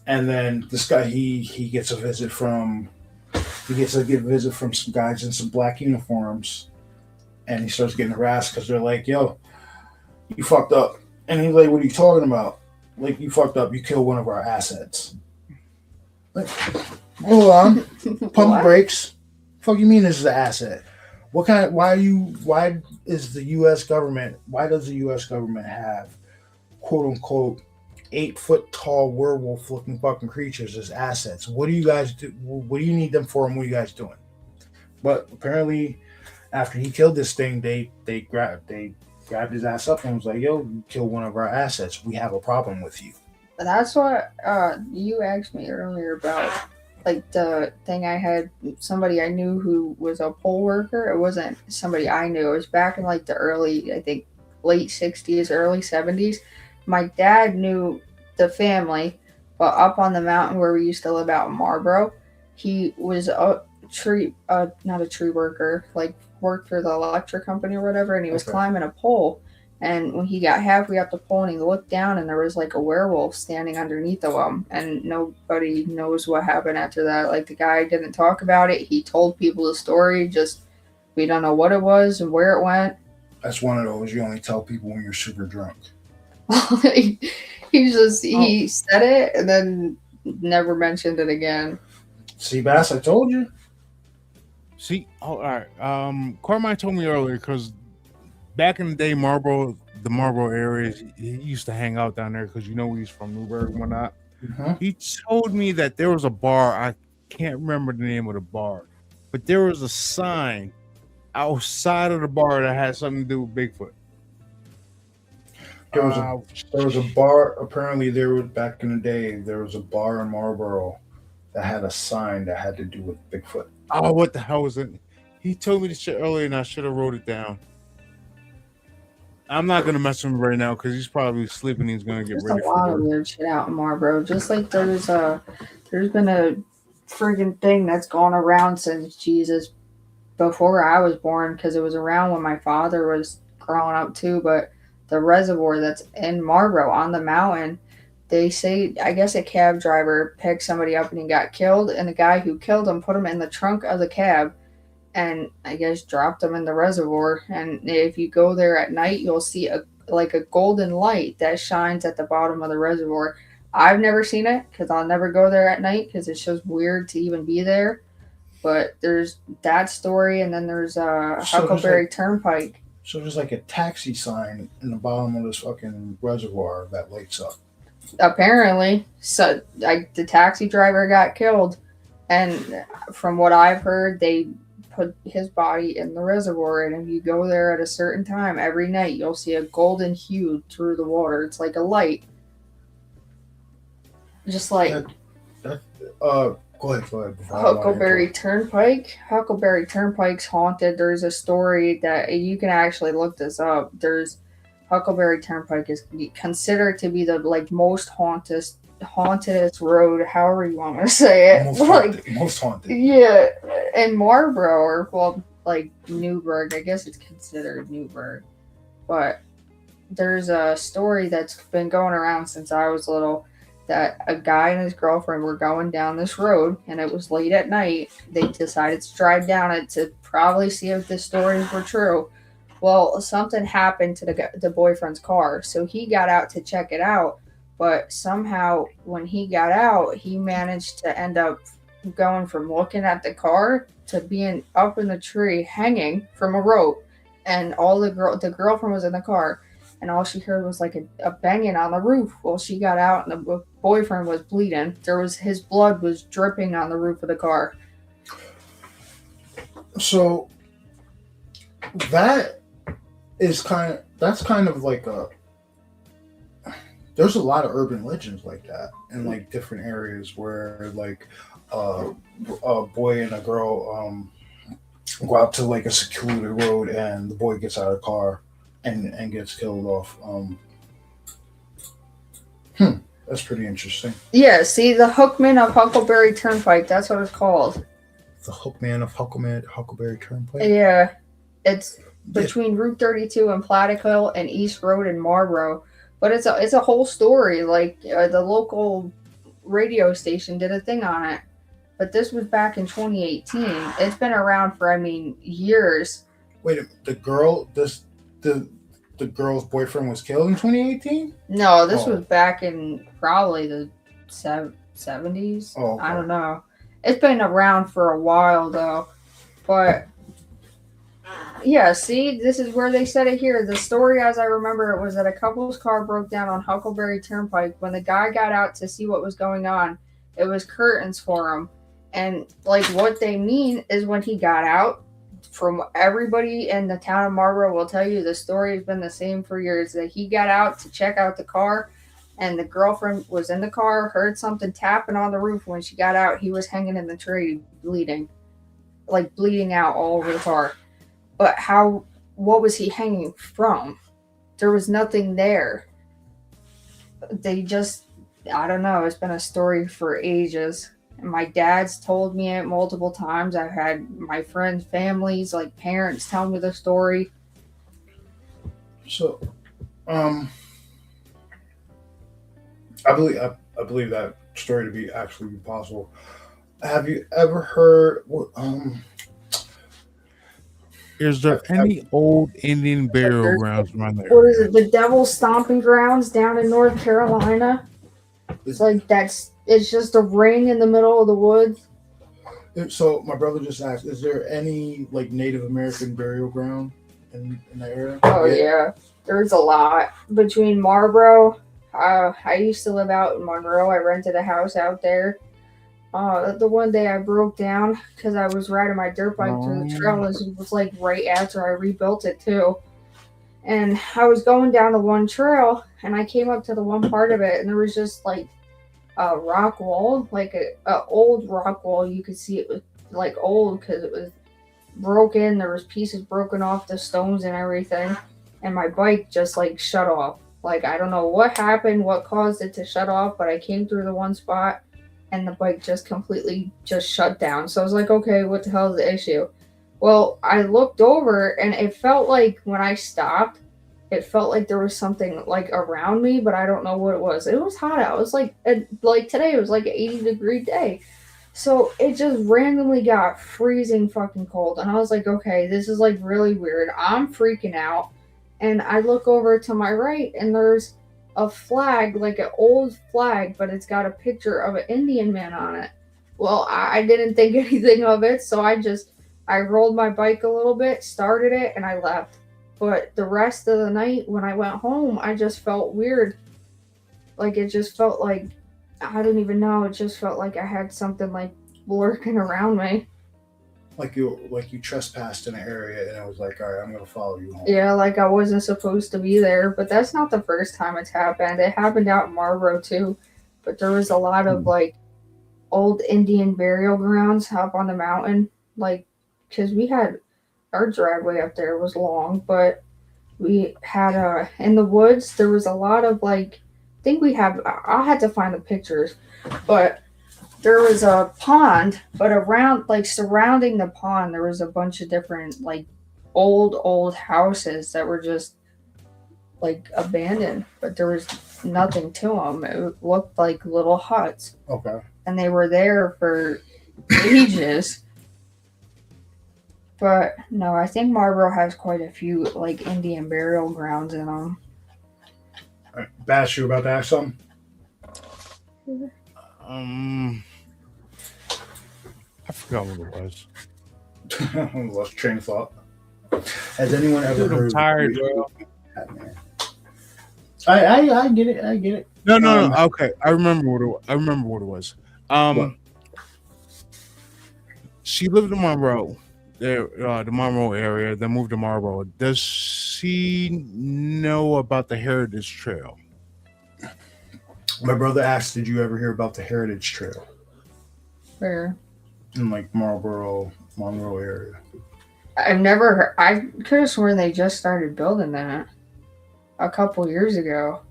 and then this guy he gets a visit from some guys in some black uniforms, and he starts getting harassed because they're like, "Yo, you fucked up," and he's like, "What are you talking about? Like, you fucked up. You killed one of our assets." Like, hold on. Pump the brakes. Fuck you mean this is an asset? Why does the US government have quote unquote 8-foot tall werewolf looking fucking creatures as assets? What do you guys do? What do you need them for, and what are you guys doing? But apparently after he killed this thing, they grabbed his ass up and was like, "Yo, you killed one of our assets. We have a problem with you." That's what you asked me earlier about, like the thing I had somebody I knew who was a poll worker. It wasn't somebody I knew. It was back in like the early, I think, late 60s, early 70s. My dad knew the family, but up on the mountain where we used to live out in Marlboro, he was not a tree worker, like worked for the electric company or whatever, and he was climbing a pole, and when he got halfway up the pole and he looked down, and there was like a werewolf standing underneath of him, and nobody knows what happened after that. Like, the guy didn't talk about it. He told people the story, just we don't know what it was and where it went. That's one of those you only tell people when you're super drunk. He said it and then never mentioned it again. See, Bass, I told you. See, all right. Carmine told me earlier, because back in the day, the Marlboro area, he used to hang out down there because he's from Newburgh and whatnot. Mm-hmm. He told me that there was a bar. I can't remember the name of the bar, but there was a sign outside of the bar that had something to do with Bigfoot. There was a bar. Apparently, back in the day, there was a bar in Marlboro that had a sign that had to do with Bigfoot. Oh, what the hell was it? He told me this shit earlier, and I should have wrote it down. I'm not gonna mess with him right now because he's probably sleeping. He's gonna get ready. There's a lot of weird shit out in Marlboro. Just like there's been a friggin' thing that's gone around since Jesus, before I was born, because it was around when my father was growing up too. But the reservoir that's in Marlboro on the mountain, they say, I guess a cab driver picked somebody up and he got killed, and the guy who killed him put him in the trunk of the cab and I guess dropped him in the reservoir. And if you go there at night, you'll see a golden light that shines at the bottom of the reservoir. I've never seen it because I'll never go there at night because it's just weird to even be there. But there's that story, and then there's Huckleberry Turnpike. So there's like a taxi sign in the bottom of this fucking reservoir that lights up. Apparently. So the taxi driver got killed, and from what I've heard, they put his body in the reservoir, and if you go there at a certain time every night, you'll see a golden hue through the water. It's like a light. Just like go ahead. Huckleberry Turnpike. Huckleberry Turnpike's haunted. There's a story that you can actually look this up. There's Huckleberry Turnpike is considered to be the most hauntedest road, however you want to say it. Most haunted. Yeah, in Marlboro, or Newburgh. I guess it's considered Newburgh. but there's a story that's been going around since I was little that a guy and his girlfriend were going down this road, and it was late at night. They decided to drive down it to probably see if the stories were true. Well, something happened to the boyfriend's car, so he got out to check it out. But somehow, when he got out, he managed to end up going from looking at the car to being up in the tree, hanging from a rope. And all the girlfriend was in the car, and all she heard was like a banging on the roof. Well, she got out, and the boyfriend was bleeding. His blood was dripping on the roof of the car. So that's kind of like there's a lot of urban legends like that in like different areas where like a boy and a girl go out to like a secluded road, and the boy gets out of the car and gets killed off. That's pretty interesting. Yeah, see, the Hookman of Huckleberry Turnpike, that's what it's called. The Hookman of Huckleberry Turnpike? Yeah. It's between Route 32 and Plattekill and East Road in Marlboro. But it's a whole story. Like, the local radio station did a thing on it. But this was back in 2018. It's been around for, years. Wait a minute. The girl's boyfriend was killed in 2018? No, this was back in probably the 70s. Oh, okay. I don't know. It's been around for a while, though. But, yeah, see, this is where they said it here. The story, as I remember it, was that a couple's car broke down on Huckleberry Turnpike. When the guy got out to see what was going on, it was curtains for him. And, like, what they mean is when he got out, from everybody in the town of Marlboro will tell you, the story has been the same for years, that he got out to check out the car, and the girlfriend was in the car, heard something tapping on the roof. When she got out, he was hanging in the tree, bleeding out all over the car. But what was he hanging from? There was nothing there. They just, I don't know, it's been a story for ages. My dad's told me it multiple times. I've had my friends' families, like parents, tell me the story. So, I believe that story to be actually possible. Have you ever heard? Is there any old Indian burial grounds around there? What is it? The Devil's Stomping Grounds down in North Carolina. It's like it's just a ring in the middle of the woods. So my brother just asked, is there any like Native American burial ground in the area? Oh yeah, there's a lot between Marlboro. I used to live out in Monroe. I rented a house out there. The one day I broke down because I was riding my dirt bike through the trail. It was like right after I rebuilt it too. And I was going down the one trail, and I came up to the one part of it, and there was just like a rock wall, like a old rock wall. You could see it was like old because it was broken. There was pieces broken off the stones and everything. And my bike just like shut off. Like, I don't know what happened, what caused it to shut off, but I came through the one spot and the bike just completely just shut down. So I was like, okay, what the hell is the issue? Well, I looked over, and it felt like when I stopped, it felt like there was something like around me, but I don't know what it was. It was hot out. It was like today, it was like an 80-degree day. So it just randomly got freezing fucking cold. And I was like, okay, this is like really weird. I'm freaking out. And I look over to my right, and there's a flag, like an old flag, but it's got a picture of an Indian man on it. Well, I didn't think anything of it, so I rolled my bike a little bit, started it, and I left. But the rest of the night, when I went home, I just felt weird. Like, it just felt like, I don't even know, it just felt like I had something, like, lurking around me. Like you trespassed in an area, and it was like, all right, I'm going to follow you home. Yeah, like I wasn't supposed to be there. But that's not the first time it's happened. It happened out in Marlboro, too. But there was a lot of, like, old Indian burial grounds up on the mountain. Like, because we had, our driveway up there was long, but we had, in the woods, there was a lot of, like, I think I'll have to find the pictures, but there was a pond, but around, like, surrounding the pond, there was a bunch of different, like, old houses that were just like abandoned, but there was nothing to them. It looked like little huts. Okay. And they were there for ages. But no, I think Marlboro has quite a few like Indian burial grounds in them. All right. Bash, you about to ask something? I forgot what it was. Lost train of thought. Has anyone ever heard? I'm tired, bro. I get it. I get it. No. Okay, I remember what it was. What? She lived in Monroe, there, the Monroe area. Then moved to Marlboro. Does she know about the Heritage Trail? My brother asked, "Did you ever hear about the Heritage Trail?" Where? In like Monroe area. I've never heard. I could have sworn they just started building that a couple years ago.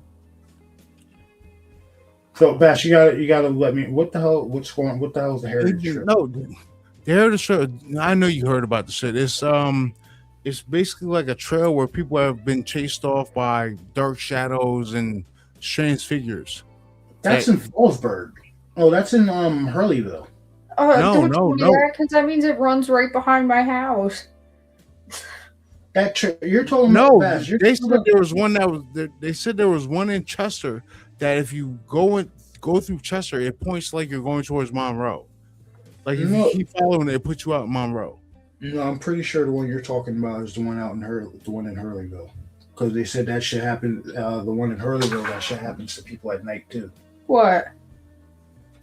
So Bash, you gotta let me. What the hell? What the hell is the Heritage Trail? No, the Heritage Trail. I know you heard about the shit. It's basically like a trail where people have been chased off by dark shadows and strange figures. That's in Fallsburg. Oh, that's in Hurleyville. No. Because that means it runs right behind my house. You're talking no, about Bash. They said there was one that was. They said there was one in Chester that if you go through Chester, it points like you're going towards Monroe. Like if you keep following it puts you out in Monroe. No, I'm pretty sure the one you're talking about is the one out in Hurleyville, because they said that shit happened. The one in Hurleyville, that shit happens to people at night too. What?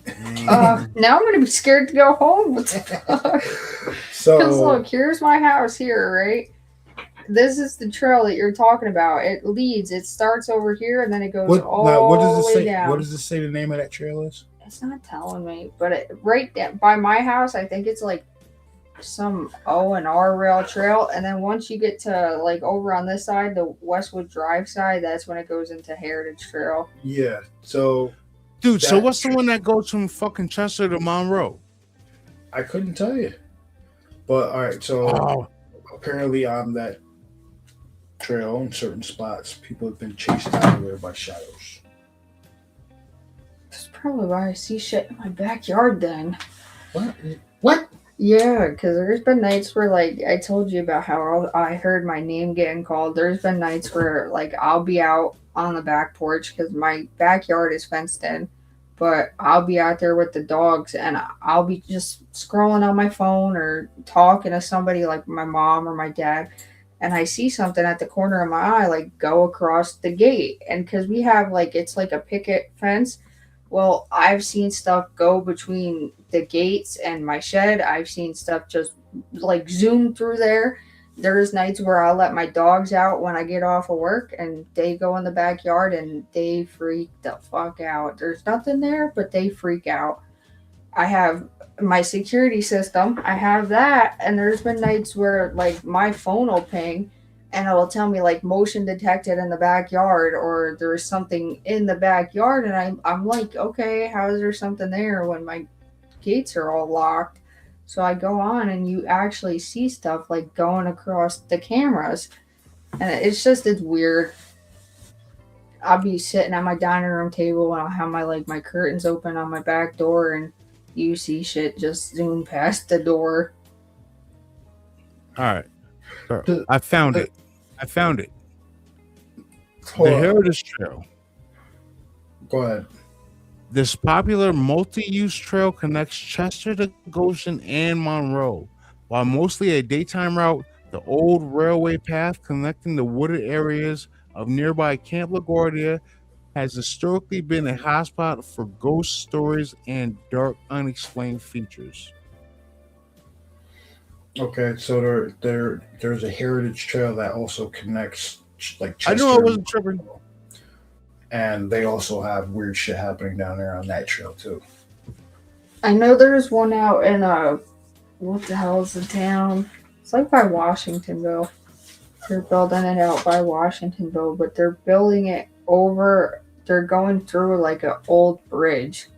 Now I'm gonna be scared to go home. What the fuck? Because look, here's my house here, right? This is the trail that you're talking about. It starts over here and then it goes all the way down. What does it say the name of that trail is? It's not telling me, but right by my house, I think it's like some O&R rail trail, and then once you get to like over on this side, the Westwood Drive side, that's when it goes into Heritage Trail. Yeah. So, dude, so what's the one that goes from fucking Chester to Monroe? I couldn't tell you. But all right, so apparently on that trail in certain spots, people have been chased out of there by shadows. That's probably why I see shit in my backyard then. What? Yeah, because there's been nights where, like, I told you about how I heard my name getting called. There's been nights where, like, I'll be out on the back porch because my backyard is fenced in, but I'll be out there with the dogs and I'll be just scrolling on my phone or talking to somebody like my mom or my dad, and I see something at the corner of my eye, like, go across the gate. And because we have, like, it's like a picket fence. Well, I've seen stuff go between the gates and my shed. I've seen stuff just like zoom through there. There's nights where I'll let my dogs out when I get off of work and they go in the backyard and they freak the fuck out. There's nothing there, but they freak out. I have my security system. I have that. And there's been nights where like my phone will ping and it'll tell me like motion detected in the backyard, or there's something in the backyard, and I'm like, okay, how is there something there when my gates are all locked? So I go on and you actually see stuff like going across the cameras, and it's weird. I'll be sitting at my dining room table and I'll have my curtains open on my back door, and you see shit just zoom past the door. All right. I found it. The Heritage Trail. Go ahead. This popular multi-use trail connects Chester to Goshen and Monroe. While mostly a daytime route, the old railway path connecting the wooded areas of nearby Camp LaGuardia has historically been a hotspot for ghost stories and dark, unexplained features. Okay, so there's a heritage trail that also connects like Chester. I know I wasn't tripping. And they also have weird shit happening down there on that trail too. I know there's one out in what the hell is the town? It's like by Washingtonville. They're building it out by Washingtonville, but they're building it over. They're going through like an old bridge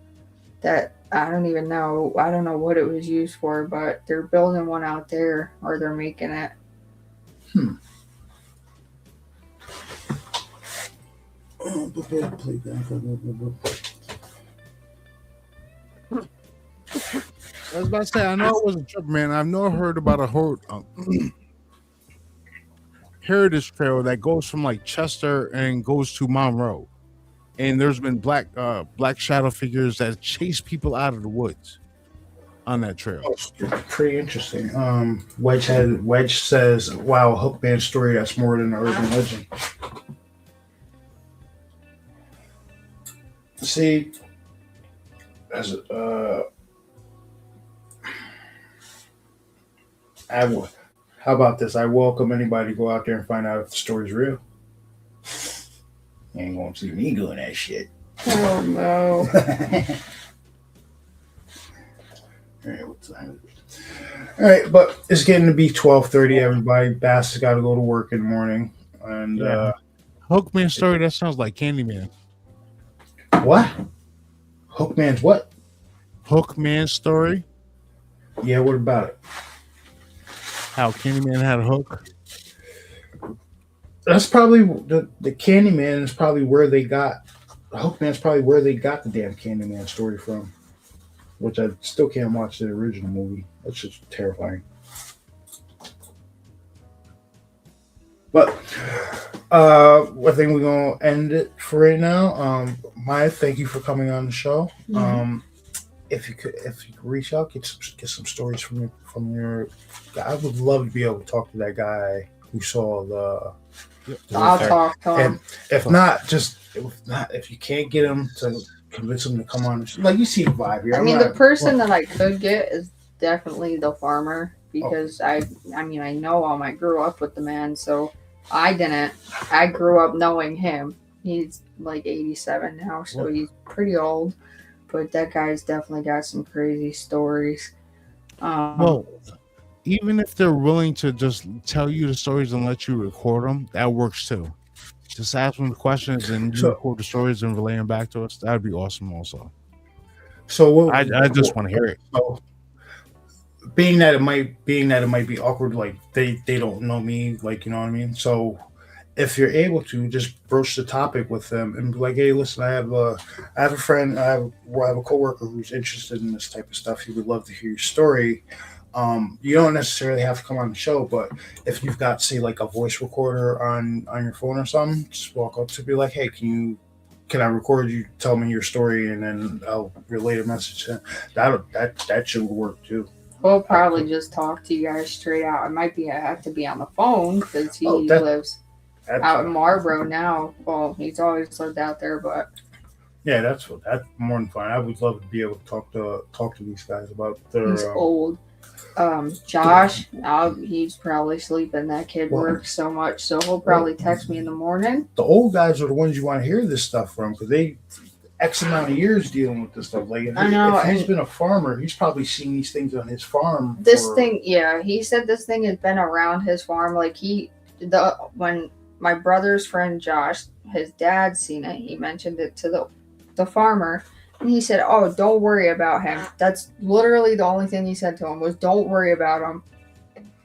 that I don't even know. I don't know what it was used for, but they're building one out there, or they're making it. I was about to say, I know it was a trip, man. I've never heard about a heritage trail that goes from like Chester and goes to Monroe, and there's been black shadow figures that chase people out of the woods on that trail. Oh, it's pretty interesting. Wedge says, "Wow, Hookman story that's more than an urban legend." See, as how about this? I welcome anybody to go out there and find out if the story's real. You ain't gonna see me doing that shit. Oh no. All right, what time is it? All right, but it's getting to be 12:30. Everybody, Bass has got to go to work in the morning, and Hookman story. That sounds like Candyman. What? Hookman's what? Hookman story. Yeah, what about it? How Candyman had a hook. That's probably the Candyman is probably where they got Hookman's probably where they got the damn Candyman story from, which I still can't watch the original movie. That's just terrifying. But I think we're gonna end it for right now. Maya, thank you for coming on the show. Mm-hmm. If you could reach out, get some stories from your. I would love to be able to talk to that guy who saw the I'll talk to him. And if you can't get him to convince him to come on, like you see the vibe here. I mean, the person that I could get is definitely the farmer because I know him. I grew up with the man, so I didn't. I grew up knowing him. He's like 87 now, so he's pretty old. But that guy's definitely got some crazy stories. Well, even if they're willing to just tell you the stories and let you record them, that works too. Just ask them the questions and you record the stories and relay them back to us. That'd be awesome also. So I just want to hear it. So, being that it might be awkward, like they don't know me, like, you know what I mean? So if you're able to just broach the topic with them and be like, hey, listen, I have a friend, I have a coworker who's interested in this type of stuff. He would love to hear your story. You don't necessarily have to come on the show, but if you've got, say, like a voice recorder on your phone or something, just walk up to be like, hey, can I record you? Tell me your story, and then I'll relay a message to him. That should work too. We'll probably just talk to you guys straight out. I have to be on the phone because he lives out in Marlboro now. Well, he's always lived out there, but yeah, that's more than fine. I would love to be able to talk to these guys about their. He's old. Josh, he's probably sleeping. That kid works so much, so he'll probably text me in the morning. The old guys are the ones you want to hear this stuff from because they X amount of years dealing with this stuff. Like if he's been a farmer, he's probably seen these things on his farm. He said this thing has been around his farm. Like when my brother's friend Josh, his dad seen it, he mentioned it to the farmer. And he said, oh, don't worry about him. That's literally the only thing he said to him was, don't worry about him.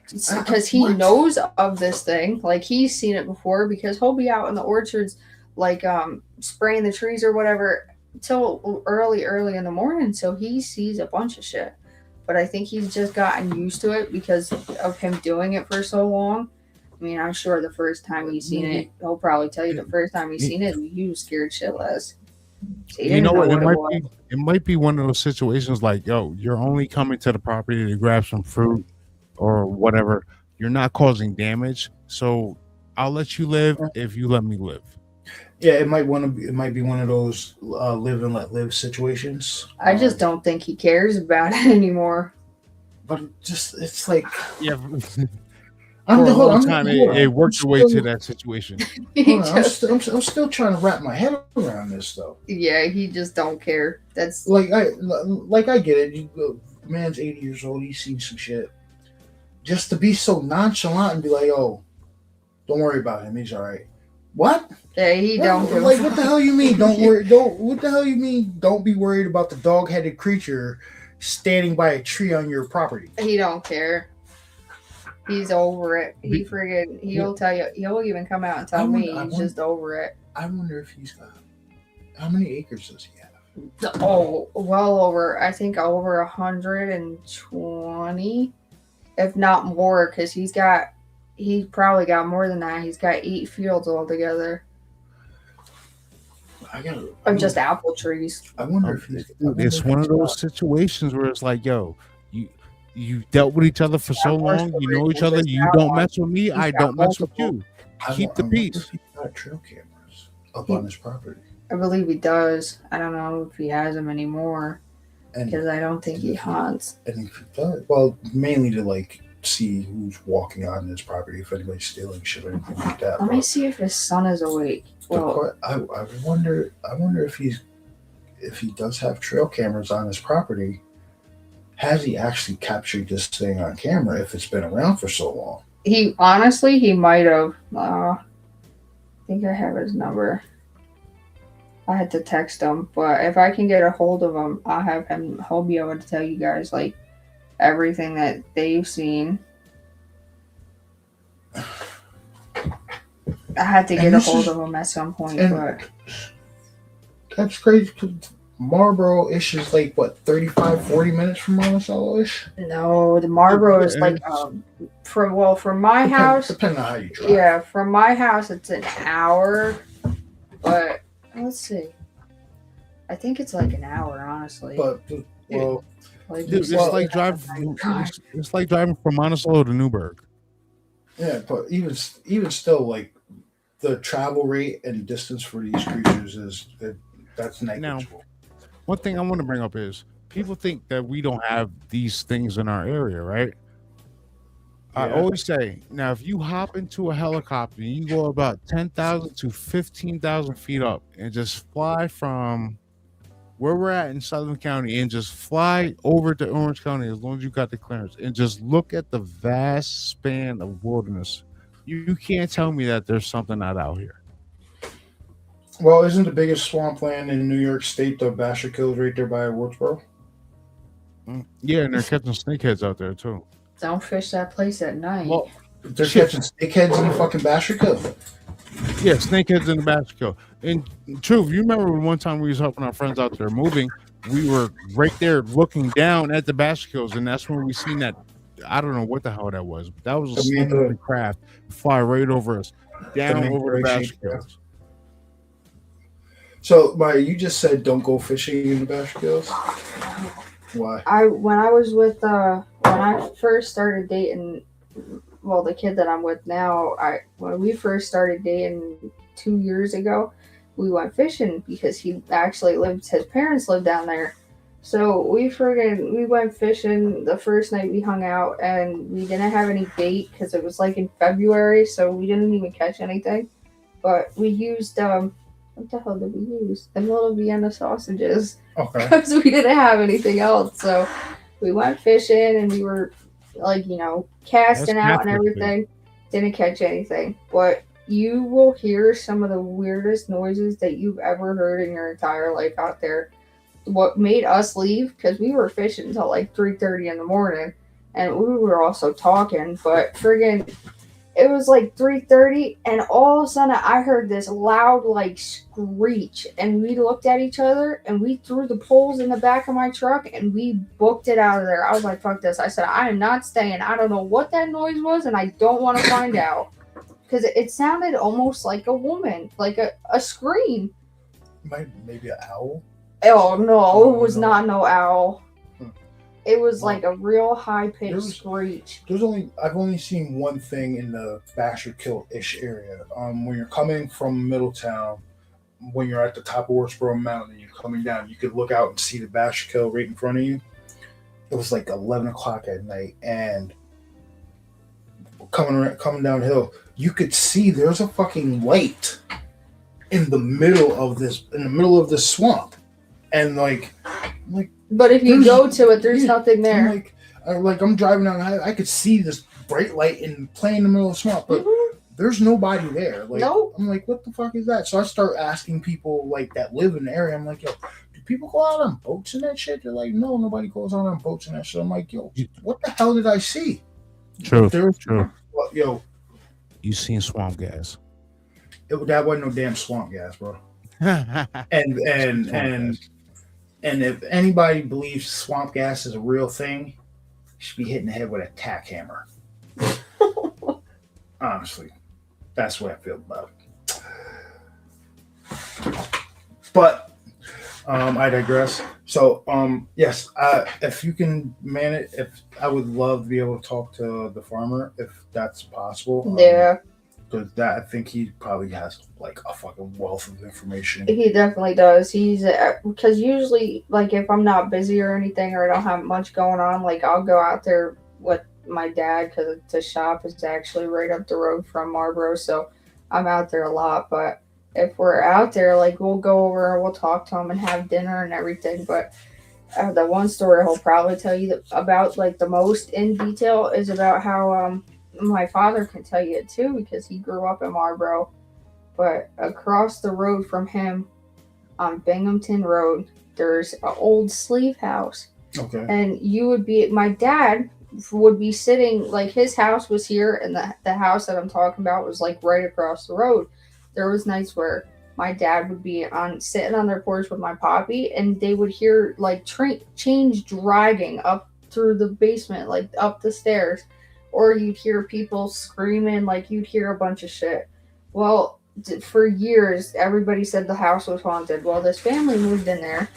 Because he knows of this thing. Like, he's seen it before because he'll be out in the orchards, like, spraying the trees or whatever till early in the morning. So he sees a bunch of shit. But I think he's just gotten used to it because of him doing it for so long. I mean, I'm sure the first time he's seen it, he'll probably tell you the first time he's seen it, he was scared shitless. You know what? It might be one of those situations like, yo, you're only coming to the property to grab some fruit or whatever. You're not causing damage, so I'll let you live if you let me live. Yeah, it might be one of those live and let live situations. I just don't think he cares about it anymore. But it's like, yeah. For a long time, it worked your way to that situation. I'm still trying to wrap my head around this, though. Yeah, he just don't care. That's like I get it. Man's 80 years old. He's seen some shit. Just to be so nonchalant and be like, "Oh, don't worry about him. He's all right." What? Yeah, he don't. Like, what the hell you mean? Don't worry. What the hell you mean? Don't be worried about the dog-headed creature standing by a tree on your property. He don't care. He's over it. He'll tell you. He'll even come out and tell me he's just over it. I wonder if he's got. How many acres does he have? Oh, well over. I think over 120, if not more, because he's probably got more than that. He's got 8 fields altogether. Of just apple trees. I wonder if he's. It's one of those situations where it's like, yo, you dealt with each other for so long, you know each other. You don't mess with me, I don't mess with you. Keep the peace. He's got trail cameras up on his property. I believe he does. I don't know if he has them anymore because I don't think he hunts. And if he does, well, mainly to like see who's walking on his property, if anybody's stealing shit or anything like that. Let me see if his son is awake. Well, I wonder if he does have trail cameras on his property. Has he actually captured this thing on camera if it's been around for so long? He might have. I think I have his number. I had to text him, but if I can get a hold of him, I'll have him. He'll be able to tell you guys like everything that they've seen. I had to get a hold of him at some point, but that's crazy. Marlboro-ish is like what, 35, 40 minutes from Monticello-ish? No, the Marlboro is like from my house. Depending on how you drive. Yeah, from my house it's an hour, but let's see. I think it's like an hour, honestly. But well, it's like driving from Monticello to Newburgh. Yeah, but even still, like the travel rate and distance for these creatures that's negligible. Now, one thing I want to bring up is people think that we don't have these things in our area, right? Yeah. I always say, now if you hop into a helicopter and you go about 10,000 to 15,000 feet up and just fly from where we're at in Southern County and just fly over to Orange County as long as you got the clearance and just look at the vast span of wilderness, you can't tell me that there's something not out here. Well, isn't the biggest swampland in New York State the Basher Kills right there by Wurtsboro? Yeah, and they're catching snakeheads out there too. Don't fish that place at night. Well, they're catching snakeheads in the fucking Basher Kill. Yeah, snakeheads in the Basher Kill. And truth, you remember when one time we was helping our friends out there moving, we were right there looking down at the Basher Kills, and that's when we seen that. I don't know what the hell that was, but that was a snakehead craft fly right over us, down over the Basher Kills. So, Maya, you just said don't go fishing in the Basher Kills. Why? When I first started dating, well, the kid that I'm with now, when we first started dating 2 years ago, we went fishing because his parents lived down there. So we went fishing the first night we hung out, and we didn't have any bait because it was like in February, so we didn't even catch anything. But we used what the hell did we use? Them little Vienna sausages. Okay. Because we didn't have anything else. So we went fishing and we were casting out and everything. Didn't catch anything. But you will hear some of the weirdest noises that you've ever heard in your entire life out there. What made us leave, because we were fishing until like 3:30 in the morning. And we were also talking, but friggin', it was like 3:30, and all of a sudden I heard this loud screech, and we looked at each other, and we threw the poles in the back of my truck, and we booked it out of there. I was like, fuck this. I said, I am not staying. I don't know what that noise was, and I don't want to find out. Because it sounded almost like a woman, like a scream. Maybe an owl? Oh, no, it was not no owl. It was like a real high-pitched screech. I've only seen one thing in the Basher Kill-ish area. When you're coming from Middletown, when you're at the top of Wurtsboro Mountain and you're coming down, you could look out and see the Basher Kill right in front of you. It was like 11 o'clock at night, and coming downhill, you could see there's a fucking light in the middle of this swamp, and But if you go to it, there's nothing there. I'm driving down, I could see this bright light and playing in the middle of the swamp, but there's nobody there. Nope. I'm like, what the fuck is that? So I start asking people that live in the area. I'm like, yo, do people go out on boats and that shit? They're like, no, nobody goes out on boats and that shit. I'm like, yo, what the hell did I see? True. Well, yo, you seen swamp gas? That wasn't no damn swamp gas, bro. And if anybody believes swamp gas is a real thing, you should be hitting the head with a tack hammer. Honestly, that's what I feel about it. But I digress. So yes, if you can manage, if I would love to be able to talk to the farmer if that's possible. Yeah. Because I think he probably has like a fucking wealth of information. He definitely does. He's because usually, like, if I'm not busy or anything, or I don't have much going on, like, I'll go out there with my dad because the shop is actually right up the road from Marlboro, so I'm out there a lot. But if we're out there, like, we'll go over and we'll talk to him and have dinner and everything. But the one story he'll probably tell you about, like, the most in detail is about how my father can tell you it too because he grew up in Marlboro. But across the road from him on Binghamton Road, there's an old slave house. Okay. And my dad would be sitting, like, his house was here and the house that I'm talking about was like right across the road. There was nights where my dad would be sitting on their porch with my poppy and they would hear like chains dragging up through the basement, like up the stairs. Or you'd hear people screaming, like you'd hear a bunch of shit. Well, for years, everybody said the house was haunted. Well, this family moved in there,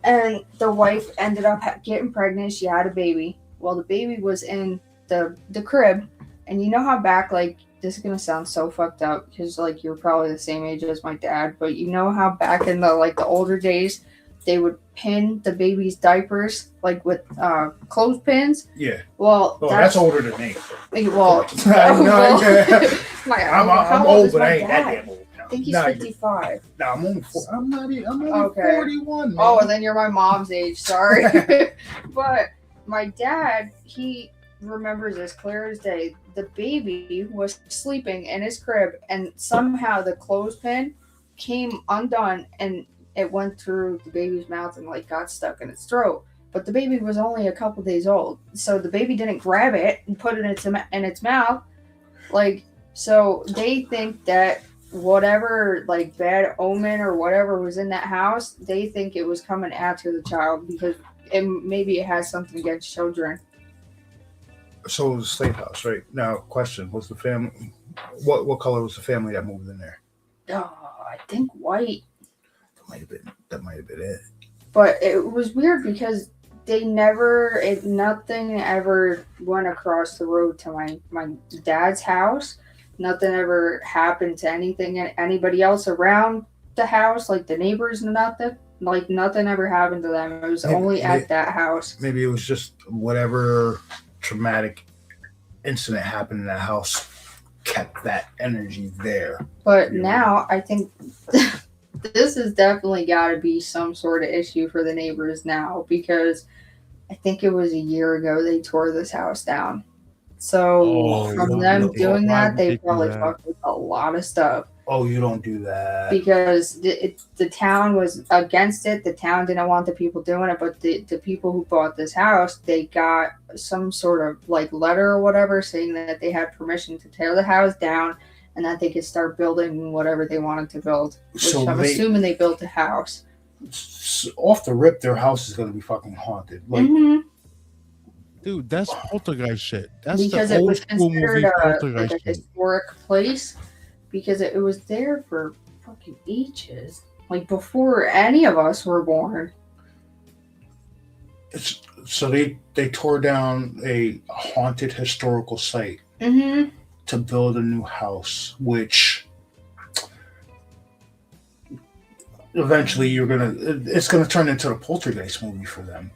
and the wife ended up getting pregnant. She had a baby. Well, the baby was in the crib, and you know how back, like, this is going to sound so fucked up, because, like, you're probably the same age as my dad, but you know how back in the, like, the older days, they would pin the baby's diapers, like, with clothespins. Yeah. Well, that's older than me. Well, I'm old, but I ain't dad. that damn old. No. I think he's 55. No, I'm only 41. Man. Oh, and then you're my mom's age. Sorry. But my dad, he remembers as clear as day. The baby was sleeping in his crib, and somehow the clothespin came undone, and it went through the baby's mouth and like got stuck in its throat. But the baby was only a couple days old, so the baby didn't grab it and put it in its mouth. Like, so they think that whatever, like, bad omen or whatever was in that house, they think it was coming after the child because maybe it has something against children. So it was a slave house, right? Now, question: was the family? What color was the family that moved in there? I think white. That might have been it. But it was weird because nothing ever went across the road to my dad's house. Nothing ever happened to anybody else around the house, like the neighbors, nothing. Like, nothing ever happened to them. It was only at that house. Maybe it was just whatever traumatic incident happened in that house kept that energy there. But now I think this has definitely got to be some sort of issue for the neighbors now, because I think it was a year ago they tore this house down. So from them doing that, they probably fucked with a lot of stuff. Oh, you don't do that. Because the town was against it. The town didn't want the people doing it, but the people who bought this house, they got some sort of like letter or whatever saying that they had permission to tear the house down and that they could start building whatever they wanted to build. Which I'm assuming they built a house. Off the rip, their house is going to be fucking haunted. Like, dude, that's poltergeist shit. That's because the it old was school considered movie like a historic place. Because it was there for fucking ages. Like, before any of us were born. So they tore down a haunted historical site to build a new house, which eventually it's gonna turn into a poltergeist movie for them.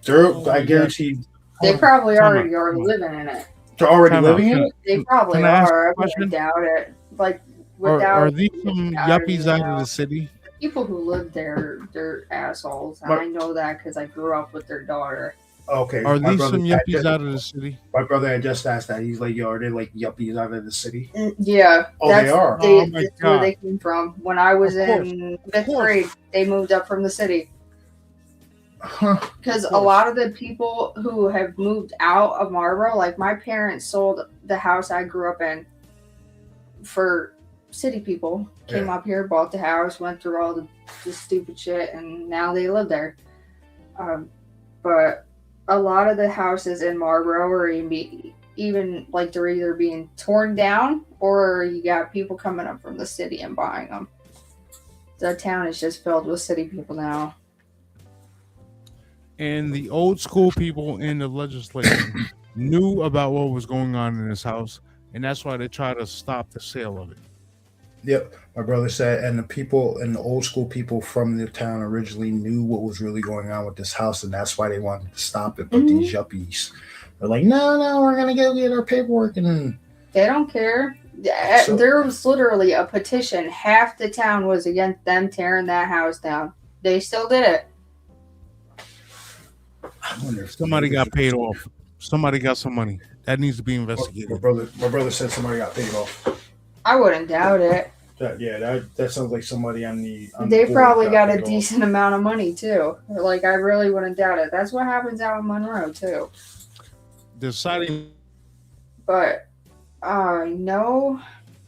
I guarantee they probably already are living in it. They're already living in it? They probably are. I doubt it. Like, are these some yuppies out of the city? The people who live there, they're assholes. And I know that because I grew up with their daughter. Okay. Are these some yuppies out of the city? My brother had just asked that. He's like, yo, are they like yuppies out of the city? Yeah. Oh, they are? That's where they came from. When I was in 5th grade, they moved up from the city. Because a lot of the people who have moved out of Marlboro, like my parents sold the house I grew up in for city people came up here, bought the house, went through all the stupid shit, and now they live there. But a lot of the houses in Marlboro are even like they're either being torn down or you got people coming up from the city and buying them. The town is just filled with city people now. And the old school people in the legislature knew about what was going on in this house, and that's why they try to stop the sale of it. Yep, my brother said, and the people and the old school people from the town originally knew what was really going on with this house, and that's why they wanted to stop it. But these yuppies, they're like, no, we're gonna go get our paperwork, and they don't care. There was literally a petition. Half the town was against them tearing that house down. They still did it. I wonder if somebody got paid off. Somebody got some money that needs to be investigated. My brother said somebody got paid off. I wouldn't doubt it. That sounds like somebody on they the probably got a decent amount of money too. Like, I really wouldn't doubt it. That's what happens out in Monroe too. Deciding, but no,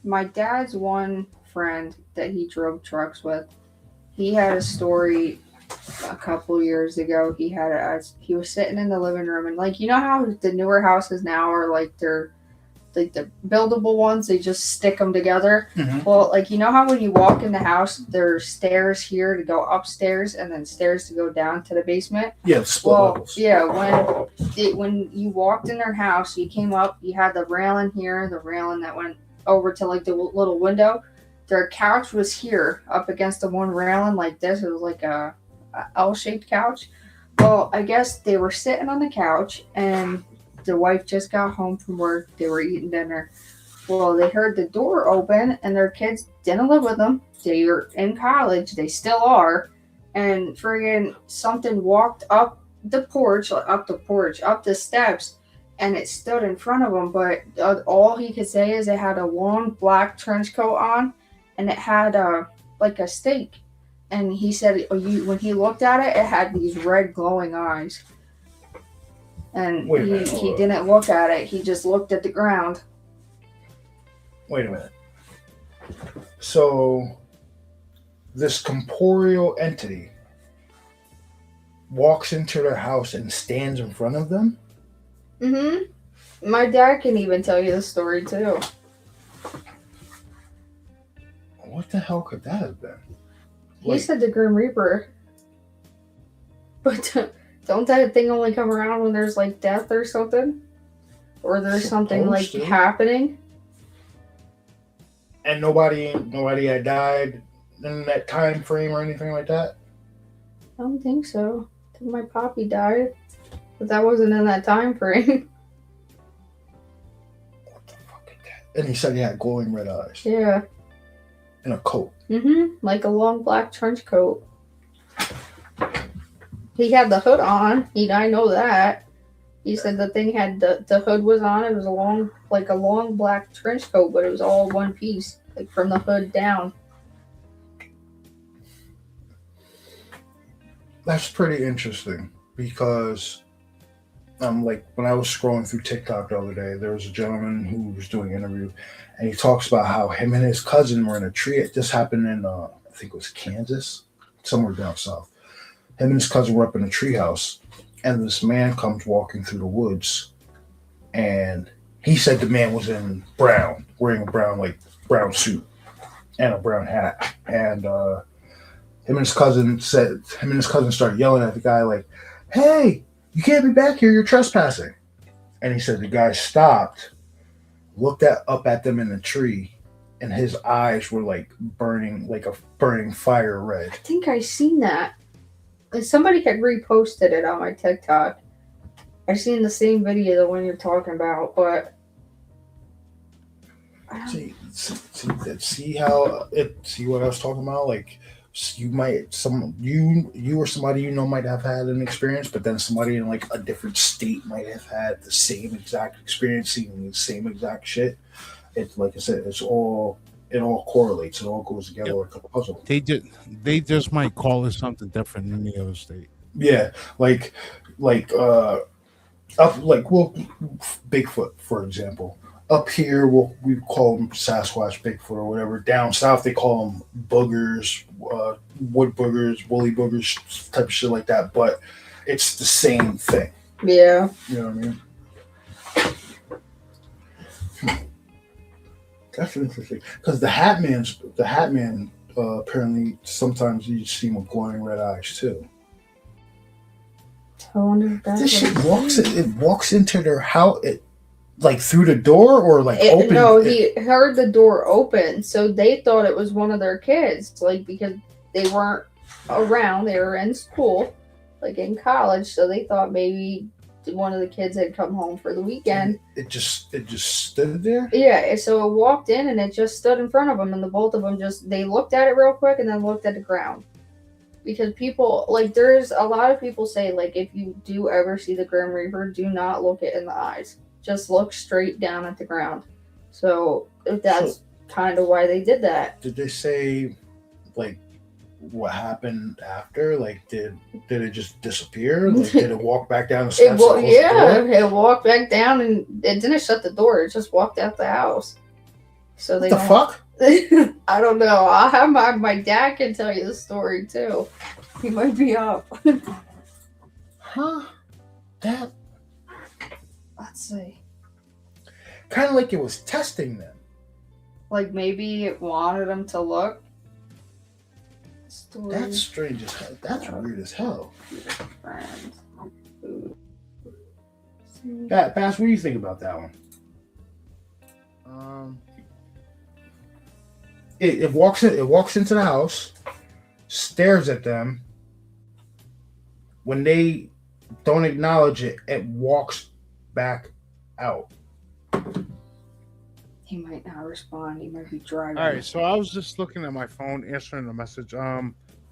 my dad's one friend that he drove trucks with, he had a story a couple years ago. He was sitting in the living room, and like, you know how the newer houses now are like they're like the buildable ones, they just stick them together. Well, like, you know how when you walk in the house there's stairs here to go upstairs and then stairs to go down to the basement? Levels. Yeah, when you walked in their house, you came up, you had the railing here, the railing that went over to like the little window. Their couch was here up against the one railing like this. It was like a L-shaped couch. Well, I guess they were sitting on the couch and the wife just got home from work. They were eating dinner. Well, they heard the door open, and their kids didn't live with them. They were in college. They still are. And friggin' something walked up the steps, and it stood in front of them. But all he could say is it had a long black trench coat on, and it had like a stake. And he said when he looked at it, it had these red glowing eyes. And he didn't look at it. He just looked at the ground. Wait a minute. So this corporeal entity walks into their house and stands in front of them? Mm-hmm. My dad can even tell you the story, too. What the hell could that have been? He said the Grim Reaper. But don't that thing only come around when there's like death or something? Or there's something like happening? And nobody had died in that time frame or anything like that? I don't think so. I think my poppy died. But that wasn't in that time frame. What the fuck is that? And he said he had glowing red eyes. Yeah. In a coat. Mm-hmm. Like a long black trench coat. He had the hood on. I know that. He said the thing had the hood was on. It was a long black trench coat, but it was all one piece, like from the hood down. That's pretty interesting because like when I was scrolling through TikTok the other day, there was a gentleman who was doing an interview, and he talks about how him and his cousin were in a tree. This happened in I think it was Kansas, somewhere down south. Him and his cousin were up in a treehouse, and this man comes walking through the woods, and he said the man was in brown, wearing a brown suit and a brown hat, and him and his cousin started yelling at the guy like, "Hey, you can't be back here, you're trespassing." And he said the guy stopped, looked up at them in the tree, and his eyes were like a burning fire red. I think I seen that. Somebody had reposted it on my TikTok. I seen the same video, the one you're talking about, but see what I was talking about? Like, you or somebody you know might have had an experience, but then somebody in like a different state might have had the same exact experience, seeing the same exact shit. It's like I said, it all correlates. It all goes together like a puzzle. They just might call it something different in the other state. Yeah, Bigfoot, for example. up here, we call them Sasquatch, Bigfoot, or whatever. Down south, they call them boogers, wood boogers, woolly boogers, type of shit like that. But it's the same thing. Yeah. You know what I mean? That's interesting. Because the Hat Man, apparently sometimes you see him with glowing red eyes too. I wonder if that's this shit walks into their house. Like through the door or like open? No, he heard the door open, so they thought it was one of their kids. Like because they weren't around, they were in school, like in college, so they thought maybe one of the kids had come home for the weekend. It just stood there. Yeah, so it walked in and it just stood in front of them, and the both of them they looked at it real quick and then looked at the ground. Because people there's a lot of people say if you do ever see the Grim Reaper, do not look it in the eyes. Just look straight down at the ground. So that's kind of why they did that. Did they say what happened after? Did it just disappear? Did it walk back down the steps? It walked back down and it didn't shut the door. It just walked out the house. So what the fuck? I don't know. I'll have my dad can tell you the story too. He might be up. Huh? That. Let's see. Kind of like it was testing them. Maybe it wanted them to look. That's strange as hell. That's weird as hell. Bass, what do you think about that one? It walks into the house, stares at them. When they don't acknowledge it, it walks back out. He might not respond. He might be driving. All right, so I was just looking at my phone, answering the message.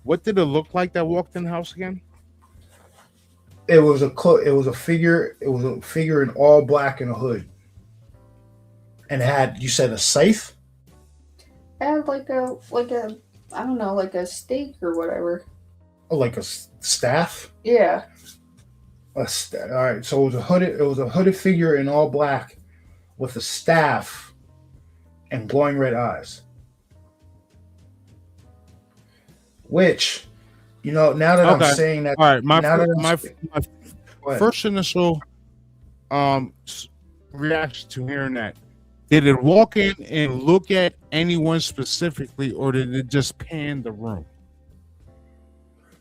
What did it look like that walked in the house again? It was a figure. It was a figure in all black in a hood, and had, you said, a scythe. It had like a I don't know, like a stake or whatever. Oh, like a staff. Yeah. All right, so it was a hooded figure in all black with a staff and glowing red eyes. Which, now that I'm saying that, all right, my first initial reaction to hearing that, did it walk in and look at anyone specifically, or did it just pan the room?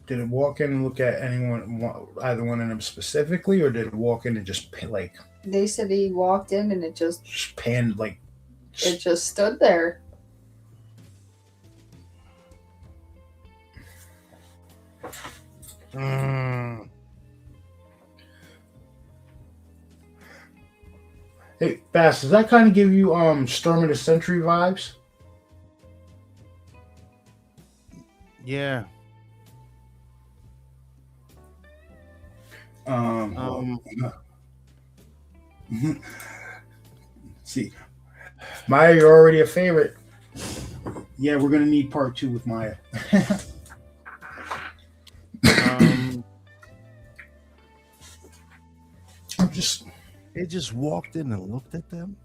Did it walk in and look at either one of them specifically, or did it walk in and just They said he walked in and it just panned it just stood there. Hey, Bass, does that kind of give you Storm of the Century vibes? Yeah. See, Maya, you're already a favorite. Yeah, we're gonna need part 2 with Maya. They just walked in and looked at them.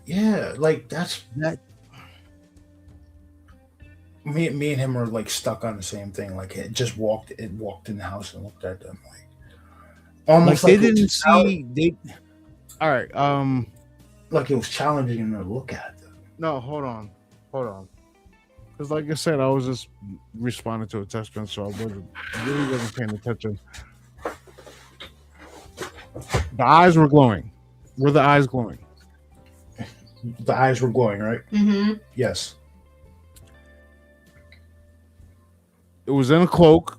Yeah, that's that. Me and him are stuck on the same thing. It walked in the house and looked at them almost they didn't see. They all right. Like it was challenging them to look at them. No, hold on. Because like I said, I was just responding to a text message, so I really wasn't paying attention. The eyes were glowing. Were the eyes glowing? The eyes were glowing, right? Mm-hmm. Yes. It was in a cloak,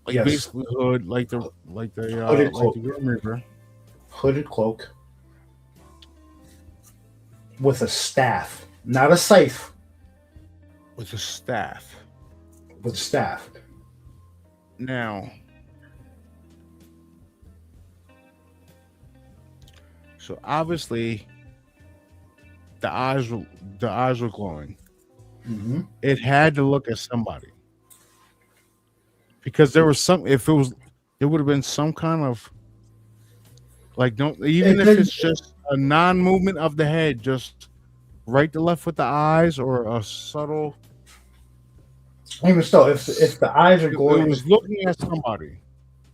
yes. Basically hood, like the Grim Reaper. Hooded cloak with a staff, not a scythe. With a staff. With a staff. Now, so obviously, the eyes were glowing. Mm-hmm. It had to look at somebody, because there was there would have been some kind of if it's just a non-movement of the head, just right to left with the eyes, or a subtle. Even still, if the eyes are It going, was looking at somebody.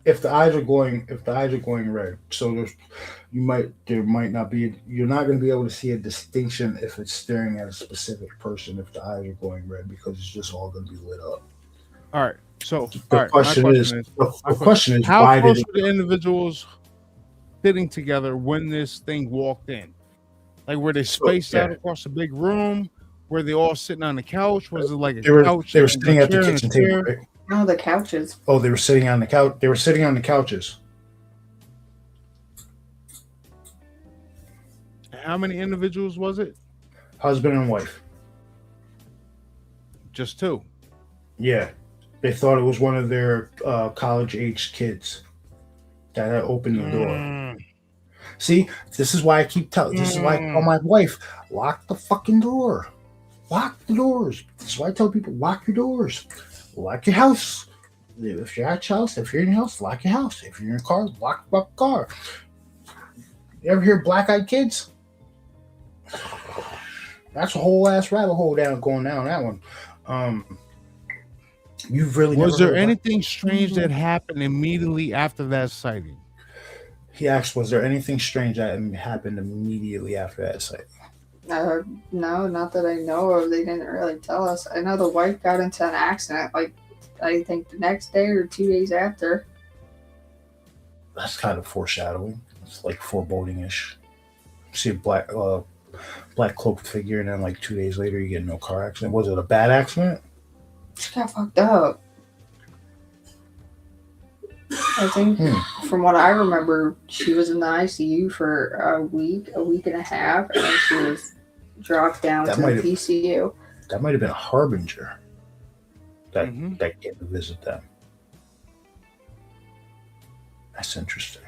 if the eyes are going red, so there might not be, you're not going to be able to see a distinction if it's staring at a specific person if the eyes are going red, because it's just all going to be lit up. All right. So the question is, how why close did were the individuals sitting together when this thing walked in? Like, were they spaced out across a big room? Were they all sitting on the couch? Was it like a couch? They were sitting at the kitchen table, right? No, the couches. Oh, they were sitting on the couch. They were sitting on the couches. How many individuals was it? Husband and wife. Just two. Yeah. They thought it was one of their college-aged kids that had opened the door. See, this is why I keep telling. This is why I tell my wife, lock the fucking door. Lock the doors. This is why I tell people, lock your doors. Lock your house. If you're at your house, if you're in your house, lock your house. If you're in your car, lock the car. You ever hear black-eyed kids? That's a whole ass rabbit hole going down that one. You've really was there anything strange that happened immediately after that sighting? He asked, was there anything strange that happened immediately after that sighting? No, not that I know of. They didn't really tell us. I know the wife got into an accident, like, I think the next day or 2 days after. That's kind of foreshadowing. It's like foreboding-ish. See a black cloaked figure, and then like 2 days later you get in a car accident. Was it a bad accident? She got fucked up. I think from what I remember, she was in the ICU for a week and a half, and then she was dropped down to the PCU. That might have been a harbinger that came to visit them. That's interesting.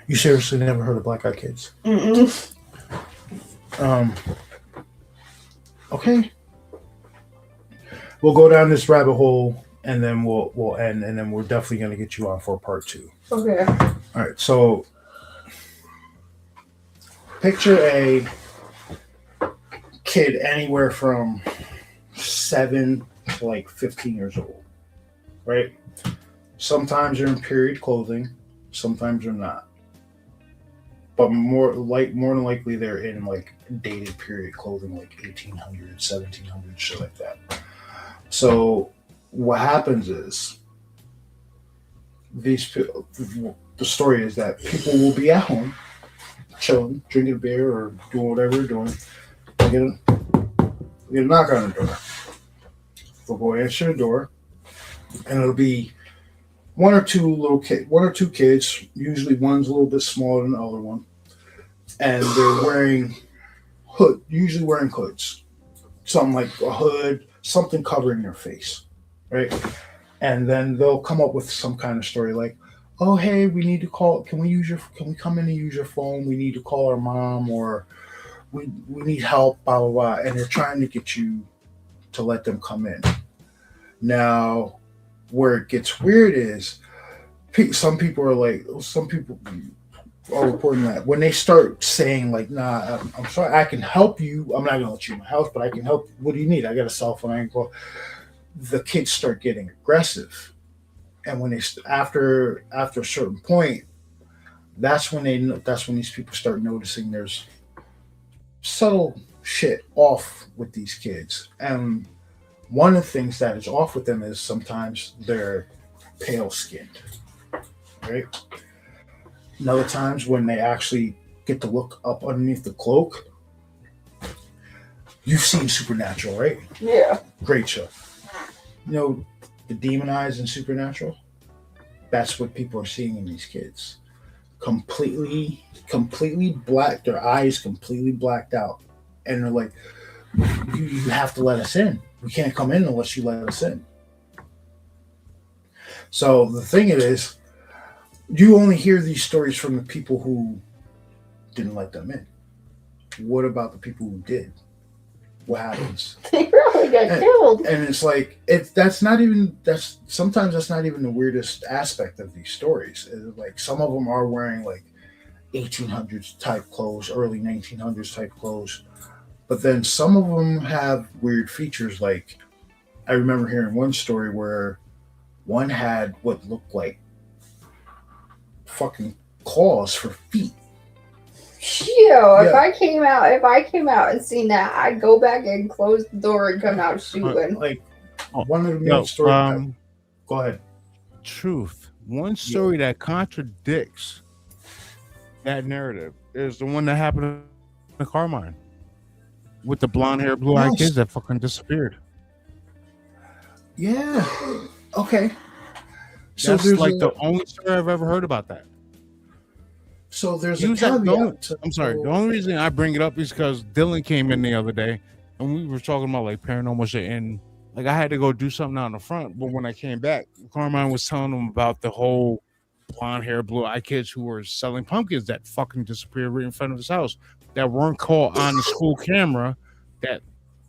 You seriously never heard of black-eyed kids? Okay. We'll go down this rabbit hole, and then we'll end, and then we're definitely going to get you on for part 2. Okay. All right. So, picture a kid anywhere from 7 to like 15 years old, right? Sometimes they're in period clothing, sometimes they're not. But more than likely they're in like dated period clothing, like 1800s, 1700s, shit like that. So what happens is the story is that people will be at home chilling, drinking a beer or doing whatever they're doing. They get a knock on the door. They'll go answer the door, and it'll be one or two kids. Usually one's a little bit smaller than the other one, and they're wearing hoods, something like a hood, something covering their face, right? And then they'll come up with some kind of story like, "Oh, hey, we need to call. Can we come in and use your phone? We need to call our mom, or we need help, blah blah blah." And they're trying to get you to let them come in. Now, where it gets weird is some people are reporting that when they start saying like, "Nah, I'm sorry, I can help you. I'm not gonna let you in my house, but I can help. What do you need? I got a cell phone. I can call." The kids start getting aggressive, and when after a certain point, that's when these people start noticing there's subtle shit off with these kids. And one of the things that is off with them is sometimes they're pale skinned, right? And other times when they actually get to look up underneath the cloak. You've seen Supernatural, right? Yeah. Great show. You know, the demon eyes in Supernatural? That's what people are seeing in these kids. Completely black, their eyes completely blacked out. And they're like, you have to let us in. We can't come in unless you let us in. So the thing is, you only hear these stories from the people who didn't let them in. What about the people who did? What happens? They really got killed. And it's like sometimes that's not even the weirdest aspect of these stories. It's like some of them are wearing like 1800s type clothes, early 1900s type clothes. But then some of them have weird features. Like I remember hearing one story where one had what looked like fucking claws for feet. If I came out and seen that, I'd go back and close the door and come out shooting. Like one of the main stories. Go ahead. Truth. One story that contradicts that narrative is the one that happened in the Carmine with the blonde hair, blue eyed kids that fucking disappeared. Yeah. Okay. So that's like the only story I've ever heard about that. So there's a caveat. I'm sorry. The only reason I bring it up is because Dylan came in the other day and we were talking about like paranormal shit, and like I had to go do something out in the front. But when I came back, Carmine was telling them about the whole blonde hair, blue eyed kids who were selling pumpkins that fucking disappeared right in front of his house that weren't caught on the school camera, that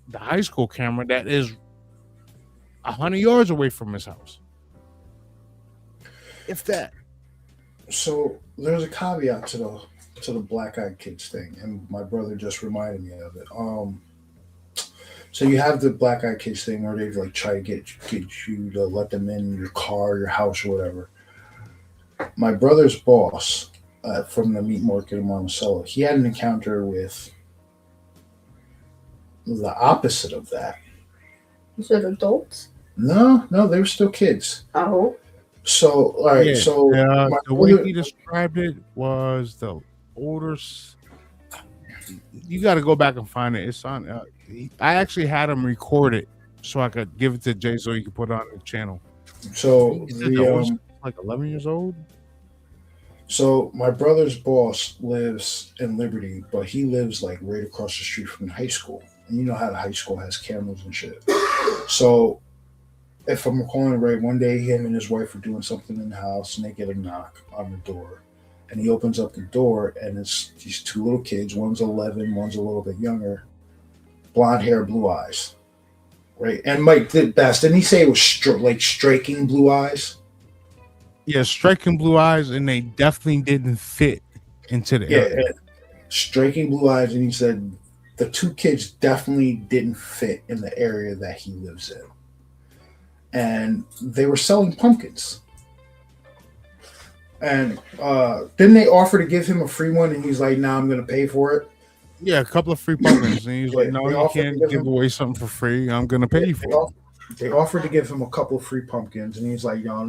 the high school camera that is 100 yards away from his house. If that. So there's a caveat to the black-eyed kids thing, and my brother just reminded me of it. So you have the black-eyed kids thing where they like try to get you to let them in your car, your house, or whatever. My brother's boss from the meat market in Monticello, he had an encounter with the opposite of that. Is it adults? No, they were still kids. Oh. So, all right. So the way he described it was the older. You got to go back and find it. It's on. I actually had him record it so I could give it to Jay so he could put it on the channel. So like 11 years old. So my brother's boss lives in Liberty, but he lives like right across the street from the high school. And you know how the high school has cameras and shit. So if I'm recalling it right, one day him and his wife are doing something in the house and they get a knock on the door. And he opens up the door and it's these two little kids. One's 11, one's a little bit younger. Blonde hair, blue eyes. Right? And Mike did best. Didn't he say it was striking blue eyes? Yeah, striking blue eyes, and they definitely didn't fit into the area. Striking blue eyes, and he said the two kids definitely didn't fit in the area that he lives in. And they were selling pumpkins. And didn't they offer to give him a free one? And he's like, "Nah, I'm going to pay for it." Yeah, a couple of free pumpkins. And he's like, "No, you can't give away something for free. I'm going to pay you for it." They offered to give him a couple of free pumpkins, and he's like, "Yo,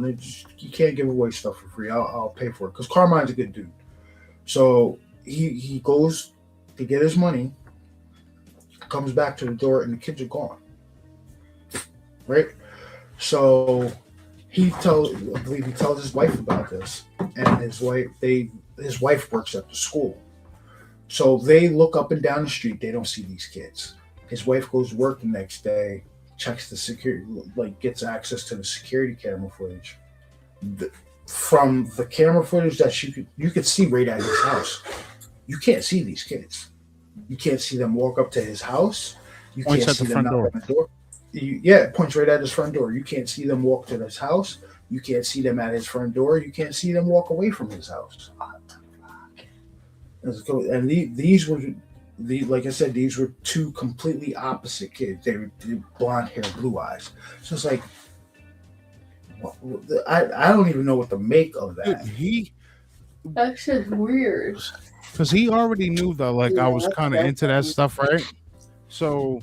you can't give away stuff for free. I'll pay for it." Because Carmine's a good dude. So he goes to get his money, comes back to the door, and the kids are gone. Right? So I believe he tells his wife about this, and his wife works at the school. So they look up and down the street. They don't see these kids. His wife goes to work the next day, checks the security, gets access to the security camera footage. From the camera footage that you could see right at his house. You can't see these kids. You can't see them walk up to his house. You can't see them knock on the door. It points right at his front door. You can't see them walk to his house. You can't see them at his front door. You can't see them walk away from his house. And these were, like I said, these were two completely opposite kids. They were blonde hair, blue eyes. So it's like, I don't even know what to make of that. That's just weird. Because he already knew that, I was kind of into that stuff, right? So,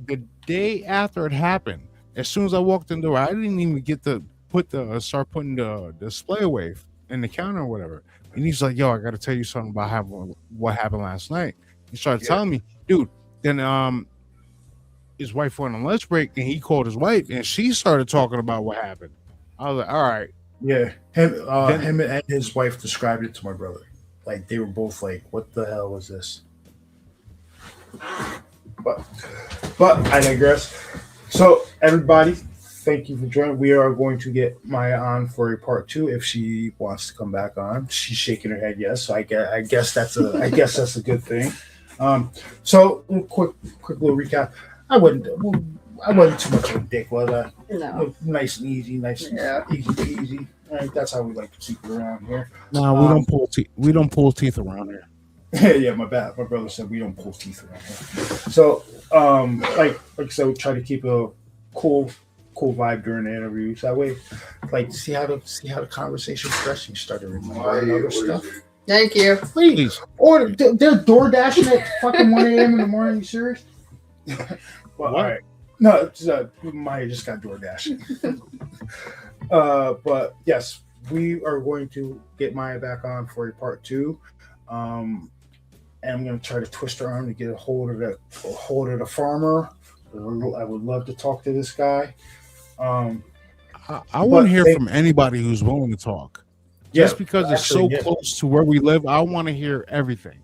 the day after it happened, as soon as I walked in the door, I didn't even get to start putting the display away in the counter or whatever. And he's like, "Yo, I got to tell you something about what happened last night." He started telling me, dude. Then his wife went on lunch break, and he called his wife, and she started talking about what happened. I was like, "All right." Yeah, him and his wife described it to my brother. Like they were both like, "What the hell was this?" But I digress. So everybody, thank you for joining. We are going to get Mya on for a part 2 if she wants to come back on. She's shaking her head yes. So I guess that's a good thing. So quick little recap. I wasn't too much of a dick, was I? No. Nice and easy, easy peasy. All right, that's how we like to keep it around here. No, we don't pull teeth. We don't pull teeth around here. Yeah, my bad. My brother said we don't pull teeth around here. So, like I said, we try to keep a cool vibe during the interviews. That way, like, see how the conversation progresses. You start to remember other stuff. Thank you. Please. Or they're door dashing at fucking 1 a.m. in the morning. You serious? Well, all right. No, it's, Maya just got door dashing. But yes, we are going to get Maya back on for a part 2. And I'm going to try to twist her arm to get a hold of the farmer. I would love to talk to this guy. I want to hear from anybody who's willing to talk. Just because it's so close to where we live, I want to hear everything.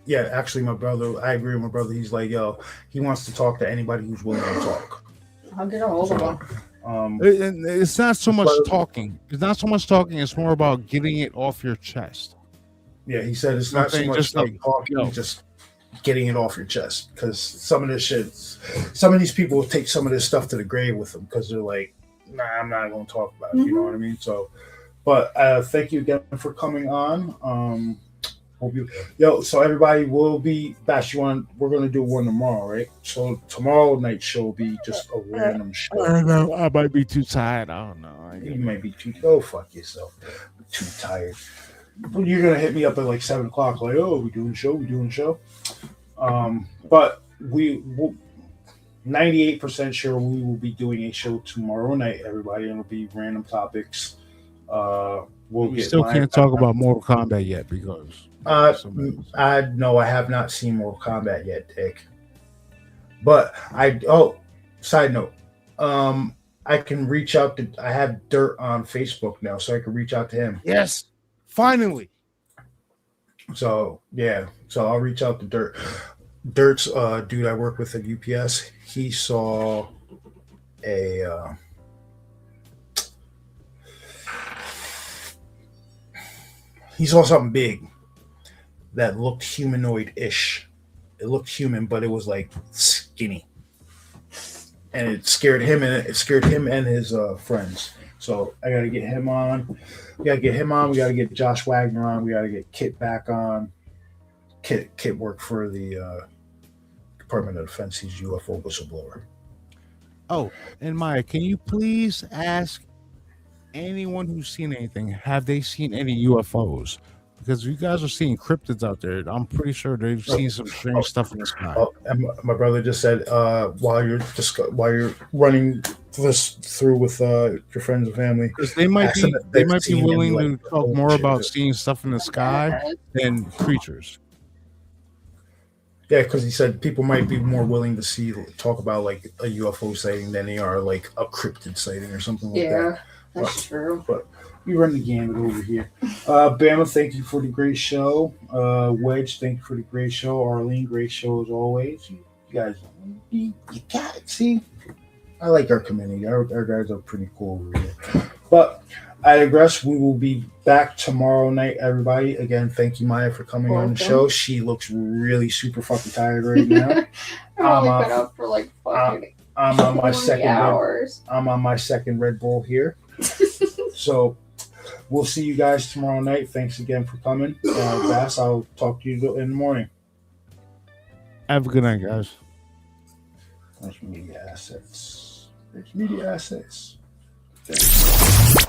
Yeah, actually, my brother, I agree with my brother. He's like, yo, he wants to talk to anybody who's willing to talk. I'll get a hold of him. It's not so much talking. It's not so much talking. It's more about getting it off your chest. Yeah, he said it's not so much just like talking, just getting it off your chest. Because some of these people will take some of this stuff to the grave with them because they're like, nah, I'm not going to talk about it. You know what I mean? So, but thank you again for coming on. So everybody will be back. We're going to do one tomorrow, right? So tomorrow night show will be just a random show. I don't know. I might be too tired. I don't know. You might be too. Go fuck yourself. I'm too tired. You're gonna hit me up at like 7 o'clock, like, oh, we doing a show. But we will 98% sure we will be doing a show tomorrow night, everybody, and it'll be random topics. We still can't talk about Mortal Kombat yet because I have not seen Mortal Kombat yet, Dick. But side note, I can reach out to. I have Dirt on Facebook now, so I can reach out to him. Yes. Finally. So yeah, so I'll reach out to Dirt. Dirt's dude I work with at UPS. He saw something big that looked humanoid-ish. It looked human, but it was like skinny, and it scared him and his friends. So I got to get him on. We got to get him on. We got to get Josh Wagner on. We got to get Kit back on. Kit worked for the Department of Defense. He's UFO whistleblower. Oh, and Maya, can you please ask anyone who's seen anything, have they seen any UFOs? Because you guys are seeing cryptids out there. I'm pretty sure they've seen some strange stuff in the sky. And my brother just said while you're running this through with your friends and family, because they might be willing to talk more about seeing stuff in the sky than creatures. Yeah, because he said people might be more willing to talk about like a UFO sighting than they are like a cryptid sighting or something like that. Yeah, that's true. But we run the gamut over here. Bama, thank you for the great show. Wedge, thank you for the great show. Arlene, great show as always. You guys, you got it. See, I like our community. Our guys are pretty cool over here. But I digress. We will be back tomorrow night, everybody. Again, thank you, Maya, for coming on the show. She looks really super fucking tired right now. I've only been up for like fucking I'm on my second hours. I'm on my second Red Bull here. So we'll see you guys tomorrow night. Thanks again for coming. Bass, I'll talk to you in the morning. Have a good night, guys. Rich Media Assets. Thanks.